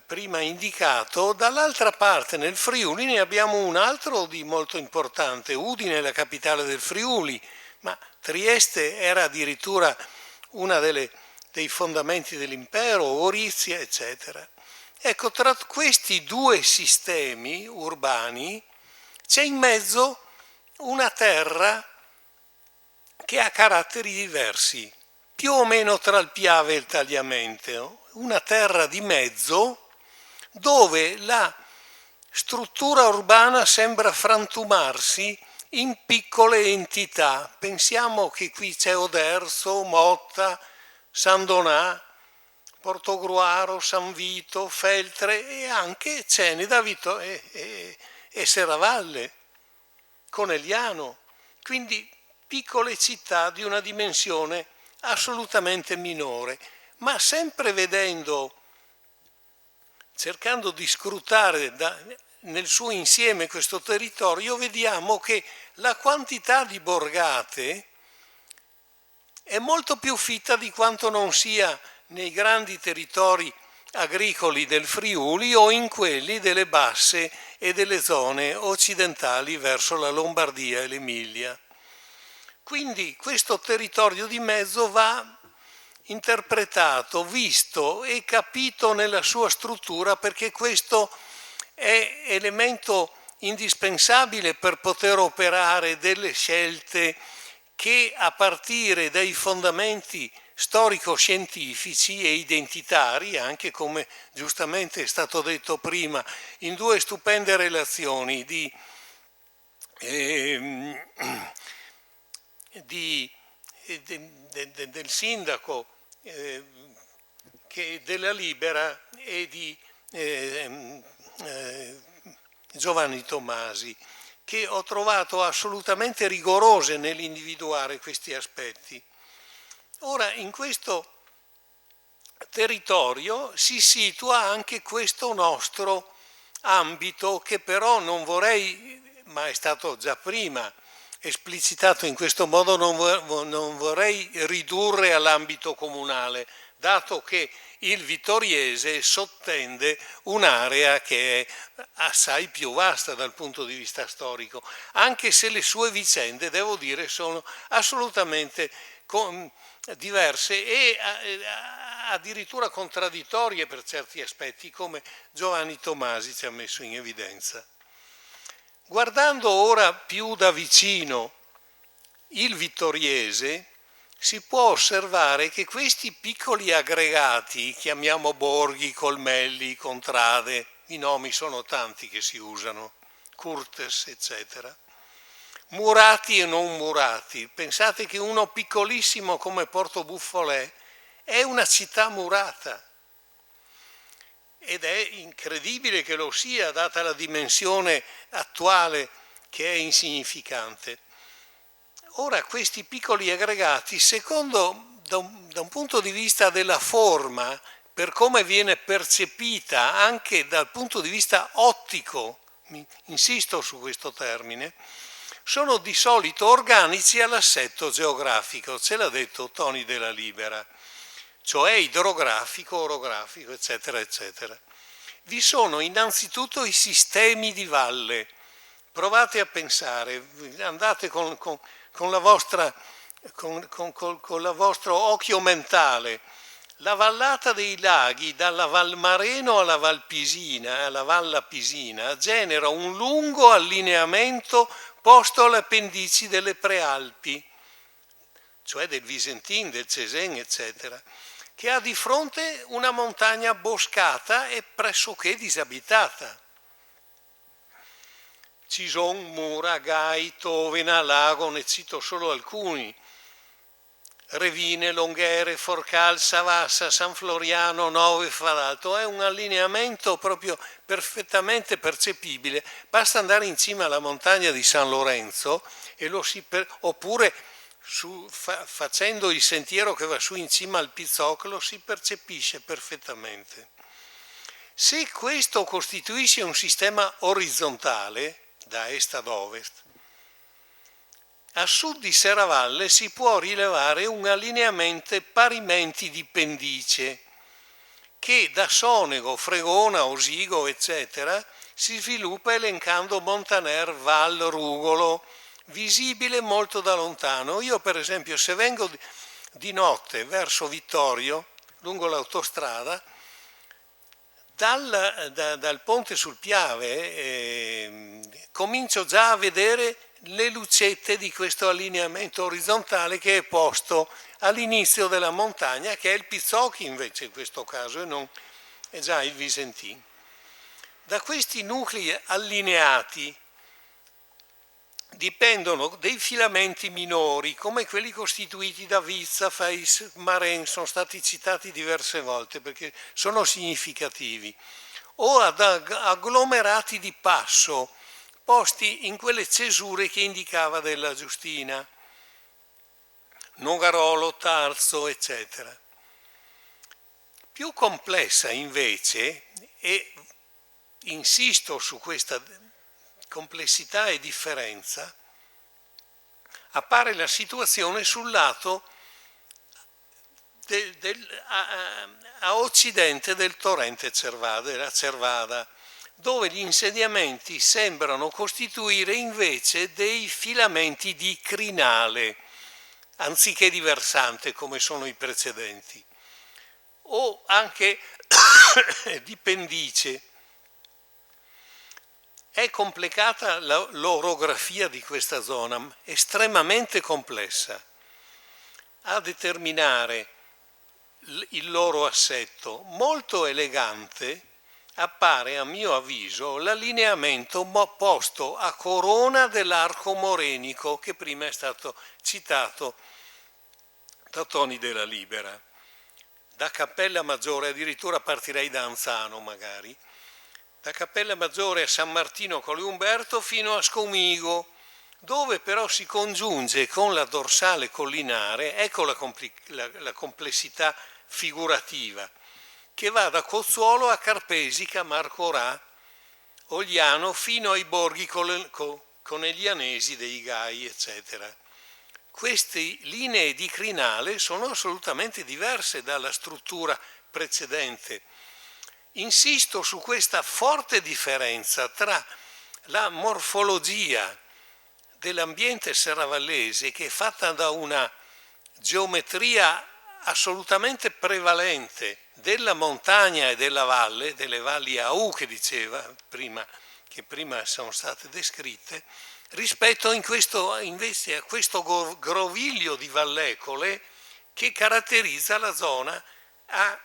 prima indicato, dall'altra parte nel Friuli ne abbiamo un altro di molto importante. Udine è la capitale del Friuli, ma Trieste era addirittura una dei fondamenti dell'impero, Orizia, eccetera. Ecco, tra questi due sistemi urbani c'è in mezzo una terra che ha caratteri diversi, più o meno tra il Piave e il Tagliamento, una terra di mezzo dove la struttura urbana sembra frantumarsi in piccole entità. Pensiamo che qui c'è Oderzo, Motta, San Donà, Portogruaro, San Vito, Feltre e anche Ceneda e Serravalle, Conegliano, quindi piccole città di una dimensione assolutamente minore, ma sempre cercando di scrutare nel suo insieme questo territorio, vediamo che la quantità di borgate è molto più fitta di quanto non sia nei grandi territori agricoli del Friuli o in quelli delle basse e delle zone occidentali verso la Lombardia e l'Emilia. Quindi questo territorio di mezzo va interpretato, visto e capito nella sua struttura, perché questo è elemento indispensabile per poter operare delle scelte che, a partire dai fondamenti storico-scientifici e identitari, anche come giustamente è stato detto prima in due stupende relazioni del sindaco della Libera e di Giovanni Tomasi, che ho trovato assolutamente rigorose nell'individuare questi aspetti. Ora, in questo territorio si situa anche questo nostro ambito, che però non vorrei, ma è stato già prima esplicitato in questo modo, non vorrei ridurre all'ambito comunale, dato che il vittoriese sottende un'area che è assai più vasta dal punto di vista storico, anche se le sue vicende, devo dire, sono assolutamente diverse e addirittura contraddittorie per certi aspetti, come Giovanni Tomasi ci ha messo in evidenza. Guardando ora più da vicino il vittoriese, si può osservare che questi piccoli aggregati, chiamiamo borghi, colmelli, contrade, i nomi sono tanti che si usano, curtes, eccetera, murati e non murati. Pensate che uno piccolissimo come Porto Buffolè è una città murata, ed è incredibile che lo sia, data la dimensione attuale che è insignificante. Ora, questi piccoli aggregati, secondo, da un punto di vista della forma, per come viene percepita anche dal punto di vista ottico, insisto su questo termine, sono di solito organici all'assetto geografico, ce l'ha detto Toni Della Libera, cioè idrografico, orografico, eccetera, eccetera. Vi sono innanzitutto i sistemi di valle. Provate a pensare, andate con il vostro occhio mentale. La vallata dei laghi, dalla Val Mareno alla Val Pisina, alla Valla Pisina, genera un lungo allineamento posto alle appendici delle prealpi, cioè del Visentin, del Cesena, eccetera, che ha di fronte una montagna boscata e pressoché disabitata. Cison, Mura, Gai, Tovena, Lago, ne cito solo alcuni. Revine, Longhere, Forcal, Savassa, San Floriano, Nove Fadalto. È un allineamento proprio perfettamente percepibile. Basta andare in cima alla montagna di San Lorenzo e oppure facendo il sentiero che va su in cima al Pizzocco si percepisce perfettamente. Se questo costituisce un sistema orizzontale, da est ad ovest, a sud di Serravalle si può rilevare un allineamento parimenti di pendice che da Sonego, Fregona, Osigo, eccetera, si sviluppa elencando Montaner, Val, Rugolo, visibile molto da lontano. Io per esempio se vengo di notte verso Vittorio, lungo l'autostrada, dal ponte sul Piave comincio già a vedere le lucette di questo allineamento orizzontale che è posto all'inizio della montagna, che è il Pizzocchi invece in questo caso e non è già il Visentin. Da questi nuclei allineati dipendono dei filamenti minori come quelli costituiti da Vizza, Fais, Maren, sono stati citati diverse volte perché sono significativi, o ad agglomerati di passo posti in quelle cesure che indicava Della Giustina, Nogarolo, Tarzo, eccetera. Più complessa invece, e insisto su questa complessità e differenza, appare la situazione sul lato a occidente del torrente Cervada, della Cervada, dove gli insediamenti sembrano costituire invece dei filamenti di crinale, anziché di versante come sono i precedenti, o anche di pendice. È complicata l'orografia di questa zona, estremamente complessa. A determinare il loro assetto molto elegante appare a mio avviso l'allineamento posto a corona dell'arco morenico che prima è stato citato da Toni Della Libera. Da Cappella Maggiore, addirittura partirei da Anzano magari, da Cappella Maggiore a San Martino Colle Umberto fino a Scomigo, dove però si congiunge con la dorsale collinare, ecco la complessità figurativa, che va da Cozzuolo a Carpesica, Marco Ra, Ogliano, fino ai borghi coneglianesi dei Gai, eccetera. Queste linee di crinale sono assolutamente diverse dalla struttura precedente. Insisto su questa forte differenza tra la morfologia dell'ambiente serravallese, che è fatta da una geometria assolutamente prevalente della montagna e della valle, delle valli AU che diceva prima, che prima sono state descritte, rispetto invece a questo groviglio di vallecole che caratterizza la zona a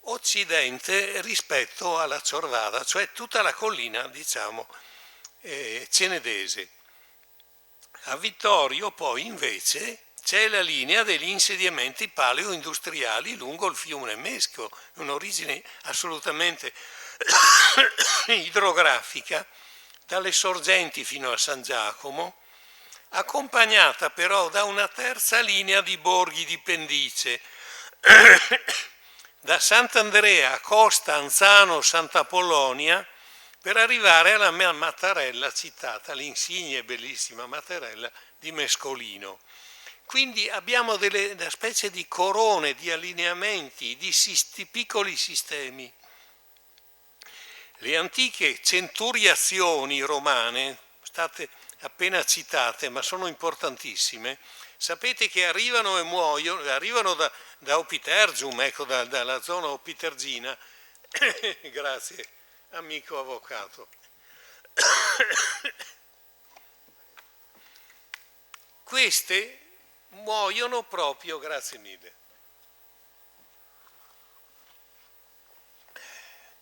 occidente rispetto alla Ciorvada, cioè tutta la collina, diciamo, cenedese. A Vittorio poi invece c'è la linea degli insediamenti paleo-industriali lungo il fiume Meschio, un'origine assolutamente idrografica, dalle sorgenti fino a San Giacomo, accompagnata però da una terza linea di borghi di pendice, da Sant'Andrea, Costa, Anzano, Santa Polonia, per arrivare alla Mattarella citata, l'insigne bellissima Mattarella di Mescolino. Quindi abbiamo una specie di corone, di allineamenti, di piccoli sistemi. Le antiche centuriazioni romane, state appena citate, ma sono importantissime, sapete che arrivano e muoiono, arrivano da Opitergium, ecco, dalla zona opitergina, grazie, amico avvocato. Queste muoiono proprio, grazie mille.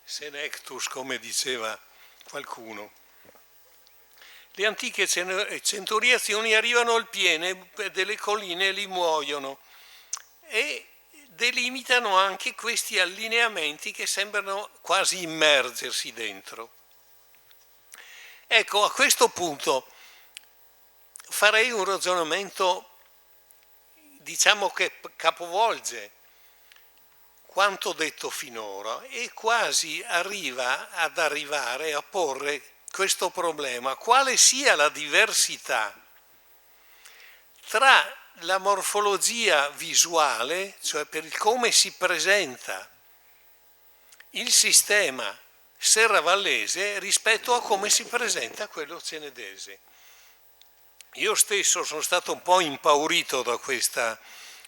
Senectus, come diceva qualcuno. Le antiche centuriazioni arrivano al piene delle colline e li muoiono e delimitano anche questi allineamenti che sembrano quasi immergersi dentro. Ecco, a questo punto farei un ragionamento, diciamo, che capovolge quanto detto finora e quasi arriva ad arrivare a porre questo problema: quale sia la diversità tra la morfologia visuale, cioè per il come si presenta il sistema serravallese rispetto a come si presenta quello cenedese. Io stesso sono stato un po' impaurito da questa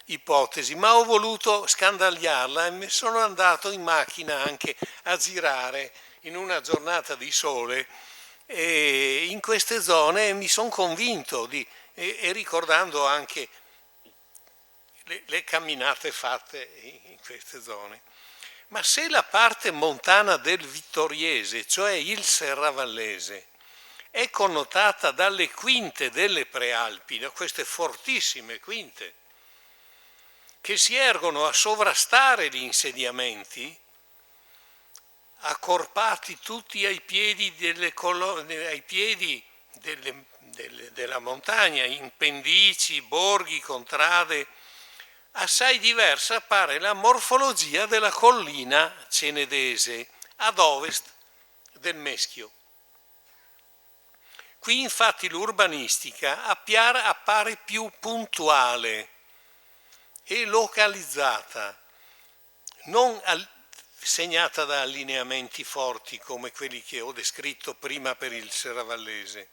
ipotesi, ma ho voluto scandagliarla e mi sono andato in macchina anche a girare in una giornata di sole in queste zone e mi sono convinto e ricordando anche le camminate fatte in queste zone. Ma se la parte montana del vittoriese, cioè il serravallese, è connotata dalle quinte delle Prealpi, da queste fortissime quinte, che si ergono a sovrastare gli insediamenti, accorpati tutti ai piedi della montagna, in pendici, borghi, contrade. Assai diversa appare la morfologia della collina cenedese, ad ovest del Meschio. Qui infatti l'urbanistica appare più puntuale e localizzata, non segnata da allineamenti forti come quelli che ho descritto prima per il serravallese.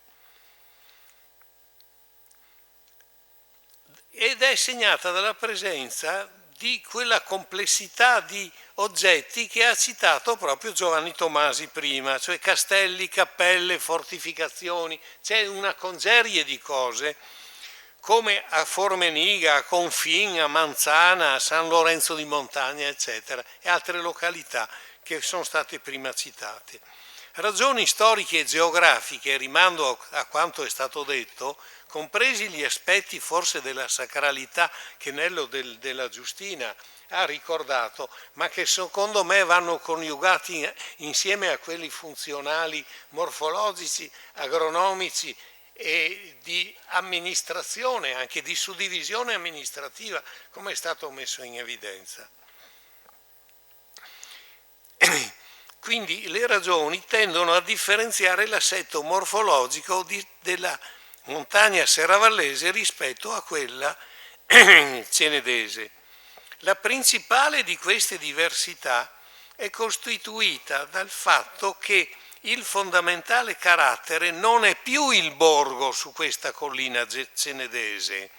Ed è segnata dalla presenza di quella complessità di oggetti che ha citato proprio Giovanni Tomasi prima, cioè castelli, cappelle, fortificazioni, c'è una congerie di cose come a Formeniga, a Confin, a Manzana, a San Lorenzo di Montagna, eccetera, e altre località che sono state prima citate. Ragioni storiche e geografiche, rimando a quanto è stato detto, compresi gli aspetti forse della sacralità che Nello della Giustina ha ricordato, ma che secondo me vanno coniugati insieme a quelli funzionali, morfologici, agronomici e di amministrazione, anche di suddivisione amministrativa, come è stato messo in evidenza. Quindi le ragioni tendono a differenziare l'assetto morfologico della montagna serravallese rispetto a quella cenedese. La principale di queste diversità è costituita dal fatto che il fondamentale carattere non è più il borgo su questa collina cenedese,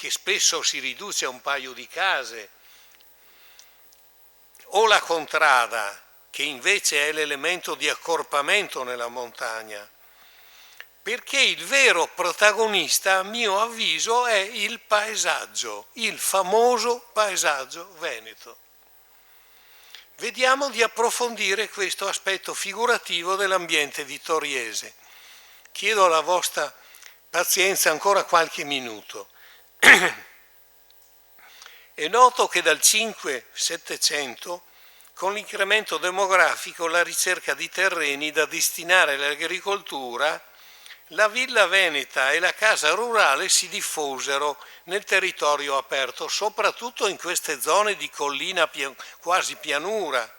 che spesso si riduce a un paio di case, o la contrada, che invece è l'elemento di accorpamento nella montagna, perché il vero protagonista, a mio avviso, è il paesaggio, il famoso paesaggio veneto. Vediamo di approfondire questo aspetto figurativo dell'ambiente vittoriese. Chiedo la vostra pazienza ancora qualche minuto. È noto che dal 5-700, con l'incremento demografico, la ricerca di terreni da destinare all'agricoltura, la villa veneta e la casa rurale si diffusero nel territorio aperto, soprattutto in queste zone di collina quasi pianura,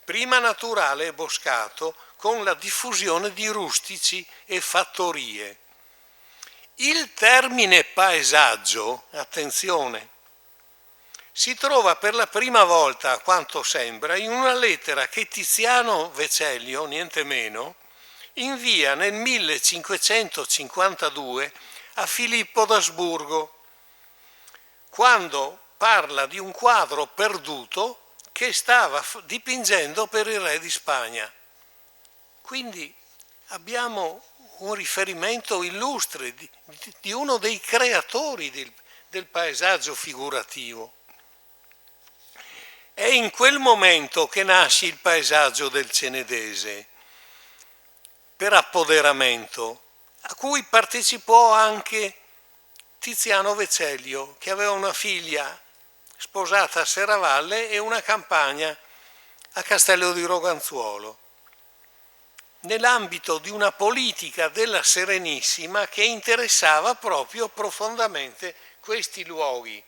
prima naturale e boscato, con la diffusione di rustici e fattorie. Il termine paesaggio, attenzione, si trova per la prima volta, a quanto sembra, in una lettera che Tiziano Vecellio, niente meno, invia nel 1552 a Filippo d'Asburgo, quando parla di un quadro perduto che stava dipingendo per il re di Spagna. Quindi abbiamo un riferimento illustre di uno dei creatori del paesaggio figurativo. È in quel momento che nasce il paesaggio del Cenedese, per appoderamento, a cui partecipò anche Tiziano Vecellio, che aveva una figlia sposata a Serravalle e una campagna a Castello di Roganzuolo, nell'ambito di una politica della Serenissima che interessava proprio profondamente questi luoghi.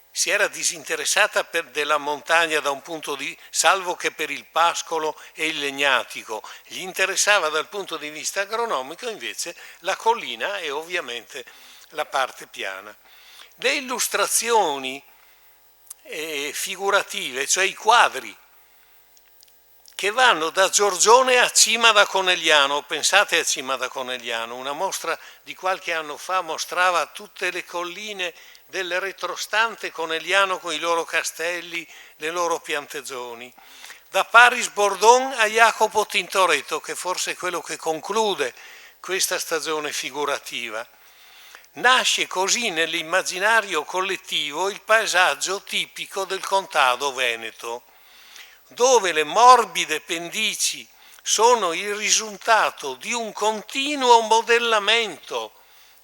Si era disinteressata della montagna da un punto di salvo che per il pascolo e il legnatico, gli interessava dal punto di vista agronomico invece la collina e ovviamente la parte piana. Le illustrazioni figurative, cioè i quadri che vanno da Giorgione a Cima da Conegliano, pensate a Cima da Conegliano, una mostra di qualche anno fa mostrava tutte le colline del retrostante Conegliano con i loro castelli, le loro pianteggioni. Da Paris Bordon a Jacopo Tintoretto, che forse è quello che conclude questa stagione figurativa. Nasce così nell'immaginario collettivo il paesaggio tipico del contado veneto, dove le morbide pendici sono il risultato di un continuo modellamento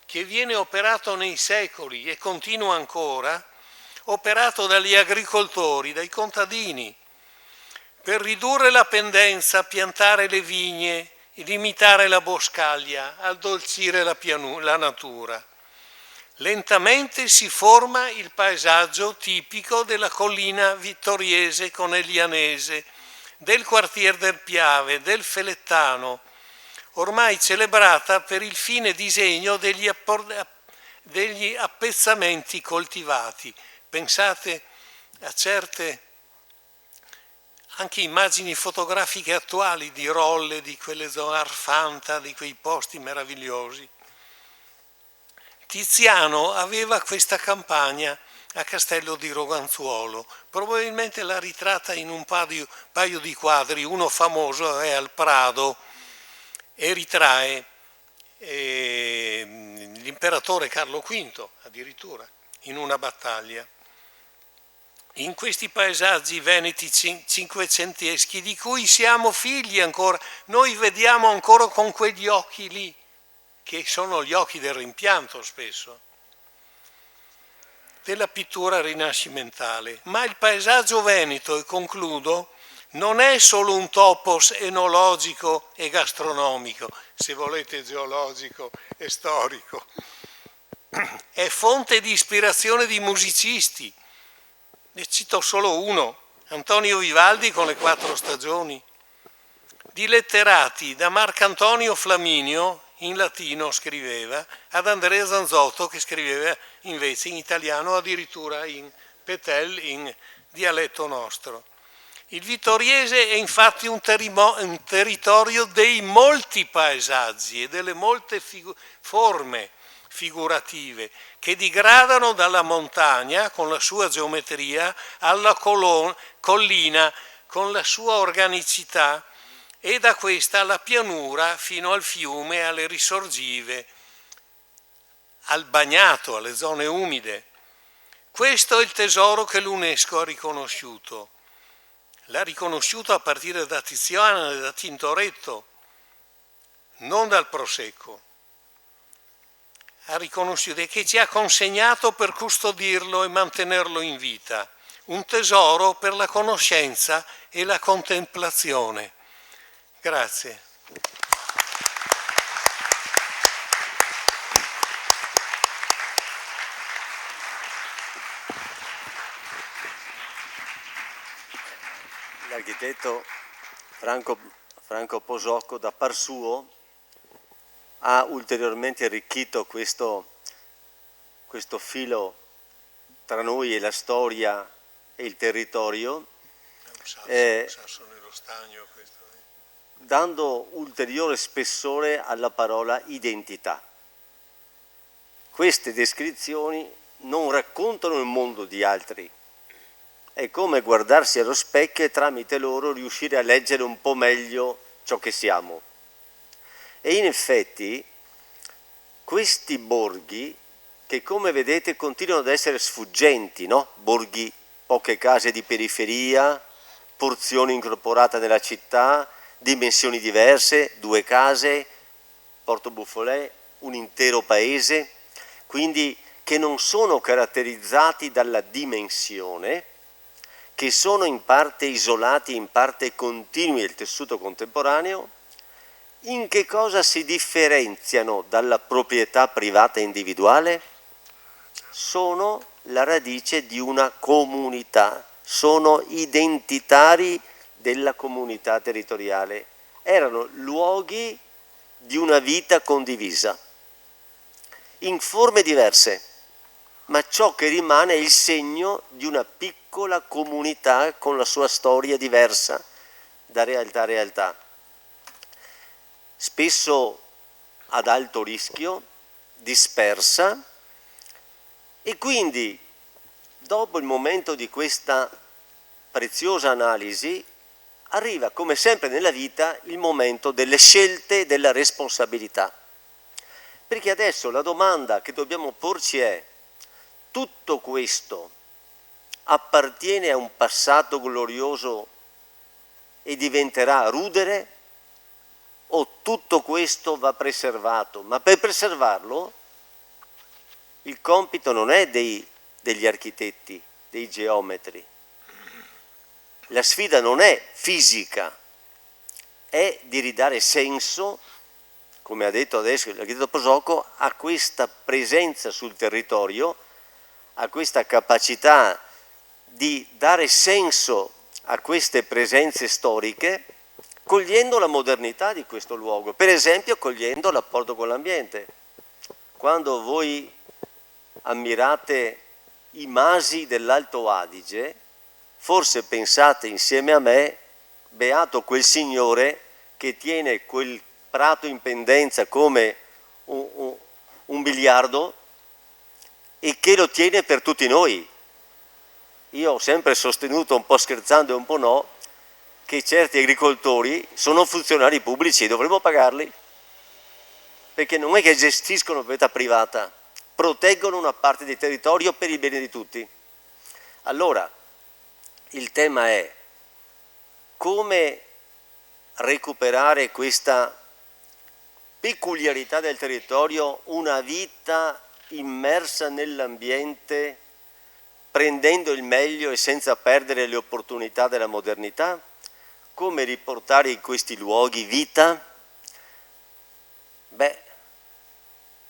che viene operato nei secoli e continua ancora, operato dagli agricoltori, dai contadini, per ridurre la pendenza, piantare le vigne, limitare la boscaglia, addolcire la natura. Lentamente si forma il paesaggio tipico della collina vittoriese coneglianese, del quartier del Piave, del Felettano, ormai celebrata per il fine disegno degli appezzamenti coltivati. Pensate a certe anche immagini fotografiche attuali di Rolle, di quelle zone Arfanta, di quei posti meravigliosi. Tiziano aveva questa campagna a Castello di Roganzuolo, probabilmente l'ha ritratta in un paio di quadri, uno famoso è al Prado, e ritrae l'imperatore Carlo V addirittura in una battaglia. In questi paesaggi veneti cinquecenteschi di cui siamo figli ancora, noi vediamo ancora con quegli occhi lì, che sono gli occhi del rimpianto spesso, della pittura rinascimentale. Ma il paesaggio veneto, e concludo, non è solo un topos enologico e gastronomico, se volete geologico e storico, è fonte di ispirazione di musicisti. Ne cito solo uno, Antonio Vivaldi con le 4 stagioni, di letterati, da Marcantonio Flaminio, in latino scriveva, ad Andrea Zanzotto che scriveva invece in italiano, addirittura in Petel, in dialetto nostro. Il vittoriese è infatti un territorio dei molti paesaggi e delle molte forme figurative che digradano dalla montagna con la sua geometria alla collina con la sua organicità e da questa alla pianura fino al fiume, alle risorgive, al bagnato, alle zone umide. Questo è il tesoro che l'UNESCO ha riconosciuto. L'ha riconosciuto a partire da Tiziano e da Tintoretto, non dal Prosecco. Ha riconosciuto e che ci ha consegnato per custodirlo e mantenerlo in vita. Un tesoro per la conoscenza e la contemplazione. Grazie. L'architetto Franco Posocco, da par suo, ha ulteriormente arricchito questo filo tra noi e la storia e il territorio, Sasso nello stagno, questo. Dando ulteriore spessore alla parola identità. Queste descrizioni non raccontano il mondo di altri. È come guardarsi allo specchio e tramite loro riuscire a leggere un po' meglio ciò che siamo. E in effetti questi borghi, che come vedete continuano ad essere sfuggenti, no? Borghi, poche case di periferia, porzioni incorporate nella città, dimensioni diverse, 2 case, Porto Buffolè, un intero paese, quindi che non sono caratterizzati dalla dimensione, che sono in parte isolati, in parte continui del tessuto contemporaneo. In che cosa si differenziano dalla proprietà privata e individuale? Sono la radice di una comunità, sono identitari della comunità territoriale, erano luoghi di una vita condivisa, in forme diverse, ma ciò che rimane è il segno di una piccola comunità con la sua storia diversa da realtà a realtà, spesso ad alto rischio, dispersa, e quindi dopo il momento di questa preziosa analisi arriva, come sempre nella vita, il momento delle scelte e della responsabilità. Perché adesso la domanda che dobbiamo porci è: tutto questo appartiene a un passato glorioso e diventerà rudere, o tutto questo va preservato? Ma per preservarlo il compito non è degli architetti, dei geometri. La sfida non è fisica, è di ridare senso, come ha detto adesso l'architetto Posocco, a questa presenza sul territorio, a questa capacità di dare senso a queste presenze storiche, cogliendo la modernità di questo luogo, per esempio cogliendo l'apporto con l'ambiente. Quando voi ammirate i masi dell'Alto Adige, forse pensate insieme a me, beato quel signore che tiene quel prato in pendenza come un biliardo e che lo tiene per tutti noi. Io ho sempre sostenuto, un po' scherzando e un po' no, che certi agricoltori sono funzionari pubblici e dovremmo pagarli, perché non è che gestiscono proprietà privata, proteggono una parte di territorio per il bene di tutti. Allora, il tema è come recuperare questa peculiarità del territorio, una vita immersa nell'ambiente, prendendo il meglio e senza perdere le opportunità della modernità. Come riportare in questi luoghi vita? Beh,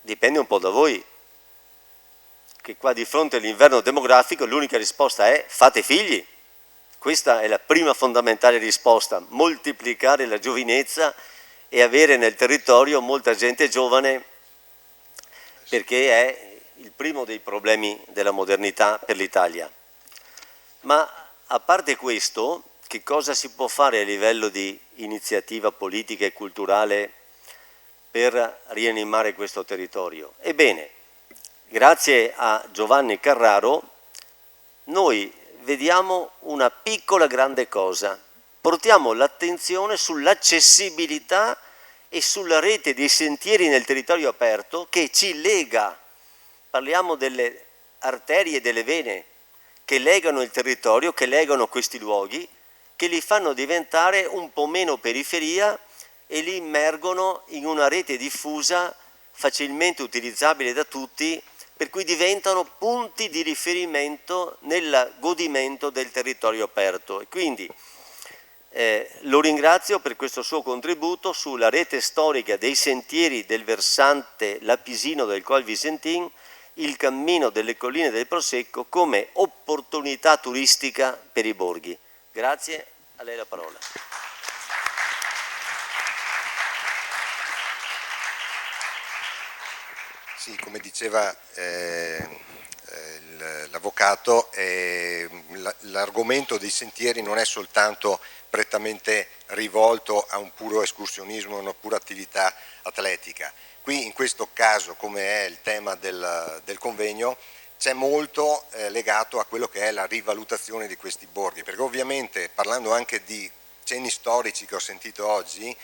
dipende un po' da voi, che qua di fronte all'inverno demografico l'unica risposta è: fate figli. Questa è la prima fondamentale risposta: moltiplicare la giovinezza e avere nel territorio molta gente giovane, perché è il primo dei problemi della modernità per l'Italia. Ma a parte questo, che cosa si può fare a livello di iniziativa politica e culturale per rianimare questo territorio. Ebbene, grazie a Giovanni Carraro noi vediamo una piccola grande cosa. Portiamo l'attenzione sull'accessibilità e sulla rete dei sentieri nel territorio aperto che ci lega. Parliamo delle arterie e delle vene che legano il territorio, che legano questi luoghi, che li fanno diventare un po' meno periferia e li immergono in una rete diffusa facilmente utilizzabile da tutti, per cui diventano punti di riferimento nel godimento del territorio aperto. E quindi lo ringrazio per questo suo contributo sulla rete storica dei sentieri del versante lapisino del Col Visentin, il cammino delle colline del Prosecco come opportunità turistica per i borghi. Grazie, a lei la parola. Sì, come diceva l'avvocato, l'argomento dei sentieri non è soltanto prettamente rivolto a un puro escursionismo, a una pura attività atletica. Qui in questo caso, come è il tema del convegno, c'è molto legato a quello che è la rivalutazione di questi borghi, perché ovviamente parlando anche di cenni storici che ho sentito oggi,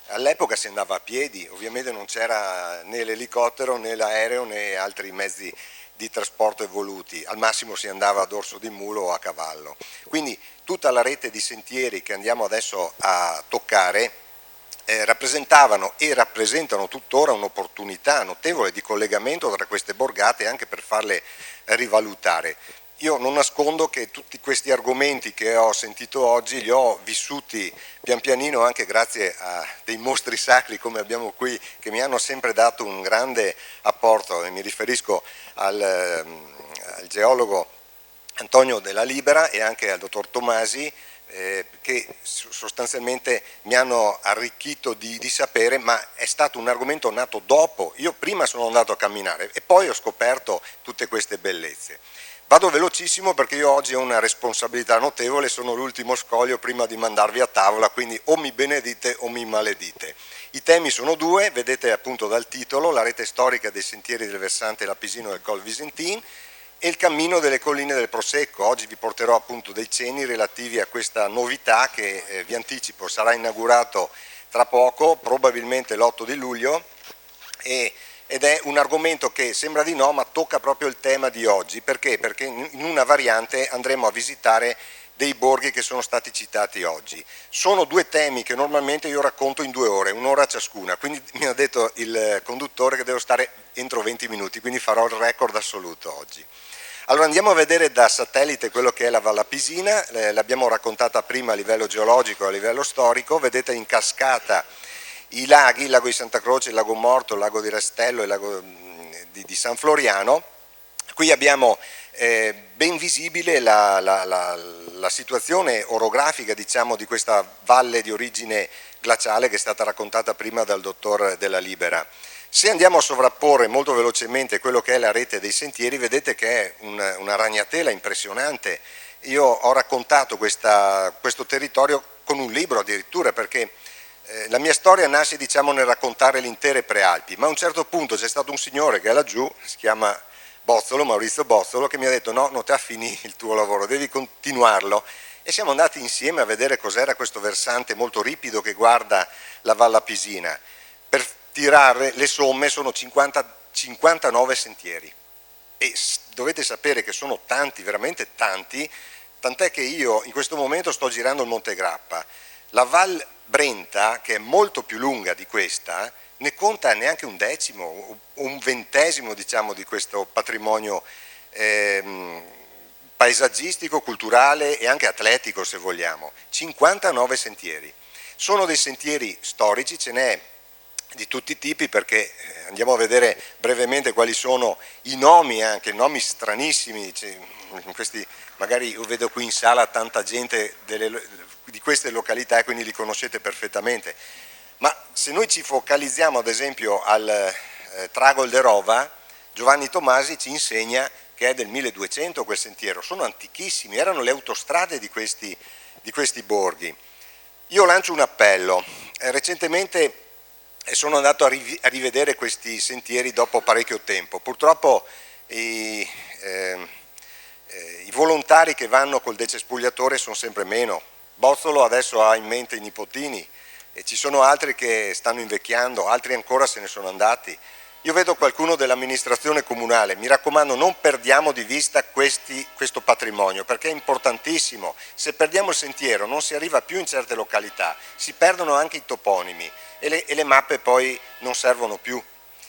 all'epoca si andava a piedi, ovviamente non c'era né l'elicottero né l'aereo né altri mezzi di trasporto evoluti, al massimo si andava a dorso di mulo o a cavallo. Quindi tutta la rete di sentieri che andiamo adesso a toccare rappresentavano e rappresentano tuttora un'opportunità notevole di collegamento tra queste borgate anche per farle rivalutare. Io non nascondo che tutti questi argomenti che ho sentito oggi li ho vissuti pian pianino anche grazie a dei mostri sacri come abbiamo qui, che mi hanno sempre dato un grande apporto, e mi riferisco al geologo Antonio Della Libera e anche al dottor Tomasi, che sostanzialmente mi hanno arricchito di sapere, ma è stato un argomento nato dopo. Io prima sono andato a camminare e poi ho scoperto tutte queste bellezze. Vado velocissimo perché io oggi ho una responsabilità notevole, sono l'ultimo scoglio prima di mandarvi a tavola, quindi o mi benedite o mi maledite. I temi sono due, vedete appunto dal titolo, la rete storica dei sentieri del versante lapisino del Col Visentin e il cammino delle colline del Prosecco. Oggi vi porterò appunto dei cenni relativi a questa novità che vi anticipo sarà inaugurato tra poco, probabilmente l'8 di luglio, ed è un argomento che sembra di no, ma tocca proprio il tema di oggi. Perché? Perché in una variante andremo a visitare dei borghi che sono stati citati oggi. Sono due temi che normalmente io racconto in 2 ore, un'ora ciascuna, quindi mi ha detto il conduttore che devo stare entro 20 minuti, quindi farò il record assoluto oggi. Allora andiamo a vedere da satellite quello che è la Val Lapisina, l'abbiamo raccontata prima a livello geologico e a livello storico, vedete in cascata i laghi, il lago di Santa Croce, il lago Morto, il lago di Rastello e il lago di San Floriano. Qui abbiamo ben visibile la situazione orografica, diciamo, di questa valle di origine glaciale che è stata raccontata prima dal dottor Della Libera. Se andiamo a sovrapporre molto velocemente quello che è la rete dei sentieri, vedete che è una ragnatela impressionante. Io ho raccontato questo territorio con un libro addirittura, perché la mia storia nasce, diciamo, nel raccontare l'intera Prealpi, ma a un certo punto c'è stato un signore che è laggiù, si chiama Bozzolo, Maurizio Bozzolo, che mi ha detto no, non ti ha finito il tuo lavoro, devi continuarlo, e siamo andati insieme a vedere cos'era questo versante molto ripido che guarda la Val Lapisina. Per tirare le somme sono 59 sentieri e dovete sapere che sono tanti, veramente tanti, tant'è che io in questo momento sto girando il Monte Grappa. La Val Brenta, che è molto più lunga di questa, ne conta neanche un decimo o un ventesimo, diciamo, di questo patrimonio paesaggistico, culturale e anche atletico, se vogliamo. 59 sentieri. Sono dei sentieri storici, ce n'è di tutti i tipi, perché andiamo a vedere brevemente quali sono i nomi, anche nomi stranissimi. In questi, magari io vedo qui in sala tanta gente di queste località e quindi li conoscete perfettamente, ma se noi ci focalizziamo ad esempio al Tragol de Rova, Giovanni Tomasi ci insegna che è del 1200 quel sentiero, sono antichissimi, erano le autostrade di questi borghi. Io lancio un appello, recentemente e sono andato a rivedere questi sentieri dopo parecchio tempo. Purtroppo i volontari che vanno col decespugliatore sono sempre meno. Bozzolo adesso ha in mente i nipotini e ci sono altri che stanno invecchiando, altri ancora se ne sono andati. Io vedo qualcuno dell'amministrazione comunale, mi raccomando non perdiamo di vista questo patrimonio perché è importantissimo. Se perdiamo il sentiero non si arriva più in certe località, si perdono anche i toponimi e le mappe poi non servono più.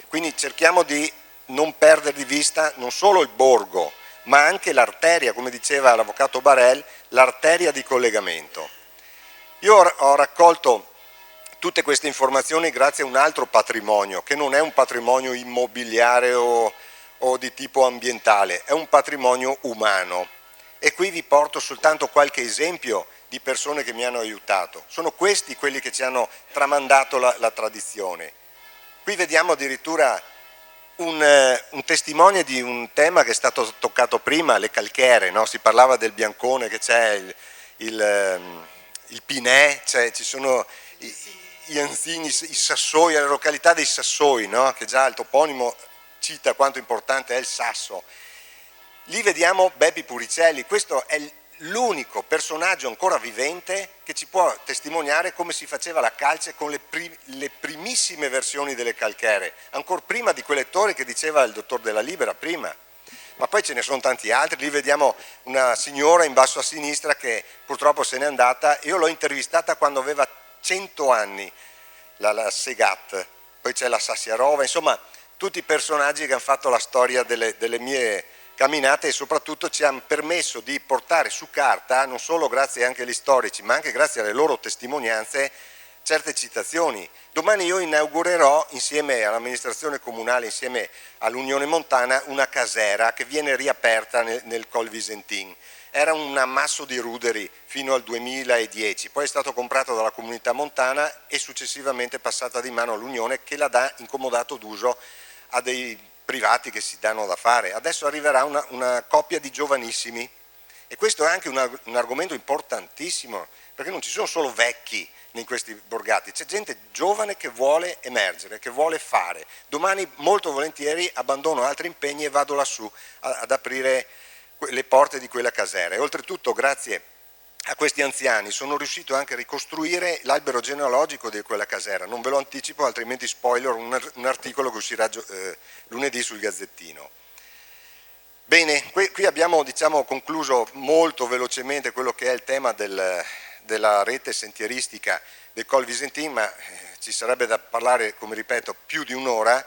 Quindi cerchiamo di non perdere di vista non solo il borgo, ma anche l'arteria, come diceva l'avvocato Barel, l'arteria di collegamento. Io ho raccolto tutte queste informazioni grazie a un altro patrimonio, che non è un patrimonio immobiliare o di tipo ambientale, è un patrimonio umano. E qui vi porto soltanto qualche esempio di persone che mi hanno aiutato. Sono questi quelli che ci hanno tramandato la tradizione. Qui vediamo addirittura un testimone di un tema che è stato toccato prima, le calchere, no? Si parlava del biancone, che c'è il pinè, ci sono gli anzini, i sassoi, la località dei sassoi, no? Che già il toponimo cita quanto importante è il sasso. Lì vediamo Beppi Puricelli, questo è l'unico personaggio ancora vivente che ci può testimoniare come si faceva la calce con le primissime versioni delle calchere, ancora prima di quelle torri che diceva il dottor Della Libera prima. Ma poi ce ne sono tanti altri. Lì vediamo una signora in basso a sinistra che purtroppo se n'è andata. Io l'ho intervistata quando aveva 100 anni, la Segat, poi c'è la Sassiarova, insomma tutti i personaggi che hanno fatto la storia delle mie camminate e soprattutto ci hanno permesso di portare su carta, non solo grazie anche agli storici, ma anche grazie alle loro testimonianze, certe citazioni. Domani io inaugurerò insieme all'amministrazione comunale, insieme all'Unione Montana, una casera che viene riaperta nel Col Visentin. Era un ammasso di ruderi fino al 2010, poi è stato comprato dalla comunità montana e successivamente passata di mano all'Unione che la dà in comodato d'uso a dei privati che si danno da fare. Adesso arriverà una coppia di giovanissimi e questo è anche un argomento importantissimo perché non ci sono solo vecchi in questi borgati, c'è gente giovane che vuole emergere, che vuole fare. Domani molto volentieri abbandono altri impegni e vado lassù ad aprire le porte di quella casera e oltretutto grazie a questi anziani sono riuscito anche a ricostruire l'albero genealogico di quella casera, non ve lo anticipo altrimenti spoiler un articolo che uscirà lunedì sul Gazzettino. Bene, qui abbiamo concluso molto velocemente quello che è il tema della rete sentieristica del Col Visentin, ma ci sarebbe da parlare, come ripeto, più di un'ora,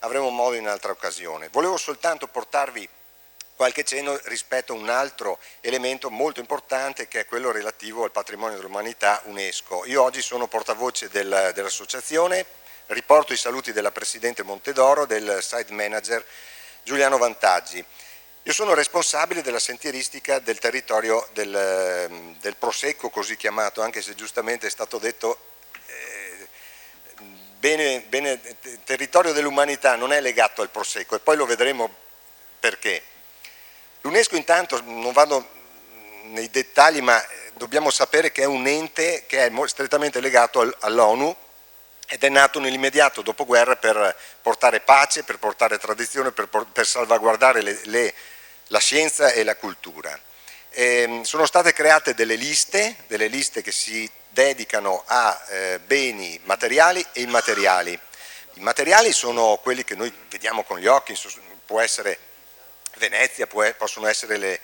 avremo modo in altra occasione. Volevo soltanto portarvi qualche cenno rispetto a un altro elemento molto importante che è quello relativo al patrimonio dell'umanità UNESCO. Io oggi sono portavoce dell'associazione, riporto i saluti della Presidente Montedoro, del site manager Giuliano Vantaggi. Io sono responsabile della sentieristica del territorio del Prosecco, così chiamato, anche se giustamente è stato detto bene, territorio dell'umanità non è legato al Prosecco e poi lo vedremo perché. L'UNESCO intanto, non vado nei dettagli, ma dobbiamo sapere che è un ente che è strettamente legato all'ONU ed è nato nell'immediato dopoguerra per portare pace, per portare tradizione, per salvaguardare la scienza e la cultura. Sono state create delle liste che si dedicano a beni materiali e immateriali. I materiali sono quelli che noi vediamo con gli occhi, può essere Venezia, possono essere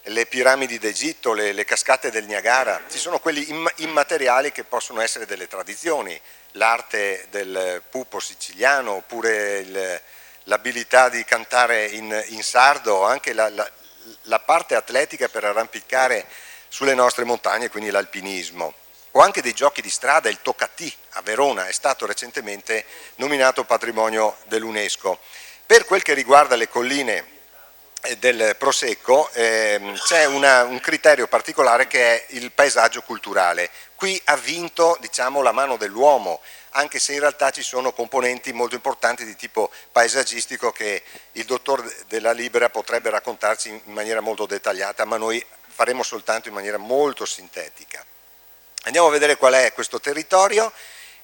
le piramidi d'Egitto, le cascate del Niagara, ci sono quelli immateriali che possono essere delle tradizioni, l'arte del pupo siciliano, oppure l'abilità di cantare in sardo, anche la parte atletica per arrampicare sulle nostre montagne, quindi l'alpinismo, o anche dei giochi di strada, il Tocatì a Verona è stato recentemente nominato patrimonio dell'UNESCO. Per quel che riguarda le colline del Prosecco c'è un criterio particolare che è il paesaggio culturale. Qui ha vinto la mano dell'uomo, anche se in realtà ci sono componenti molto importanti di tipo paesaggistico che il dottor Della Libera potrebbe raccontarci in maniera molto dettagliata, ma noi faremo soltanto in maniera molto sintetica. Andiamo a vedere qual è questo territorio.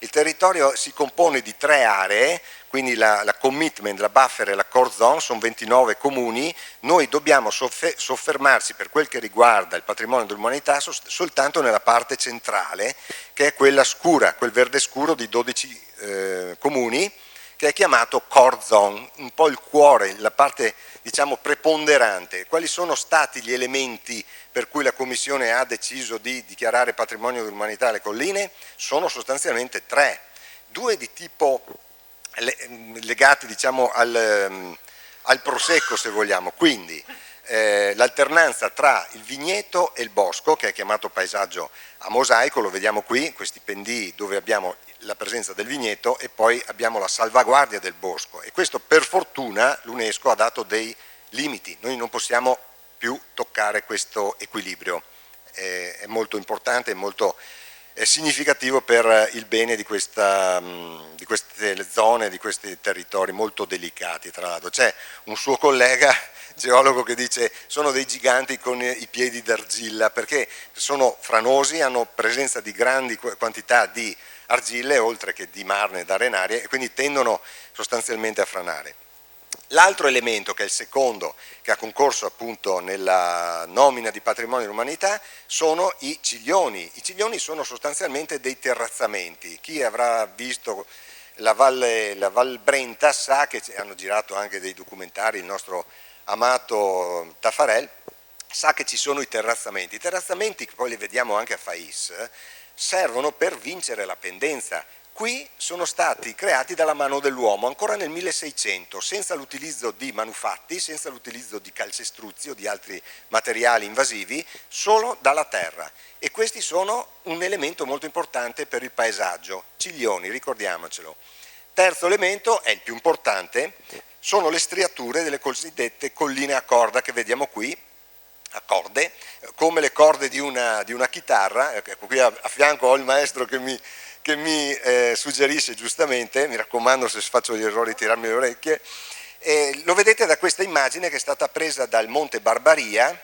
Il territorio si compone di 3 aree, quindi la commitment, la buffer e la core zone, sono 29 comuni. Noi dobbiamo soffermarci per quel che riguarda il patrimonio dell'umanità soltanto nella parte centrale, che è quella scura, quel verde scuro di 12 comuni, che è chiamato core zone, un po' il cuore, la parte diciamo preponderante. Quali sono stati gli elementi per cui la Commissione ha deciso di dichiarare patrimonio dell'umanità le colline? Sono sostanzialmente 3, 2 di tipo legati diciamo al prosecco, se vogliamo, quindi l'alternanza tra il vigneto e il bosco, che è chiamato paesaggio a mosaico, lo vediamo qui, questi pendii dove abbiamo la presenza del vigneto e poi abbiamo la salvaguardia del bosco, e questo per fortuna l'UNESCO ha dato dei limiti, noi non possiamo più toccare questo equilibrio, è molto importante, è molto significativo per il bene di queste zone, di questi territori molto delicati. Tra l'altro c'è un suo collega geologo che dice sono dei giganti con i piedi d'argilla, perché sono franosi, hanno presenza di grandi quantità di argille oltre che di marne ed arenarie, e quindi tendono sostanzialmente a franare. L'altro elemento, che è il secondo, che ha concorso appunto nella nomina di patrimonio dell'umanità, sono i ciglioni. I ciglioni sono sostanzialmente dei terrazzamenti. Chi avrà visto la Val Brenta sa che hanno girato anche dei documentari, il nostro amato Taffarel, sa che ci sono i terrazzamenti. I terrazzamenti, che poi li vediamo anche a Fais, servono per vincere la pendenza. Qui sono stati creati dalla mano dell'uomo ancora nel 1600, senza l'utilizzo di manufatti, senza l'utilizzo di calcestruzzi o di altri materiali invasivi, solo dalla terra. E questi sono un elemento molto importante per il paesaggio. Ciglioni, ricordiamocelo. Terzo elemento, è il più importante, sono le striature delle cosiddette colline a corda che vediamo qui, a corde, come le corde di una chitarra. Ecco, qui a fianco ho il maestro che mi suggerisce giustamente, mi raccomando se faccio gli errori tirarmi le orecchie, lo vedete da questa immagine che è stata presa dal Monte Barbaria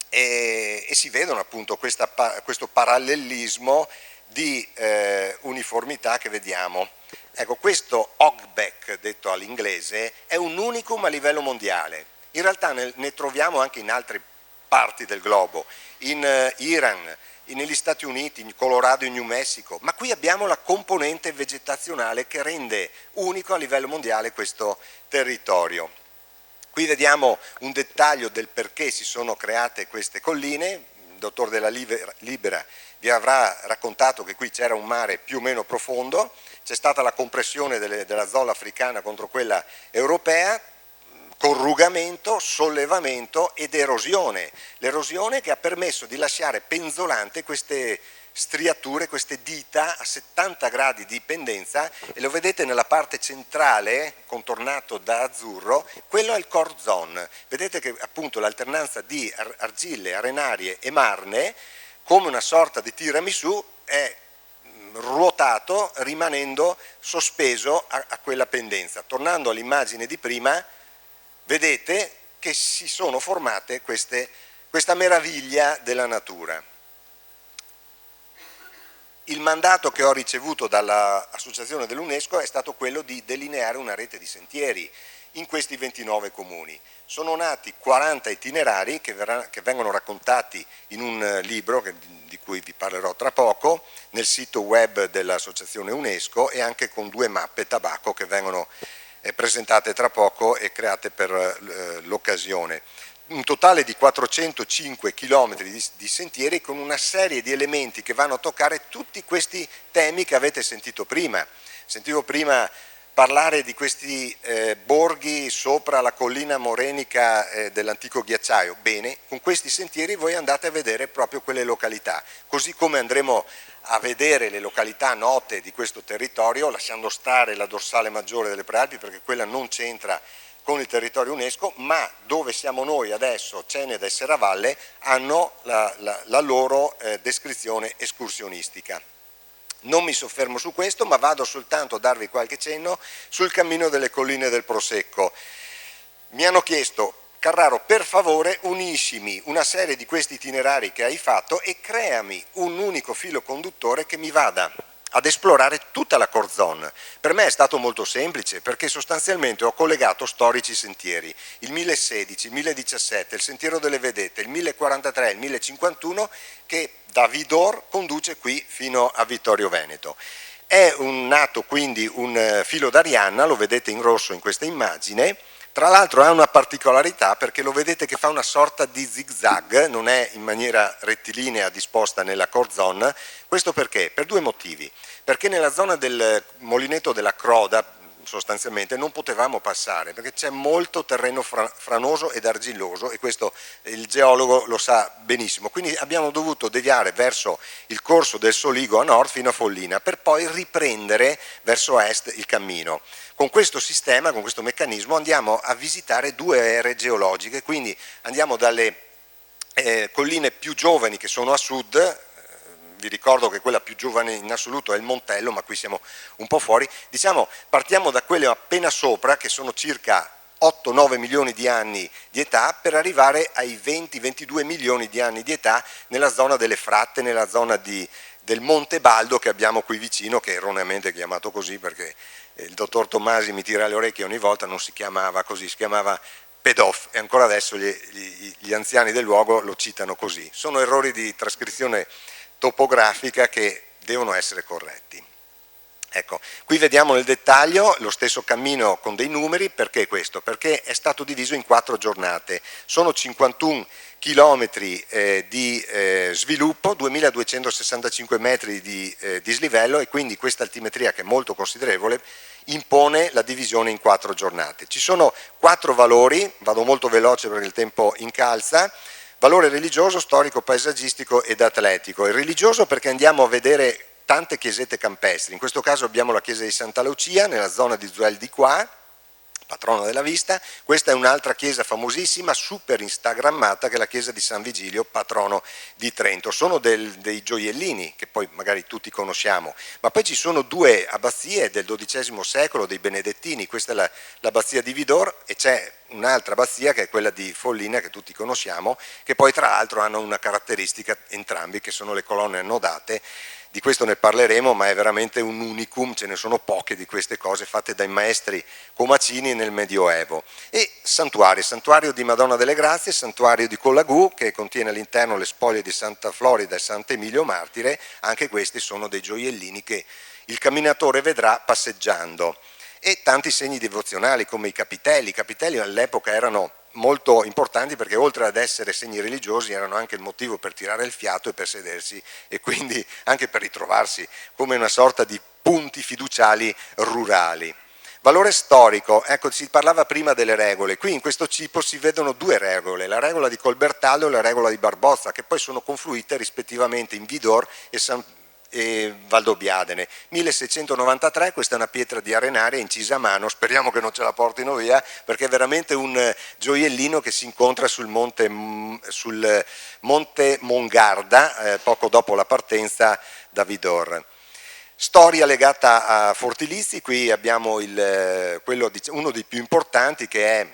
e si vedono appunto questo parallelismo di uniformità che vediamo. Ecco, questo hogback, detto all'inglese, è un unicum a livello mondiale. In realtà ne troviamo anche in altre parti del globo, in Iran, negli Stati Uniti, in Colorado, in New Mexico, ma qui abbiamo la componente vegetazionale che rende unico a livello mondiale questo territorio. Qui vediamo un dettaglio del perché si sono create queste colline. Il dottor Della Libera vi avrà raccontato che qui c'era un mare più o meno profondo, c'è stata la compressione della zolla africana contro quella europea, corrugamento, sollevamento ed erosione. L'erosione che ha permesso di lasciare penzolante queste striature, queste dita a 70 gradi di pendenza, e lo vedete nella parte centrale, contornato da azzurro, quello è il core zone. Vedete che appunto l'alternanza di argille, arenarie e marne, come una sorta di tiramisù, è ruotato rimanendo sospeso a quella pendenza. Tornando all'immagine di prima, vedete che si sono formate questa meraviglia della natura. Il mandato che ho ricevuto dall'associazione dell'UNESCO è stato quello di delineare una rete di sentieri in questi 29 comuni. Sono nati 40 itinerari che vengono raccontati in un libro di cui vi parlerò tra poco, nel sito web dell'associazione UNESCO, e anche con 2 mappe tabacco che vengono presentate tra poco e create per l'occasione. Un totale di 405 chilometri di sentieri con una serie di elementi che vanno a toccare tutti questi temi che avete sentito prima. Sentivo prima parlare di questi borghi sopra la collina morenica dell'antico ghiacciaio. Bene, con questi sentieri voi andate a vedere proprio quelle località, così come andremo a vedere le località note di questo territorio, lasciando stare la dorsale maggiore delle Prealpi perché quella non c'entra con il territorio UNESCO, ma dove siamo noi adesso, Ceneda e Serravalle, hanno la loro descrizione escursionistica. Non mi soffermo su questo, ma vado soltanto a darvi qualche cenno sul cammino delle colline del Prosecco. Mi hanno chiesto: Carraro, per favore uniscimi una serie di questi itinerari che hai fatto e creami un unico filo conduttore che mi vada ad esplorare tutta la core zone. Per me è stato molto semplice, perché sostanzialmente ho collegato storici sentieri, il 1016, il 1017, il Sentiero delle Vedette, il 1043, il 1051, che da Vidor conduce qui fino a Vittorio Veneto. È nato quindi un filo d'Arianna, lo vedete in rosso in questa immagine. Tra l'altro ha una particolarità, perché lo vedete che fa una sorta di zigzag, non è in maniera rettilinea disposta nella core zone. Questo perché? Per due motivi. Perché nella zona del Molinetto della Croda sostanzialmente non potevamo passare, perché c'è molto terreno franoso ed argilloso, e questo il geologo lo sa benissimo. Quindi abbiamo dovuto deviare verso il corso del Soligo a nord fino a Follina, per poi riprendere verso est il cammino. Con questo sistema, con questo meccanismo, andiamo a visitare due aree geologiche, quindi andiamo dalle colline più giovani che sono a sud. Vi ricordo che quella più giovane in assoluto è il Montello, ma qui siamo un po' fuori. Diciamo, partiamo da quelle appena sopra, che sono circa 8-9 milioni di anni di età, per arrivare ai 20-22 milioni di anni di età nella zona delle Fratte, nella zona del Monte Baldo che abbiamo qui vicino, che è erroneamente chiamato così perché il dottor Tomasi mi tira le orecchie ogni volta, non si chiamava così, si chiamava Pedof, e ancora adesso gli anziani del luogo lo citano così. Sono errori di trascrizione topografica che devono essere corretti. Ecco, qui vediamo nel dettaglio lo stesso cammino con dei numeri. Perché questo? Perché è stato diviso in 4 giornate, sono 51 chilometri di sviluppo, 2265 metri di dislivello, e quindi questa altimetria, che è molto considerevole, impone la divisione in 4 giornate. Ci sono 4 valori, vado molto veloce perché il tempo incalza. Valore religioso, storico, paesaggistico ed atletico. Il religioso perché andiamo a vedere tante chiesette campestri, in questo caso abbiamo la chiesa di Santa Lucia nella zona di Zuel di qua, patrona della vista. Questa è un'altra chiesa famosissima, super instagrammata, che è la chiesa di San Vigilio, patrono di Trento. Sono dei gioiellini che poi magari tutti conosciamo, ma poi ci sono 2 abbazie del XII secolo dei Benedettini. Questa è l'abbazia di Vidor, e c'è un'altra abbazia che è quella di Follina, che tutti conosciamo, che poi tra l'altro hanno una caratteristica entrambi, che sono le colonne annodate. Di questo ne parleremo, ma è veramente un unicum, ce ne sono poche di queste cose fatte dai maestri comacini nel Medioevo. E santuario di Madonna delle Grazie, santuario di Collagù, che contiene all'interno le spoglie di Santa Florida e Sant'Emilio Martire. Anche questi sono dei gioiellini che il camminatore vedrà passeggiando. E tanti segni devozionali come i capitelli. I capitelli all'epoca erano molto importanti perché oltre ad essere segni religiosi erano anche il motivo per tirare il fiato e per sedersi, e quindi anche per ritrovarsi come una sorta di punti fiduciali rurali. Valore storico, ecco, si parlava prima delle regole. Qui in questo cipo si vedono 2 regole, la regola di Colbertallo e la regola di Barbozza, che poi sono confluite rispettivamente in Vidor e Valdobbiadene. 1693, questa è una pietra di arenaria incisa a mano, speriamo che non ce la portino via, perché è veramente un gioiellino che si incontra sul monte Mongarda, poco dopo la partenza da Vidor. Storia legata a Fortilizzi, qui abbiamo uno dei più importanti, che è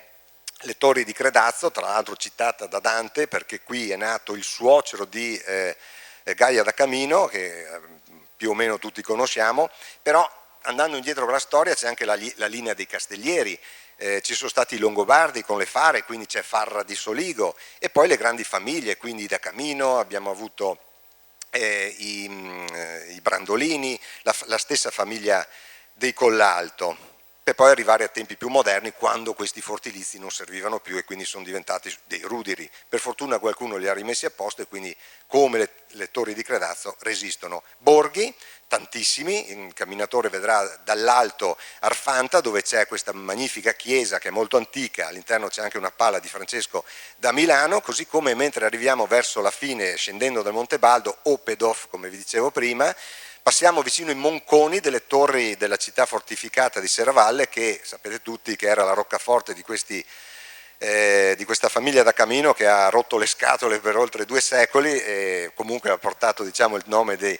le Torri di Credazzo, tra l'altro citata da Dante, perché qui è nato il suocero di Gaia da Camino, che più o meno tutti conosciamo. Però andando indietro con la storia c'è anche la linea dei Castellieri, ci sono stati i Longobardi con le Fare, quindi c'è Farra di Soligo, e poi le grandi famiglie, quindi da Camino abbiamo avuto i Brandolini, la stessa famiglia dei Collalto, per poi arrivare a tempi più moderni, quando questi fortilizi non servivano più e quindi sono diventati dei ruderi. Per fortuna qualcuno li ha rimessi a posto, e quindi, come le Torri di Credazzo, resistono. Borghi, tantissimi, il camminatore vedrà dall'alto Arfanta, dove c'è questa magnifica chiesa che è molto antica, all'interno c'è anche una pala di Francesco da Milano, così come mentre arriviamo verso la fine, scendendo dal Monte Baldo, o Pedof, come vi dicevo prima, passiamo vicino ai Monconi, delle torri della città fortificata di Serravalle, che sapete tutti che era la roccaforte di questa famiglia da Camino, che ha rotto le scatole per oltre 2 secoli, e comunque ha portato, diciamo, il nome dei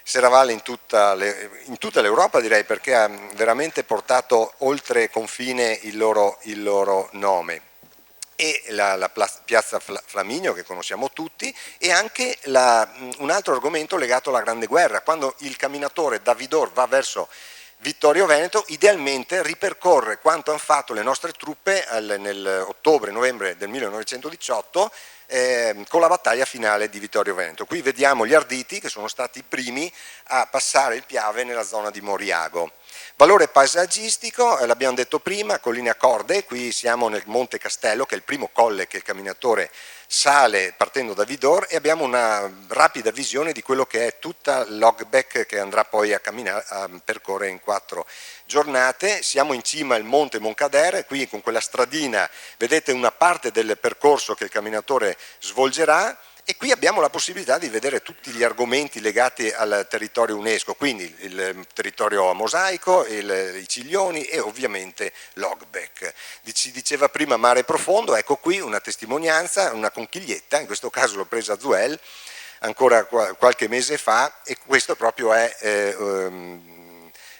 Serravalle in tutta l'Europa, direi, perché ha veramente portato oltre confine il loro nome. e la piazza Flaminio che conosciamo tutti, e anche un altro argomento legato alla Grande Guerra. Quando il camminatore da Vidor va verso Vittorio Veneto, idealmente ripercorre quanto hanno fatto le nostre truppe nell'ottobre-novembre del 1918 con la battaglia finale di Vittorio Veneto. Qui vediamo gli Arditi che sono stati i primi a passare il Piave nella zona di Moriago. Valore paesaggistico, l'abbiamo detto prima, colline a corde, qui siamo nel Monte Castello che è il primo colle che il camminatore sale partendo da Vidor, e abbiamo una rapida visione di quello che è tutta l'Hogbeck che andrà poi a percorrere in 4 giornate. Siamo in cima al Monte Moncader, qui con quella stradina vedete una parte del percorso che il camminatore svolgerà, e qui abbiamo la possibilità di vedere tutti gli argomenti legati al territorio UNESCO, quindi il territorio mosaico, i ciglioni e ovviamente l'Hogbeck. Si diceva prima mare profondo, ecco qui una testimonianza, una conchiglietta, in questo caso l'ho presa a Zuel ancora qualche mese fa, e questo proprio è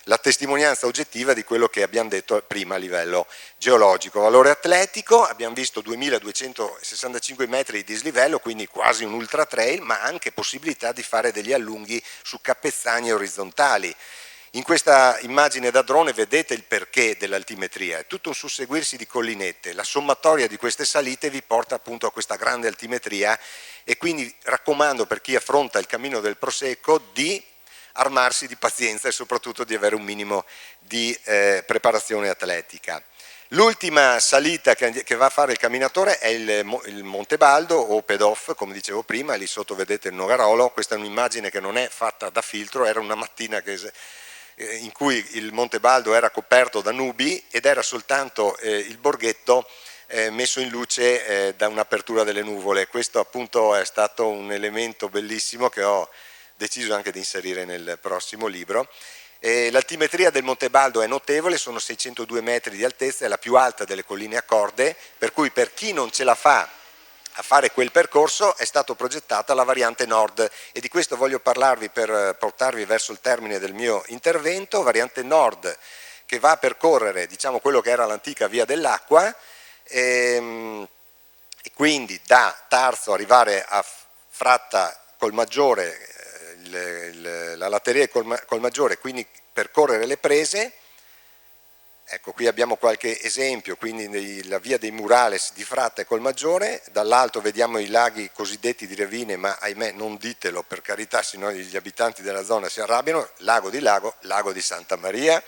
la testimonianza oggettiva di quello che abbiamo detto prima a livello geologico. Valore atletico, abbiamo visto 2265 metri di dislivello, quindi quasi un ultra trail, ma anche possibilità di fare degli allunghi su cappezzani orizzontali. In questa immagine da drone vedete il perché dell'altimetria, è tutto un susseguirsi di collinette, la sommatoria di queste salite vi porta appunto a questa grande altimetria, e quindi raccomando per chi affronta il cammino del Prosecco di armarsi di pazienza e soprattutto di avere un minimo di preparazione atletica. L'ultima salita che va a fare il camminatore è il Monte Baldo o Pedoff, come dicevo prima, lì sotto vedete il Nogarolo. Questa è un'immagine che non è fatta da filtro, era una mattina in cui il Monte Baldo era coperto da nubi ed era soltanto il borghetto messo in luce da un'apertura delle nuvole. Questo appunto è stato un elemento bellissimo che ho deciso anche di inserire nel prossimo libro. L'altimetria del Monte Baldo è notevole, sono 602 metri di altezza, è la più alta delle colline a corde, per cui per chi non ce la fa a fare quel percorso è stata progettata la variante nord, e di questo voglio parlarvi per portarvi verso il termine del mio intervento. Variante nord che va a percorrere, diciamo, quello che era l'antica via dell'acqua, e quindi da Tarso arrivare a Fratta Colmaggiore, la latteria Colmaggiore, quindi percorrere le prese. Ecco, qui abbiamo qualche esempio, quindi la via dei Murales di Fratta e Colmaggiore. Dall'alto vediamo i laghi cosiddetti di Revine, ma ahimè non ditelo per carità, sennò gli abitanti della zona si arrabbiano. Lago di Santa Maria.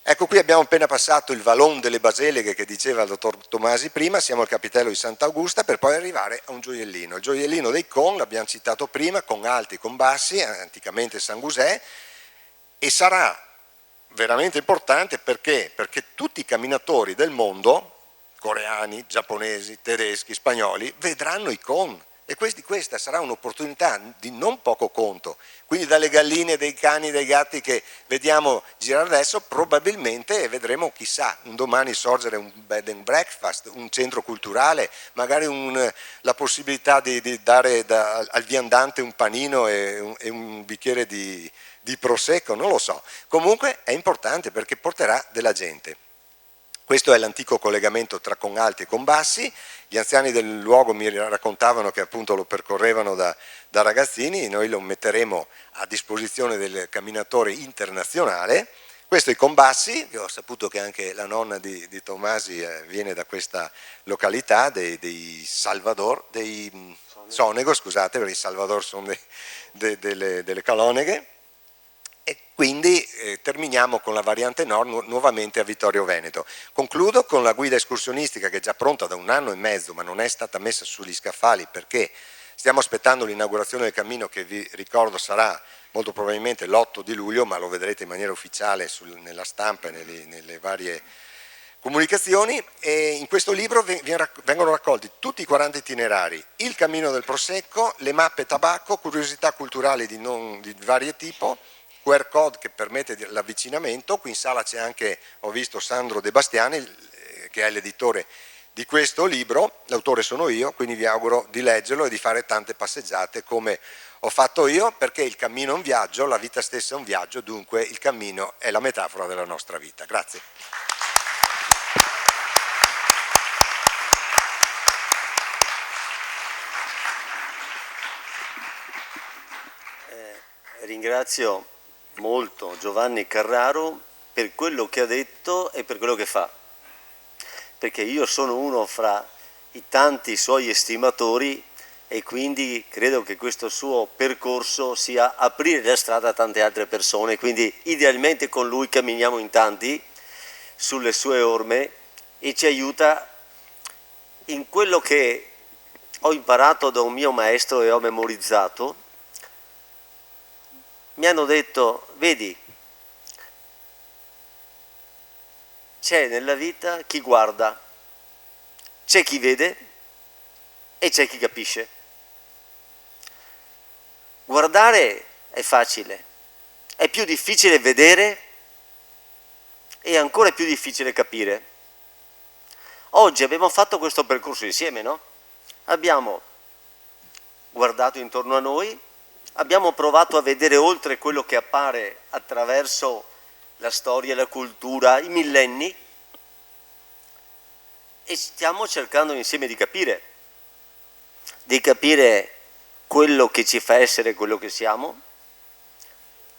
Ecco, qui abbiamo appena passato il Vallon delle Baseleghe che diceva il dottor Tomasi prima, siamo al capitello di Sant'Augusta, per poi arrivare a un gioiellino. Il gioiellino dei Con, l'abbiamo citato prima, con alti e con bassi, anticamente San Gusè, e sarà veramente importante perché tutti i camminatori del mondo, coreani, giapponesi, tedeschi, spagnoli, vedranno i Con. E questa sarà un'opportunità di non poco conto. Quindi dalle galline, dei cani, dei gatti che vediamo girare adesso, probabilmente vedremo, chissà, un domani sorgere un bed and breakfast, un centro culturale, magari la possibilità di dare al viandante un panino e un bicchiere di prosecco, non lo so. Comunque è importante perché porterà della gente. Questo è l'antico collegamento tra Conalti e Conbassi. Gli anziani del luogo mi raccontavano che appunto lo percorrevano da ragazzini, noi lo metteremo a disposizione del camminatore internazionale. Questo è Conbassi, che ho saputo che anche la nonna di Tomasi viene da questa località, dei Salvador, dei Sonego, scusate, perché i Salvador sono delle Caloneghe. E quindi terminiamo con la variante nord nuovamente a Vittorio Veneto. Concludo con la guida escursionistica che è già pronta da 1 anno e mezzo, ma non è stata messa sugli scaffali perché stiamo aspettando l'inaugurazione del cammino, che vi ricordo sarà molto probabilmente l'8 di luglio, ma lo vedrete in maniera ufficiale nella stampa e nelle varie comunicazioni. E in questo libro vengono raccolti tutti i 40 itinerari, il cammino del Prosecco, le mappe tabacco, curiosità culturali di vario tipo, QR code che permette l'avvicinamento. Qui in sala c'è anche, ho visto, Sandro De Bastiani, che è l'editore di questo libro, l'autore sono io, quindi vi auguro di leggerlo e di fare tante passeggiate come ho fatto io, perché il cammino è un viaggio, la vita stessa è un viaggio, dunque il cammino è la metafora della nostra vita. Grazie. ringrazio molto Giovanni Carraro per quello che ha detto e per quello che fa, perché io sono uno fra i tanti suoi estimatori e quindi credo che questo suo percorso sia aprire la strada a tante altre persone, quindi idealmente con lui camminiamo in tanti sulle sue orme e ci aiuta in quello che ho imparato da un mio maestro e ho memorizzato. Mi hanno detto, vedi, c'è nella vita chi guarda, c'è chi vede e c'è chi capisce. Guardare è facile, è più difficile vedere e ancora più difficile capire. Oggi abbiamo fatto questo percorso insieme, no? Abbiamo guardato intorno a noi, abbiamo provato a vedere oltre quello che appare attraverso la storia, la cultura, i millenni e stiamo cercando insieme di capire quello che ci fa essere quello che siamo,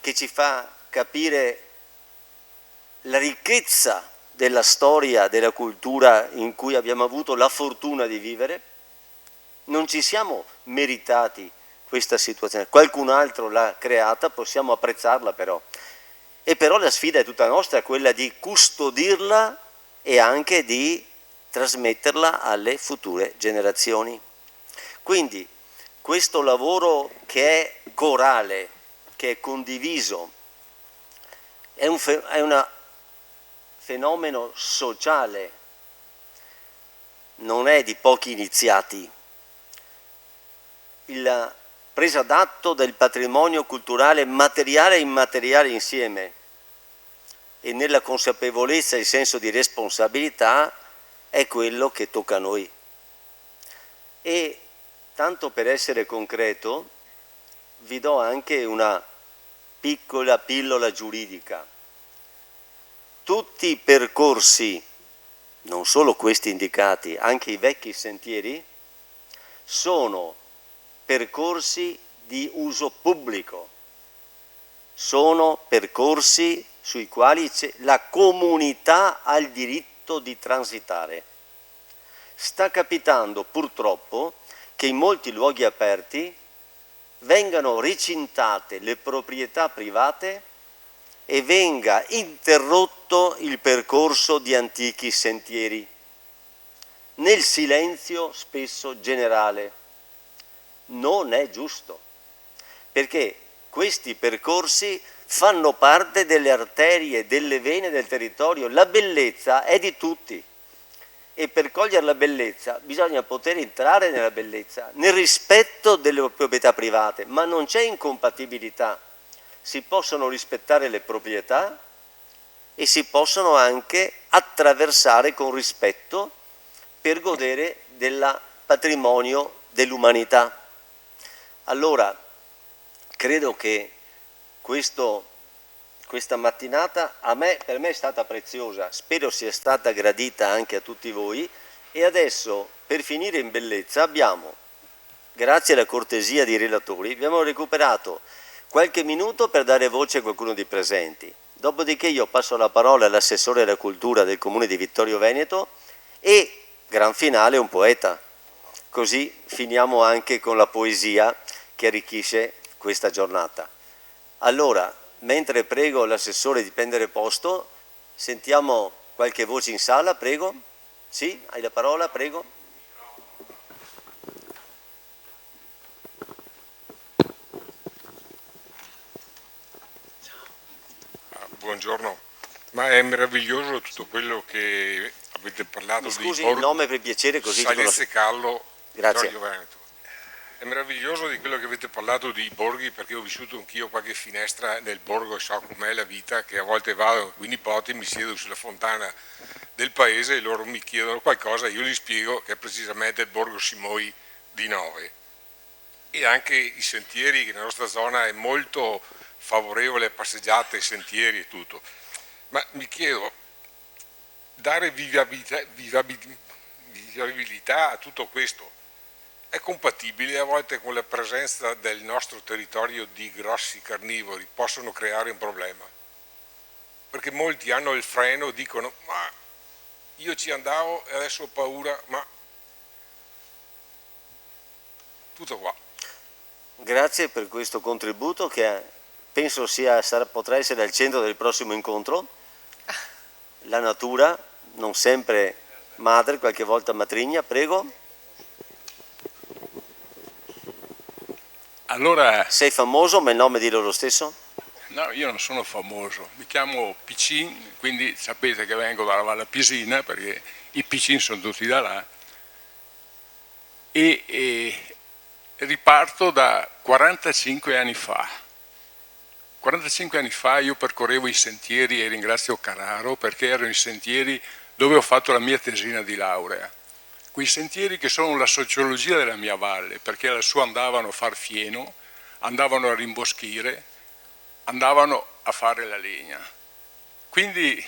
che ci fa capire la ricchezza della storia, della cultura in cui abbiamo avuto la fortuna di vivere. Non ci siamo meritati questa situazione, qualcun altro l'ha creata, possiamo apprezzarla però. E però la sfida è tutta nostra, quella di custodirla e anche di trasmetterla alle future generazioni. Quindi questo lavoro che è corale, che è condiviso, è un fenomeno sociale, non è di pochi iniziati. La presa d'atto del patrimonio culturale materiale e immateriale insieme e nella consapevolezza e il senso di responsabilità è quello che tocca a noi. E tanto per essere concreto vi do anche una piccola pillola giuridica. Tutti i percorsi, non solo questi indicati, anche i vecchi sentieri, sono percorsi di uso pubblico, sono percorsi sui quali la comunità ha il diritto di transitare. Sta capitando purtroppo che in molti luoghi aperti vengano recintate le proprietà private e venga interrotto il percorso di antichi sentieri, nel silenzio spesso generale. Non è giusto, perché questi percorsi fanno parte delle arterie, delle vene del territorio. La bellezza è di tutti e per cogliere la bellezza bisogna poter entrare nella bellezza, nel rispetto delle proprietà private, ma non c'è incompatibilità. Si possono rispettare le proprietà e si possono anche attraversare con rispetto per godere del patrimonio dell'umanità. Allora, credo che questa mattinata per me è stata preziosa, spero sia stata gradita anche a tutti voi e adesso, per finire in bellezza, abbiamo, grazie alla cortesia dei relatori, abbiamo recuperato qualche minuto per dare voce a qualcuno dei presenti. Dopodiché io passo la parola all'assessore alla cultura del Comune di Vittorio Veneto e, gran finale, un poeta. Così finiamo anche con la poesia che arricchisce questa giornata. Allora, mentre prego l'assessore di prendere posto, sentiamo qualche voce in sala, prego. Sì, hai la parola, prego. Buongiorno, ma è meraviglioso tutto quello che avete parlato. Mi scusi il nome per piacere, così Salese Callo, grazie. Vittorio Veneto. È meraviglioso di quello che avete parlato di borghi, perché ho vissuto anch'io qualche finestra nel borgo e so com'è la vita, che a volte vado con i nipoti, mi siedo sulla fontana del paese e loro mi chiedono qualcosa, io gli spiego che è precisamente il borgo Simoi di Nove. E anche i sentieri, che nella nostra zona è molto favorevole, passeggiate, sentieri e tutto. Ma mi chiedo, dare vivibilità a tutto questo è compatibile a volte con la presenza del nostro territorio di grossi carnivori, possono creare un problema. Perché molti hanno il freno, dicono ma io ci andavo e adesso ho paura, ma tutto qua. Grazie per questo contributo che penso potrà essere al centro del prossimo incontro. La natura, non sempre madre, qualche volta matrigna, prego. Allora, sei famoso, ma il nome dillo lo stesso? No, io non sono famoso, mi chiamo Piccin, quindi sapete che vengo dalla Valle Pisina perché i Piccin sono tutti da là e riparto da 45 anni fa. 45 anni fa io percorrevo i sentieri e ringrazio Carraro perché erano i sentieri dove ho fatto la mia tesina di laurea. Quei sentieri che sono la sociologia della mia valle, perché lassù andavano a far fieno, andavano a rimboschire, andavano a fare la legna. Quindi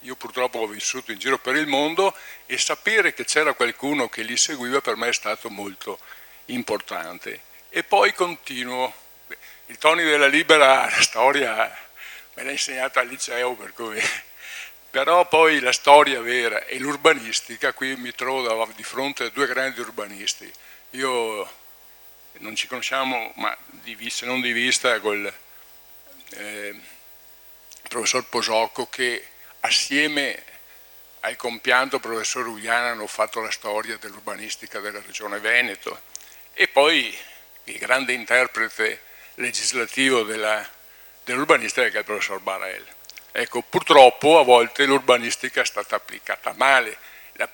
io purtroppo ho vissuto in giro per il mondo e sapere che c'era qualcuno che li seguiva per me è stato molto importante. E poi continuo. Il Tony della Libera, la storia me l'ha insegnata al liceo, per cui... Però poi la storia vera e l'urbanistica, qui mi trovo di fronte a due grandi urbanisti. Io non ci conosciamo, ma se non di vista, col professor Posocco, che assieme al compianto professor Ugliana hanno fatto la storia dell'urbanistica della regione Veneto. E poi il grande interprete legislativo dell'urbanistica che è il professor Barel. Ecco, purtroppo a volte l'urbanistica è stata applicata male.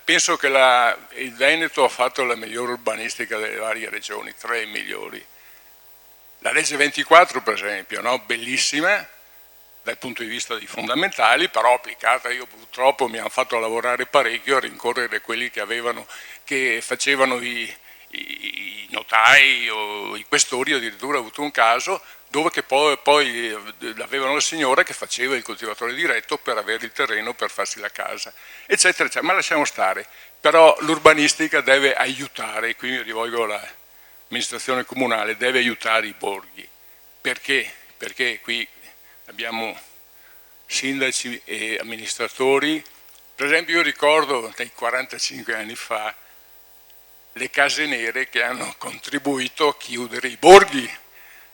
Penso che il Veneto ha fatto la migliore urbanistica delle varie regioni, tra le migliori. La legge 24, per esempio, no? Bellissima dal punto di vista dei fondamentali, però applicata, io purtroppo mi hanno fatto lavorare parecchio a rincorrere quelli che facevano i notai o i questori. Addirittura ho avuto un caso dove che poi avevano la signora che faceva il coltivatore diretto per avere il terreno per farsi la casa, eccetera, eccetera. Ma lasciamo stare. Però l'urbanistica deve aiutare, qui mi rivolgo all'amministrazione comunale, deve aiutare i borghi. Perché? Perché qui abbiamo sindaci e amministratori. Per esempio io ricordo dai 45 anni fa le case nere che hanno contribuito a chiudere i borghi.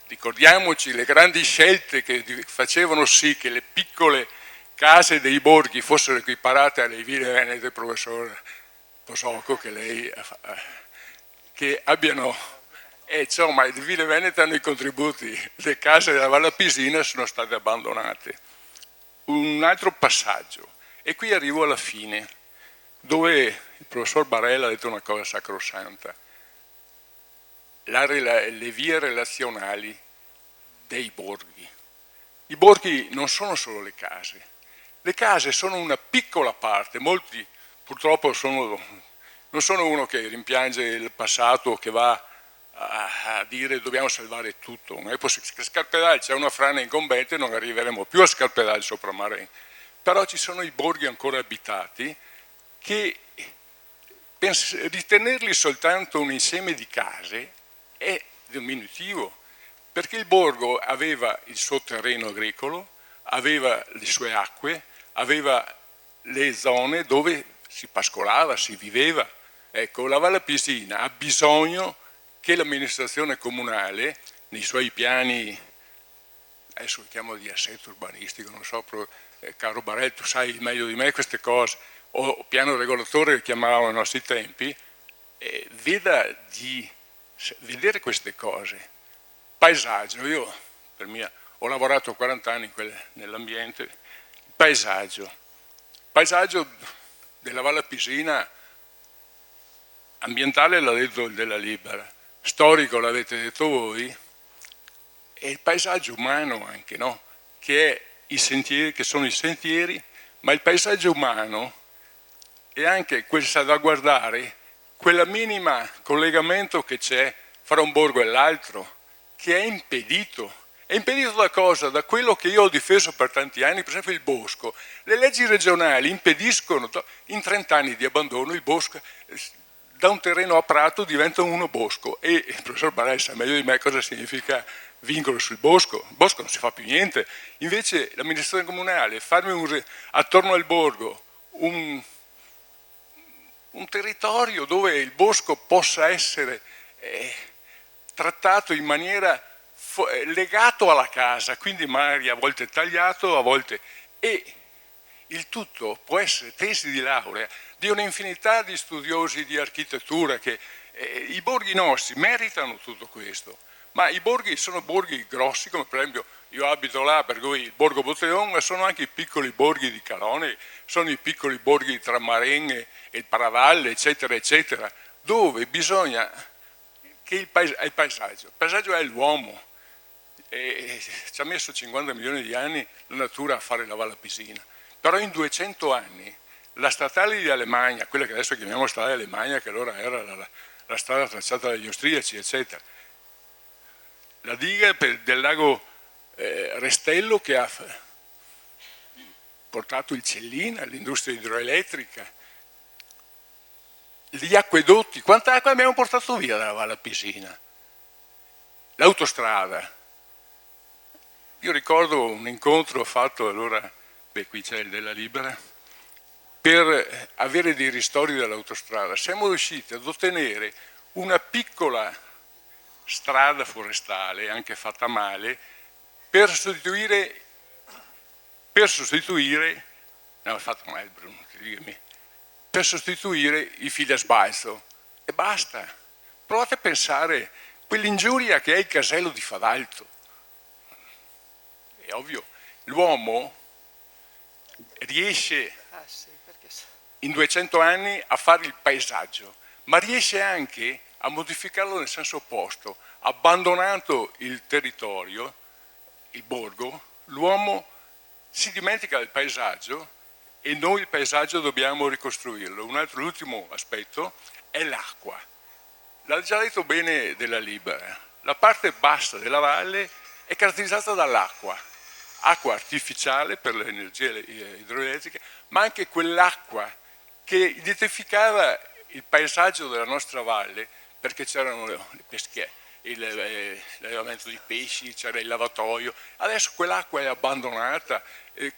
Ricordiamoci le grandi scelte che facevano sì che le piccole case dei borghi fossero equiparate alle ville venete, professor Posocco, che abbiano, insomma, le ville venete hanno i contributi, le case della Valle Pisina sono state abbandonate. Un altro passaggio, e qui arrivo alla fine, dove il professor Barella ha detto una cosa sacrosanta. Le vie relazionali dei borghi. I borghi non sono solo le case sono una piccola parte, molti purtroppo non sono uno che rimpiange il passato, che va a dire dobbiamo salvare tutto, non è possibile. Scarpedal c'è una frana incombente, non arriveremo più a Scarpedal sopra Marengo, però ci sono i borghi ancora abitati che ritenerli soltanto un insieme di case è diminutivo, perché il borgo aveva il suo terreno agricolo, aveva le sue acque, aveva le zone dove si pascolava, si viveva. Ecco, la Valle Pisina ha bisogno che l'amministrazione comunale, nei suoi piani, adesso li chiamo di assetto urbanistico, non so, caro Barel, tu sai meglio di me queste cose, o piano regolatore che chiamavano ai nostri tempi, veda di vedere queste cose. Paesaggio, io ho lavorato 40 anni nell'ambiente, il paesaggio della Valle Pisina, ambientale l'ha detto il della Libera, storico l'avete detto voi, e il paesaggio umano anche, no? Che sono i sentieri, ma il paesaggio umano è anche quel salvaguardare quella minima collegamento che c'è fra un borgo e l'altro, che è impedito. È impedito da cosa? Da quello che io ho difeso per tanti anni, per esempio il bosco. Le leggi regionali impediscono, in 30 anni di abbandono, il bosco da un terreno a prato diventa uno bosco, e il professor Barelli sa meglio di me cosa significa vincolo sul bosco. Il bosco non si fa più niente, invece l'amministrazione comunale, farmi attorno al borgo un territorio dove il bosco possa essere trattato in maniera legato alla casa, quindi magari a volte tagliato, a volte, e il tutto può essere tesi di laurea di un'infinità di studiosi di architettura che i borghi nostri meritano tutto questo, ma i borghi sono borghi grossi, come per esempio io abito là, per cui il borgo Botteion, ma sono anche i piccoli borghi di Calone, sono i piccoli borghi tra Marengo e il Paravalle, eccetera, eccetera, dove bisogna che il paesaggio è l'uomo, e ci ha messo 50 milioni di anni la natura a fare la Valle Pisina, però in 200 anni la statale di Alemagna, quella che adesso chiamiamo strada di Alemagna, che allora era la strada tracciata dagli austriaci, eccetera, la diga del lago Restello che ha portato il Cellina, l'industria idroelettrica, gli acquedotti, quanta acqua abbiamo portato via dalla Valle Pisina, l'autostrada. Io ricordo un incontro fatto allora, qui c'è il della Libera, per avere dei ristori dell'autostrada. Siamo riusciti ad ottenere una piccola strada forestale, anche fatta male, per sostituire, no, è fatto male Bruno, per sostituire i fili a sbalzo, e basta. Provate a pensare quell'ingiuria che è il casello di Fadalto. È ovvio, l'uomo riesce in 200 anni a fare il paesaggio, ma riesce anche a modificarlo nel senso opposto. Abbandonato il territorio, il borgo, l'uomo si dimentica del paesaggio e noi il paesaggio dobbiamo ricostruirlo. Un altro, l'ultimo aspetto, è l'acqua. L'ha già detto bene della Libera, la parte bassa della valle è caratterizzata dall'acqua, acqua artificiale per le energie idroelettriche, ma anche quell'acqua che identificava il paesaggio della nostra valle, perché c'erano le pesche, l'allevamento di pesci, c'era il lavatoio. Adesso quell'acqua è abbandonata,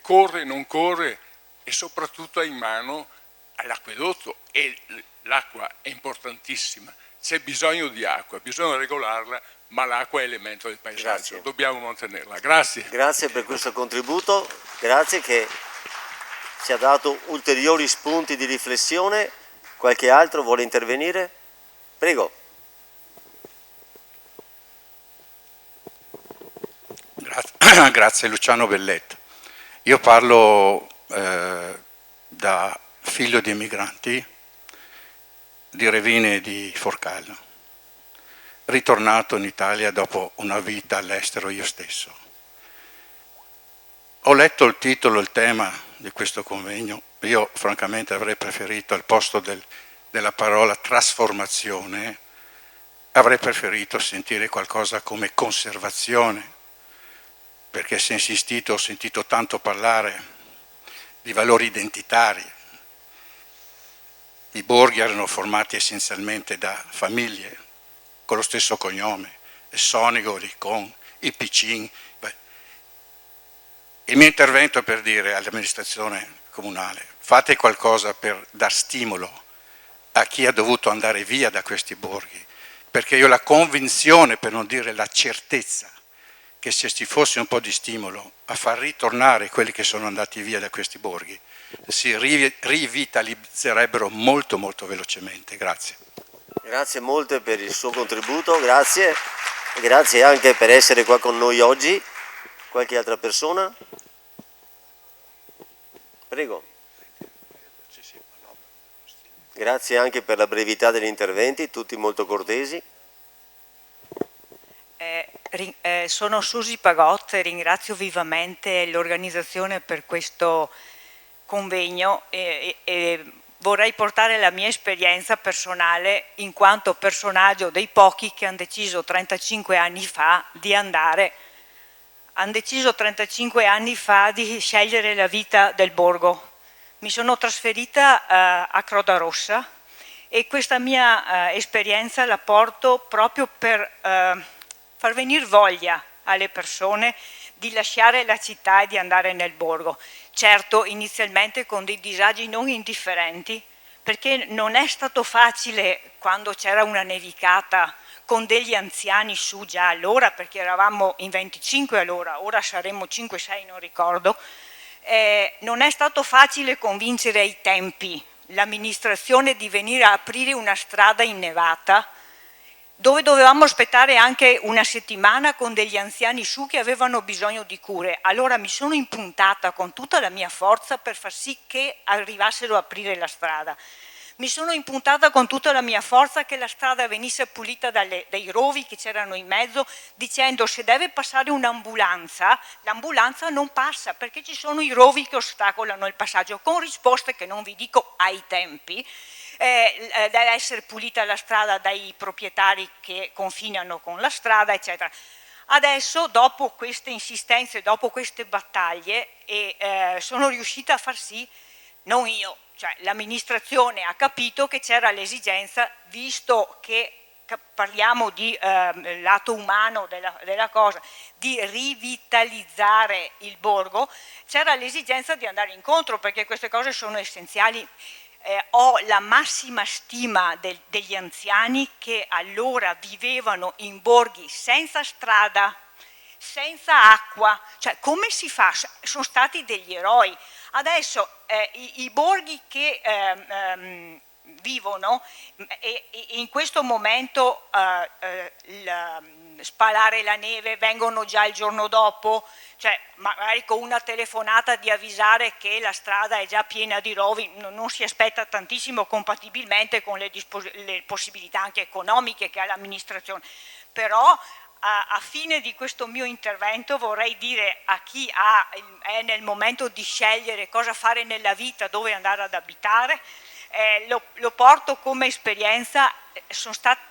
corre, non corre, e soprattutto è in mano all'acquedotto, e l'acqua è importantissima. C'è bisogno di acqua, bisogna regolarla, ma l'acqua è elemento del paesaggio, grazie. Dobbiamo mantenerla. Grazie. Grazie per questo contributo, grazie che ci ha dato ulteriori spunti di riflessione. Qualche altro vuole intervenire? Prego. Grazie Luciano Belletto. Io parlo da figlio di emigranti di Revine e di Forcalno, ritornato in Italia dopo una vita all'estero io stesso. Ho letto il titolo, il tema di questo convegno. Io francamente avrei preferito, al posto della parola trasformazione, avrei preferito sentire qualcosa come conservazione, perché si è insistito, ho sentito tanto parlare di valori identitari. I borghi erano formati essenzialmente da famiglie con lo stesso cognome, il Sonigo, Ricon, i Piccin. Il mio intervento è per dire all'amministrazione comunale: fate qualcosa per dar stimolo a chi ha dovuto andare via da questi borghi, perché io ho la convinzione, per non dire la certezza, che se ci fosse un po' di stimolo a far ritornare quelli che sono andati via da questi borghi, si rivitalizzerebbero molto molto velocemente. Grazie. Grazie molte per il suo contributo, grazie. Grazie anche per essere qua con noi oggi. Qualche altra persona? Prego. Grazie anche per la brevità degli interventi, tutti molto cortesi. Sono Susi Pagott e ringrazio vivamente l'organizzazione per questo convegno e vorrei portare la mia esperienza personale in quanto personaggio dei pochi che hanno deciso 35 anni fa di andare. Hanno deciso 35 anni fa di scegliere la vita del borgo. Mi sono trasferita a Croda Rossa e questa mia esperienza la porto proprio per far venire voglia alle persone di lasciare la città e di andare nel borgo. Certo, inizialmente con dei disagi non indifferenti, perché non è stato facile quando c'era una nevicata con degli anziani su già allora, perché eravamo in 25 allora, ora saremmo 5-6, non ricordo. Non è stato facile convincere ai tempi l'amministrazione di venire a aprire una strada innevata, dove dovevamo aspettare anche una settimana con degli anziani su che avevano bisogno di cure. Allora mi sono impuntata con tutta la mia forza per far sì che arrivassero a aprire la strada. Mi sono impuntata con tutta la mia forza che la strada venisse pulita dai rovi che c'erano in mezzo, dicendo se deve passare un'ambulanza, l'ambulanza non passa perché ci sono i rovi che ostacolano il passaggio, con risposte che non vi dico ai tempi. Deve essere pulita la strada dai proprietari che confinano con la strada, eccetera. Adesso, dopo queste insistenze, dopo queste battaglie, sono riuscita a far sì, non io, cioè l'amministrazione ha capito che c'era l'esigenza, visto che parliamo di lato umano della cosa, di rivitalizzare il borgo, c'era l'esigenza di andare incontro perché queste cose sono essenziali. Ho la massima stima degli anziani che allora vivevano in borghi senza strada, senza acqua, cioè come si fa? Sono stati degli eroi. Adesso i borghi che vivono e in questo momento spalare la neve, vengono già il giorno dopo, cioè magari con una telefonata di avvisare che la strada è già piena di rovi, non si aspetta tantissimo compatibilmente con le possibilità anche economiche che ha l'amministrazione, però a fine di questo mio intervento vorrei dire a chi è nel momento di scegliere cosa fare nella vita, dove andare ad abitare, lo porto come esperienza,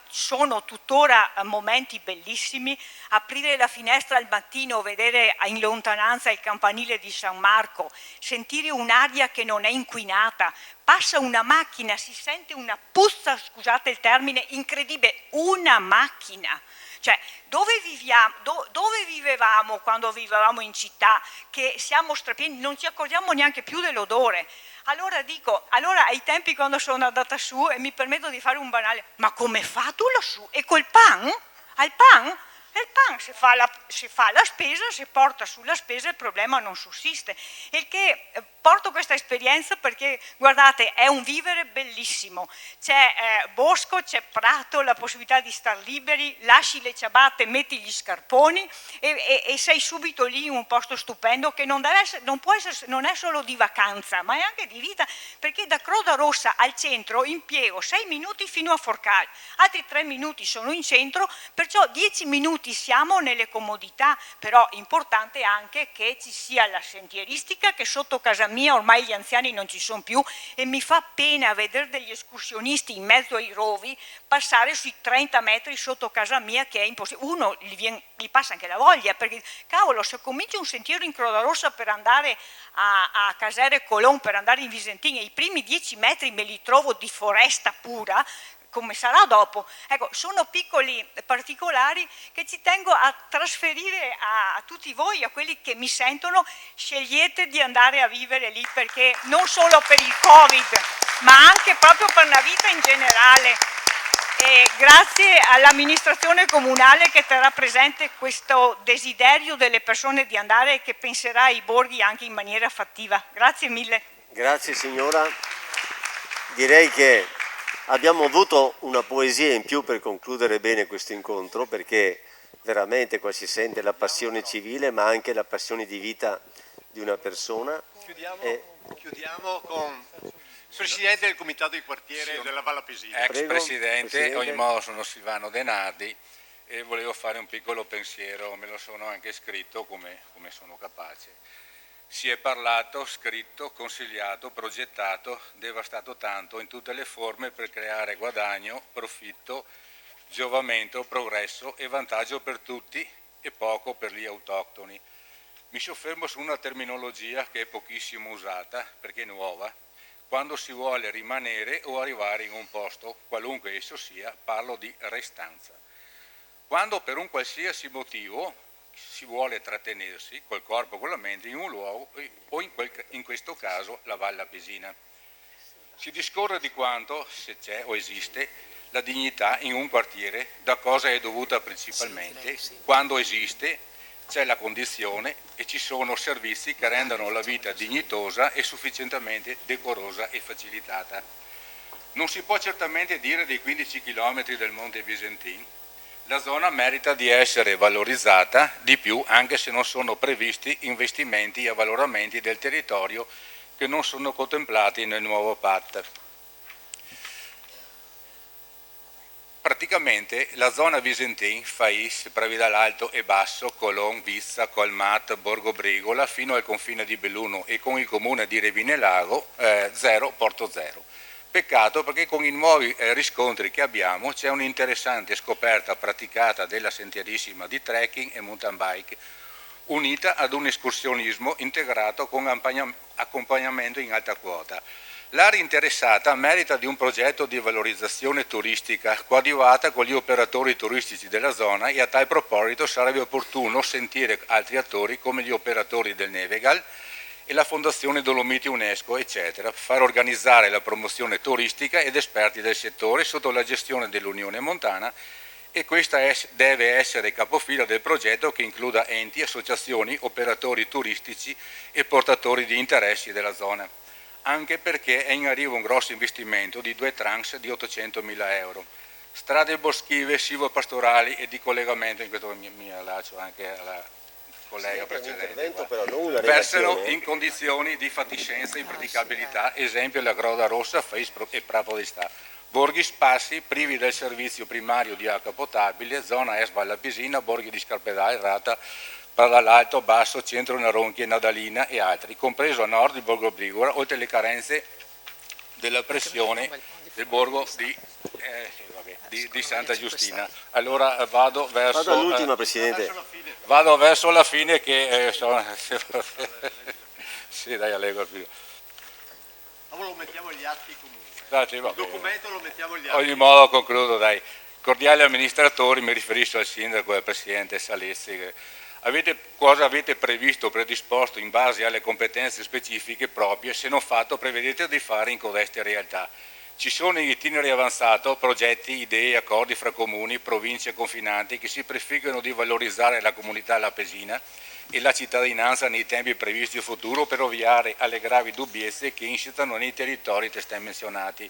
sono tuttora momenti bellissimi, aprire la finestra al mattino, vedere in lontananza il campanile di San Marco, sentire un'aria che non è inquinata, passa una macchina, si sente una puzza, scusate il termine, incredibile, una macchina. Cioè, dove vivevamo quando vivevamo in città, che siamo strapieni, non ci accorgiamo neanche più dell'odore. Allora dico, ai tempi quando sono andata su, e mi permetto di fare un banale, ma come fa tu lassù? E col pan? Al pan? Il pan si fa la spesa, si porta sulla spesa, il problema non sussiste. Il che porto questa esperienza perché, guardate, è un vivere bellissimo. C'è bosco, c'è prato, la possibilità di star liberi, lasci le ciabatte, metti gli scarponi e sei subito lì in un posto stupendo che non è solo di vacanza, ma è anche di vita, perché da Croda Rossa al centro impiego 6 minuti fino a Forcale, altri 3 minuti sono in centro, perciò 10 minuti siamo nelle comodità, però importante anche che ci sia la sentieristica, che sotto casa mia ormai gli anziani non ci sono più e mi fa pena vedere degli escursionisti in mezzo ai rovi passare sui 30 metri sotto casa mia, che è impossibile. Uno gli passa anche la voglia, perché cavolo, se comincio un sentiero in Croda Rossa per andare a Casere Colon, per andare in Visentina, i primi 10 metri me li trovo di foresta pura, come sarà dopo. Ecco, sono piccoli particolari che ci tengo a trasferire a tutti voi, a quelli che mi sentono. Scegliete di andare a vivere lì, perché non solo per il Covid, ma anche proprio per la vita in generale. E grazie all'amministrazione comunale che terrà presente questo desiderio delle persone di andare e che penserà ai borghi anche in maniera fattiva. Grazie mille. Grazie signora. Direi che abbiamo avuto una poesia in più per concludere bene questo incontro, perché veramente qua si sente la passione civile ma anche la passione di vita di una persona. Chiudiamo con il Presidente del Comitato di Quartiere della Valle Pesina. Ex Presidente, ogni modo sono Silvano Denardi e volevo fare un piccolo pensiero, me lo sono anche scritto come sono capace. Si è parlato, scritto, consigliato, progettato, devastato tanto in tutte le forme per creare guadagno, profitto, giovamento, progresso e vantaggio per tutti e poco per gli autoctoni. Mi soffermo su una terminologia che è pochissimo usata perché è nuova, quando si vuole rimanere o arrivare in un posto, qualunque esso sia, parlo di restanza. Quando per un qualsiasi motivo si vuole trattenersi col corpo o con la mente in un luogo, o in questo caso la Valle Apesina. Si discorre di quanto, se c'è o esiste, la dignità in un quartiere, da cosa è dovuta principalmente, quando esiste, c'è la condizione e ci sono servizi che rendono la vita dignitosa e sufficientemente decorosa e facilitata. Non si può certamente dire dei 15 km del Monte Visentin. La zona merita di essere valorizzata di più, anche se non sono previsti investimenti e avvaloramenti del territorio che non sono contemplati nel nuovo PAT. Praticamente la zona Visentin, Fais, Pravida l'Alto e Basso, Colon, Vizza, Colmat, Borgo Brigola, fino al confine di Belluno e con il comune di Revinelago, zero, Porto Zero. Peccato perché con i nuovi riscontri che abbiamo c'è un'interessante scoperta praticata della sentierissima di trekking e mountain bike, unita ad un escursionismo integrato con accompagnamento in alta quota. L'area interessata merita di un progetto di valorizzazione turistica coadiuvata con gli operatori turistici della zona e a tal proposito sarebbe opportuno sentire altri attori come gli operatori del Nevegal e la Fondazione Dolomiti UNESCO, eccetera, per far organizzare la promozione turistica ed esperti del settore sotto la gestione dell'Unione Montana, e questa deve essere capofila del progetto che includa enti, associazioni, operatori turistici e portatori di interessi della zona. Anche perché è in arrivo un grosso investimento di 2 tranche di 800.000 euro. Strade boschive, silvopastorali e di collegamento, in questo mi allaccio anche alla collega precedente, versano in condizioni di fatiscenza e impraticabilità, esempio la Groda Rossa, Fais e Prato di Sta. Borghi sparsi, privi del servizio primario di acqua potabile, zona est Valle Apesina, borghi di Scarpedale, Rata, Parall'Alto, Basso, Centro Naronchi, Nadalina e altri, compreso a nord il Borgo Brigora, oltre le carenze della pressione del borgo di Santa Giustina. Allora vado verso l'ultima, Presidente. Vado verso la fine che sì, dai, allego il filo. Lo mettiamo agli atti comunque. Dai, il documento lo mettiamo agli atti. Ogni modo concludo, dai. Cordiali amministratori, mi riferisco al sindaco e al presidente Salezzi. Cosa avete previsto, predisposto in base alle competenze specifiche proprie, se non fatto prevedete di fare in codeste realtà? Ci sono in itinere avanzato progetti, idee, accordi fra comuni, province confinanti che si prefiggono di valorizzare la comunità lapesina e la cittadinanza nei tempi previsti in futuro per ovviare alle gravi dubbiezze che insitano nei territori testé menzionati,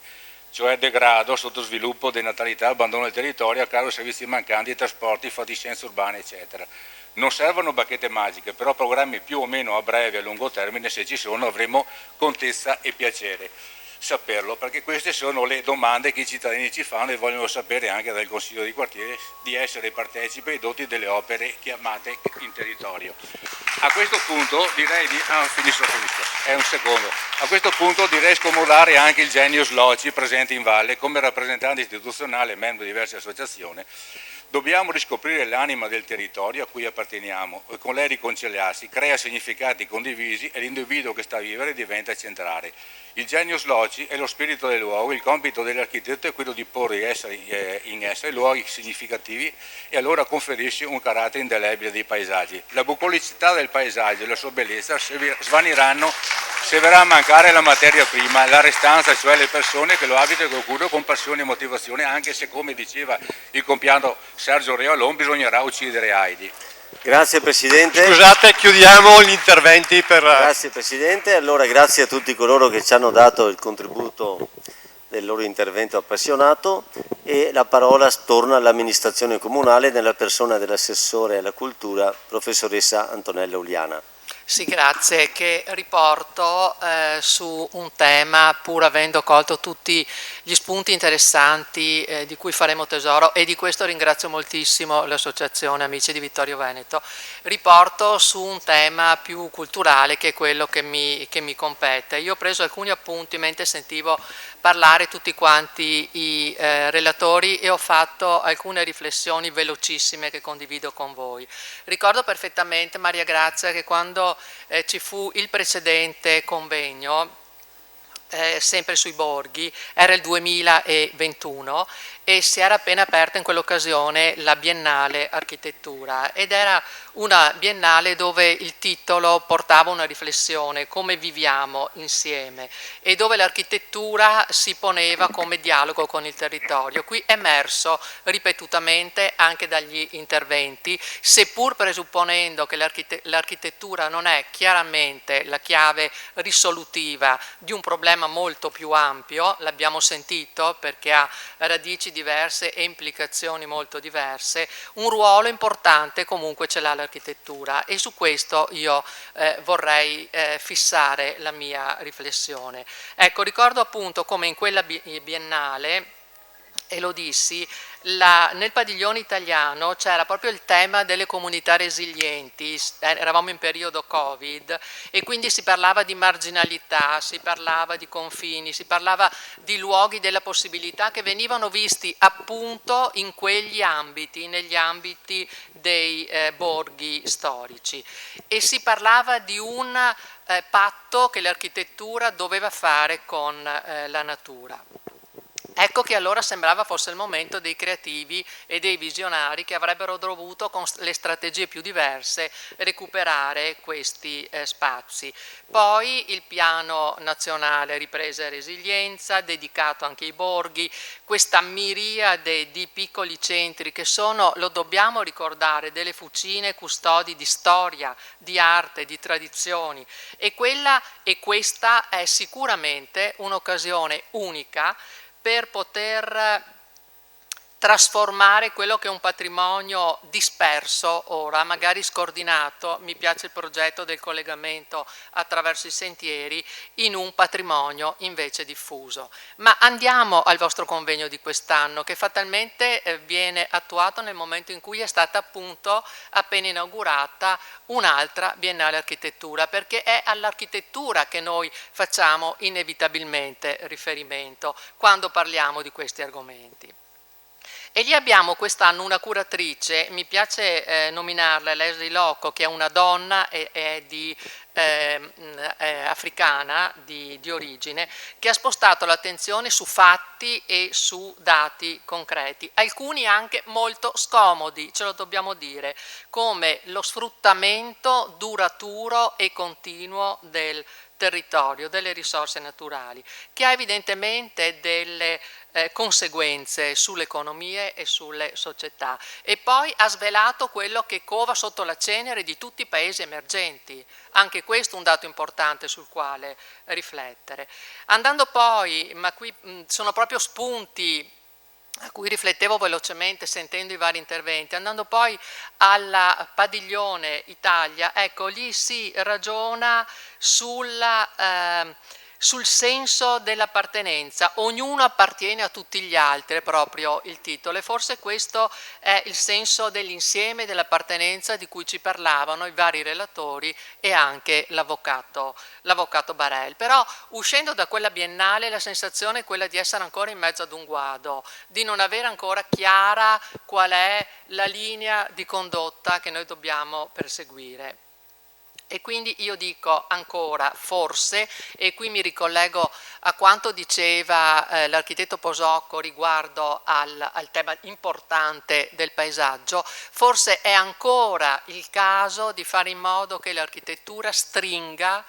cioè degrado, sottosviluppo, denatalità, abbandono del territorio a causa di servizi mancanti, trasporti, fatiscenze urbane, eccetera. Non servono bacchette magiche, però programmi più o meno a breve e a lungo termine, se ci sono, avremo contezza e piacere saperlo, perché queste sono le domande che i cittadini ci fanno e vogliono sapere anche dal Consiglio di quartiere di essere partecipi ai doti delle opere chiamate in territorio. A questo punto direi di... finisco. È un secondo. A questo punto direi scomodare anche il Genius Loci presente in Valle come rappresentante istituzionale e membro di diverse associazioni. Dobbiamo riscoprire l'anima del territorio a cui apparteniamo e con lei riconciliarsi, crea significati condivisi e l'individuo che sta a vivere diventa centrale. Il genius loci è lo spirito del luogo, il compito dell'architetto è quello di porre in essere luoghi significativi e allora conferisce un carattere indelebile dei paesaggi. La bucolicità del paesaggio e la sua bellezza svaniranno se verrà a mancare la materia prima, la restanza, cioè le persone che lo abitano e lo curano con passione e motivazione, anche se, come diceva il compianto Sergio Reolon, bisognerà uccidere Heidi. Grazie Presidente. Scusate, chiudiamo gli interventi per... Grazie Presidente, allora grazie a tutti coloro che ci hanno dato il contributo del loro intervento appassionato e la parola torna all'amministrazione comunale nella persona dell'assessore alla cultura, professoressa Antonella Uliana. Sì, grazie, che riporto su un tema, pur avendo colto tutti gli spunti interessanti di cui faremo tesoro, e di questo ringrazio moltissimo l'Associazione Amici di Vittorio Veneto, riporto su un tema più culturale che è quello che mi compete. Io ho preso alcuni appunti mentre sentivo parlare tutti quanti i relatori e ho fatto alcune riflessioni velocissime che condivido con voi. Ricordo perfettamente, Maria Grazia, che quando ci fu il precedente convegno sempre sui borghi, era il 2021 e si era appena aperta in quell'occasione la Biennale Architettura ed era una biennale dove il titolo portava una riflessione, come viviamo insieme, e dove l'architettura si poneva come dialogo con il territorio. Qui è emerso ripetutamente anche dagli interventi, seppur presupponendo che l'architettura non è chiaramente la chiave risolutiva di un problema molto più ampio, l'abbiamo sentito perché ha radici diverse e implicazioni molto diverse, un ruolo importante comunque ce l'ha l'architettura e su questo io vorrei fissare la mia riflessione. Ecco, ricordo appunto come in quella biennale, e lo dissi, nel padiglione italiano c'era proprio il tema delle comunità resilienti, eravamo in periodo Covid e quindi si parlava di marginalità, si parlava di confini, si parlava di luoghi della possibilità che venivano visti appunto in quegli ambiti, negli ambiti dei borghi storici e si parlava di un patto che l'architettura doveva fare con la natura. Ecco che allora sembrava fosse il momento dei creativi e dei visionari che avrebbero dovuto, con le strategie più diverse, recuperare questi spazi. Poi il piano nazionale ripresa e resilienza, dedicato anche ai borghi, questa miriade di piccoli centri che sono, lo dobbiamo ricordare, delle fucine custodi di storia, di arte, di tradizioni. E questa è sicuramente un'occasione unica per poter trasformare quello che è un patrimonio disperso ora, magari scordinato, mi piace il progetto del collegamento attraverso i sentieri, in un patrimonio invece diffuso. Ma andiamo al vostro convegno di quest'anno che fatalmente viene attuato nel momento in cui è stata appunto appena inaugurata un'altra Biennale Architettura, perché è all'architettura che noi facciamo inevitabilmente riferimento quando parliamo di questi argomenti. E lì abbiamo quest'anno una curatrice, mi piace nominarla, Leslie Locco, che è una donna africana di origine, che ha spostato l'attenzione su fatti e su dati concreti, alcuni anche molto scomodi, ce lo dobbiamo dire, come lo sfruttamento duraturo e continuo del territorio, delle risorse naturali, che ha evidentemente delle conseguenze sulle economie e sulle società. E poi ha svelato quello che cova sotto la cenere di tutti i paesi emergenti, anche questo un dato importante sul quale riflettere. Andando poi, ma qui sono proprio spunti a cui riflettevo velocemente sentendo i vari interventi, andando poi alla Padiglione Italia, ecco lì si ragiona sul senso dell'appartenenza, ognuno appartiene a tutti gli altri, è proprio il titolo, e forse questo è il senso dell'insieme dell'appartenenza di cui ci parlavano i vari relatori e anche l'avvocato Barel. Però uscendo da quella biennale la sensazione è quella di essere ancora in mezzo ad un guado, di non avere ancora chiara qual è la linea di condotta che noi dobbiamo perseguire. E quindi io dico ancora, forse, e qui mi ricollego a quanto diceva l'architetto Posocco riguardo al tema importante del paesaggio, forse è ancora il caso di fare in modo che l'architettura stringa,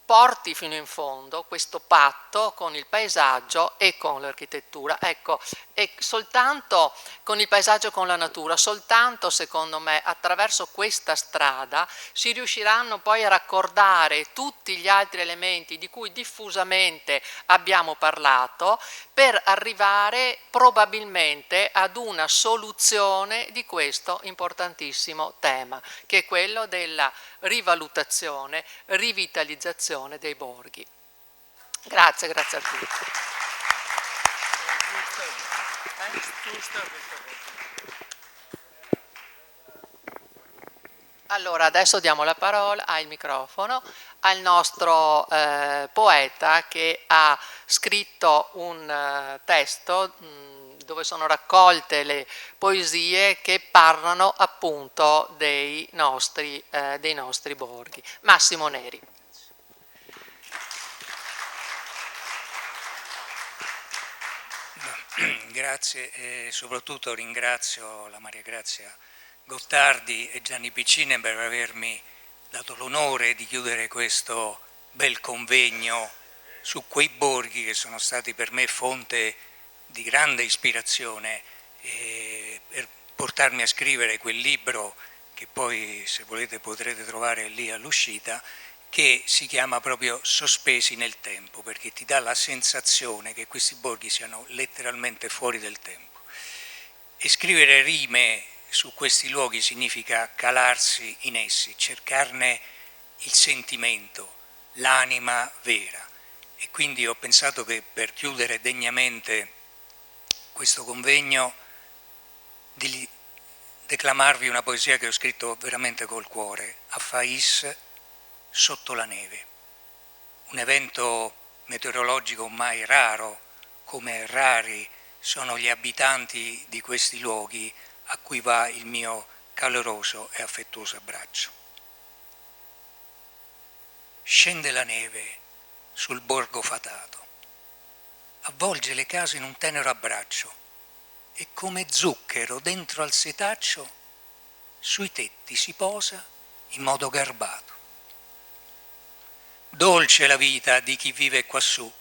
porti fino in fondo questo patto con il paesaggio e con l'architettura. Ecco, e soltanto con il paesaggio e con la natura, soltanto secondo me attraverso questa strada si riusciranno poi a raccordare tutti gli altri elementi di cui diffusamente abbiamo parlato per arrivare probabilmente ad una soluzione di questo importantissimo tema, che è quello della rivalutazione, rivitalizzazione dei borghi. Grazie a tutti. Allora, adesso diamo la parola al microfono al nostro poeta che ha scritto un testo dove sono raccolte le poesie che parlano appunto dei nostri borghi. Massimo Neri. Grazie e soprattutto ringrazio la Maria Grazia Gottardi e Gianni Piccine per avermi dato l'onore di chiudere questo bel convegno su quei borghi che sono stati per me fonte di grande ispirazione per portarmi a scrivere quel libro che poi, se volete, potrete trovare lì all'uscita, che si chiama proprio Sospesi nel tempo, perché ti dà la sensazione che questi borghi siano letteralmente fuori del tempo. E scrivere rime su questi luoghi significa calarsi in essi, cercarne il sentimento, l'anima vera. E quindi ho pensato che per chiudere degnamente questo convegno di declamarvi una poesia che ho scritto veramente col cuore, a Fais, Sotto la neve, un evento meteorologico mai raro, come rari sono gli abitanti di questi luoghi a cui va il mio caloroso e affettuoso abbraccio. Scende la neve sul borgo fatato, avvolge le case in un tenero abbraccio e come zucchero dentro al setaccio sui tetti si posa in modo garbato. Dolce la vita di chi vive quassù,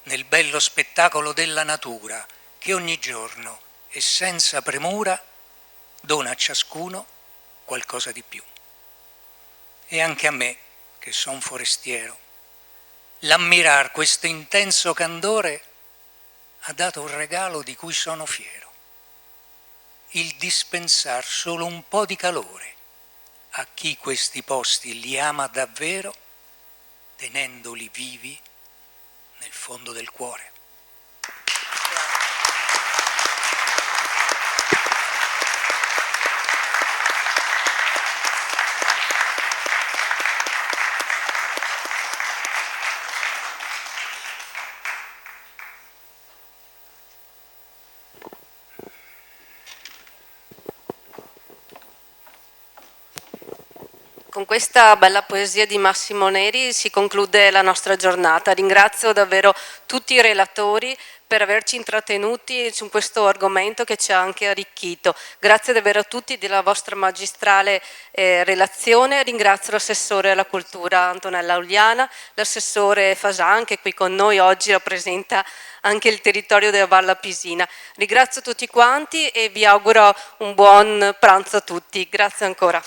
nel bello spettacolo della natura, che ogni giorno e senza premura dona a ciascuno qualcosa di più. E anche a me, che son forestiero, l'ammirar questo intenso candore ha dato un regalo di cui sono fiero, il dispensar solo un po' di calore a chi questi posti li ama davvero, tenendoli vivi nel fondo del cuore. Con questa bella poesia di Massimo Neri si conclude la nostra giornata. Ringrazio davvero tutti i relatori per averci intrattenuti su questo argomento che ci ha anche arricchito. Grazie davvero a tutti della vostra magistrale relazione. Ringrazio l'assessore alla cultura Antonella Uliana, l'assessore Fasan che qui con noi oggi rappresenta anche il territorio della Valle Pisina. Ringrazio tutti quanti e vi auguro un buon pranzo a tutti. Grazie ancora.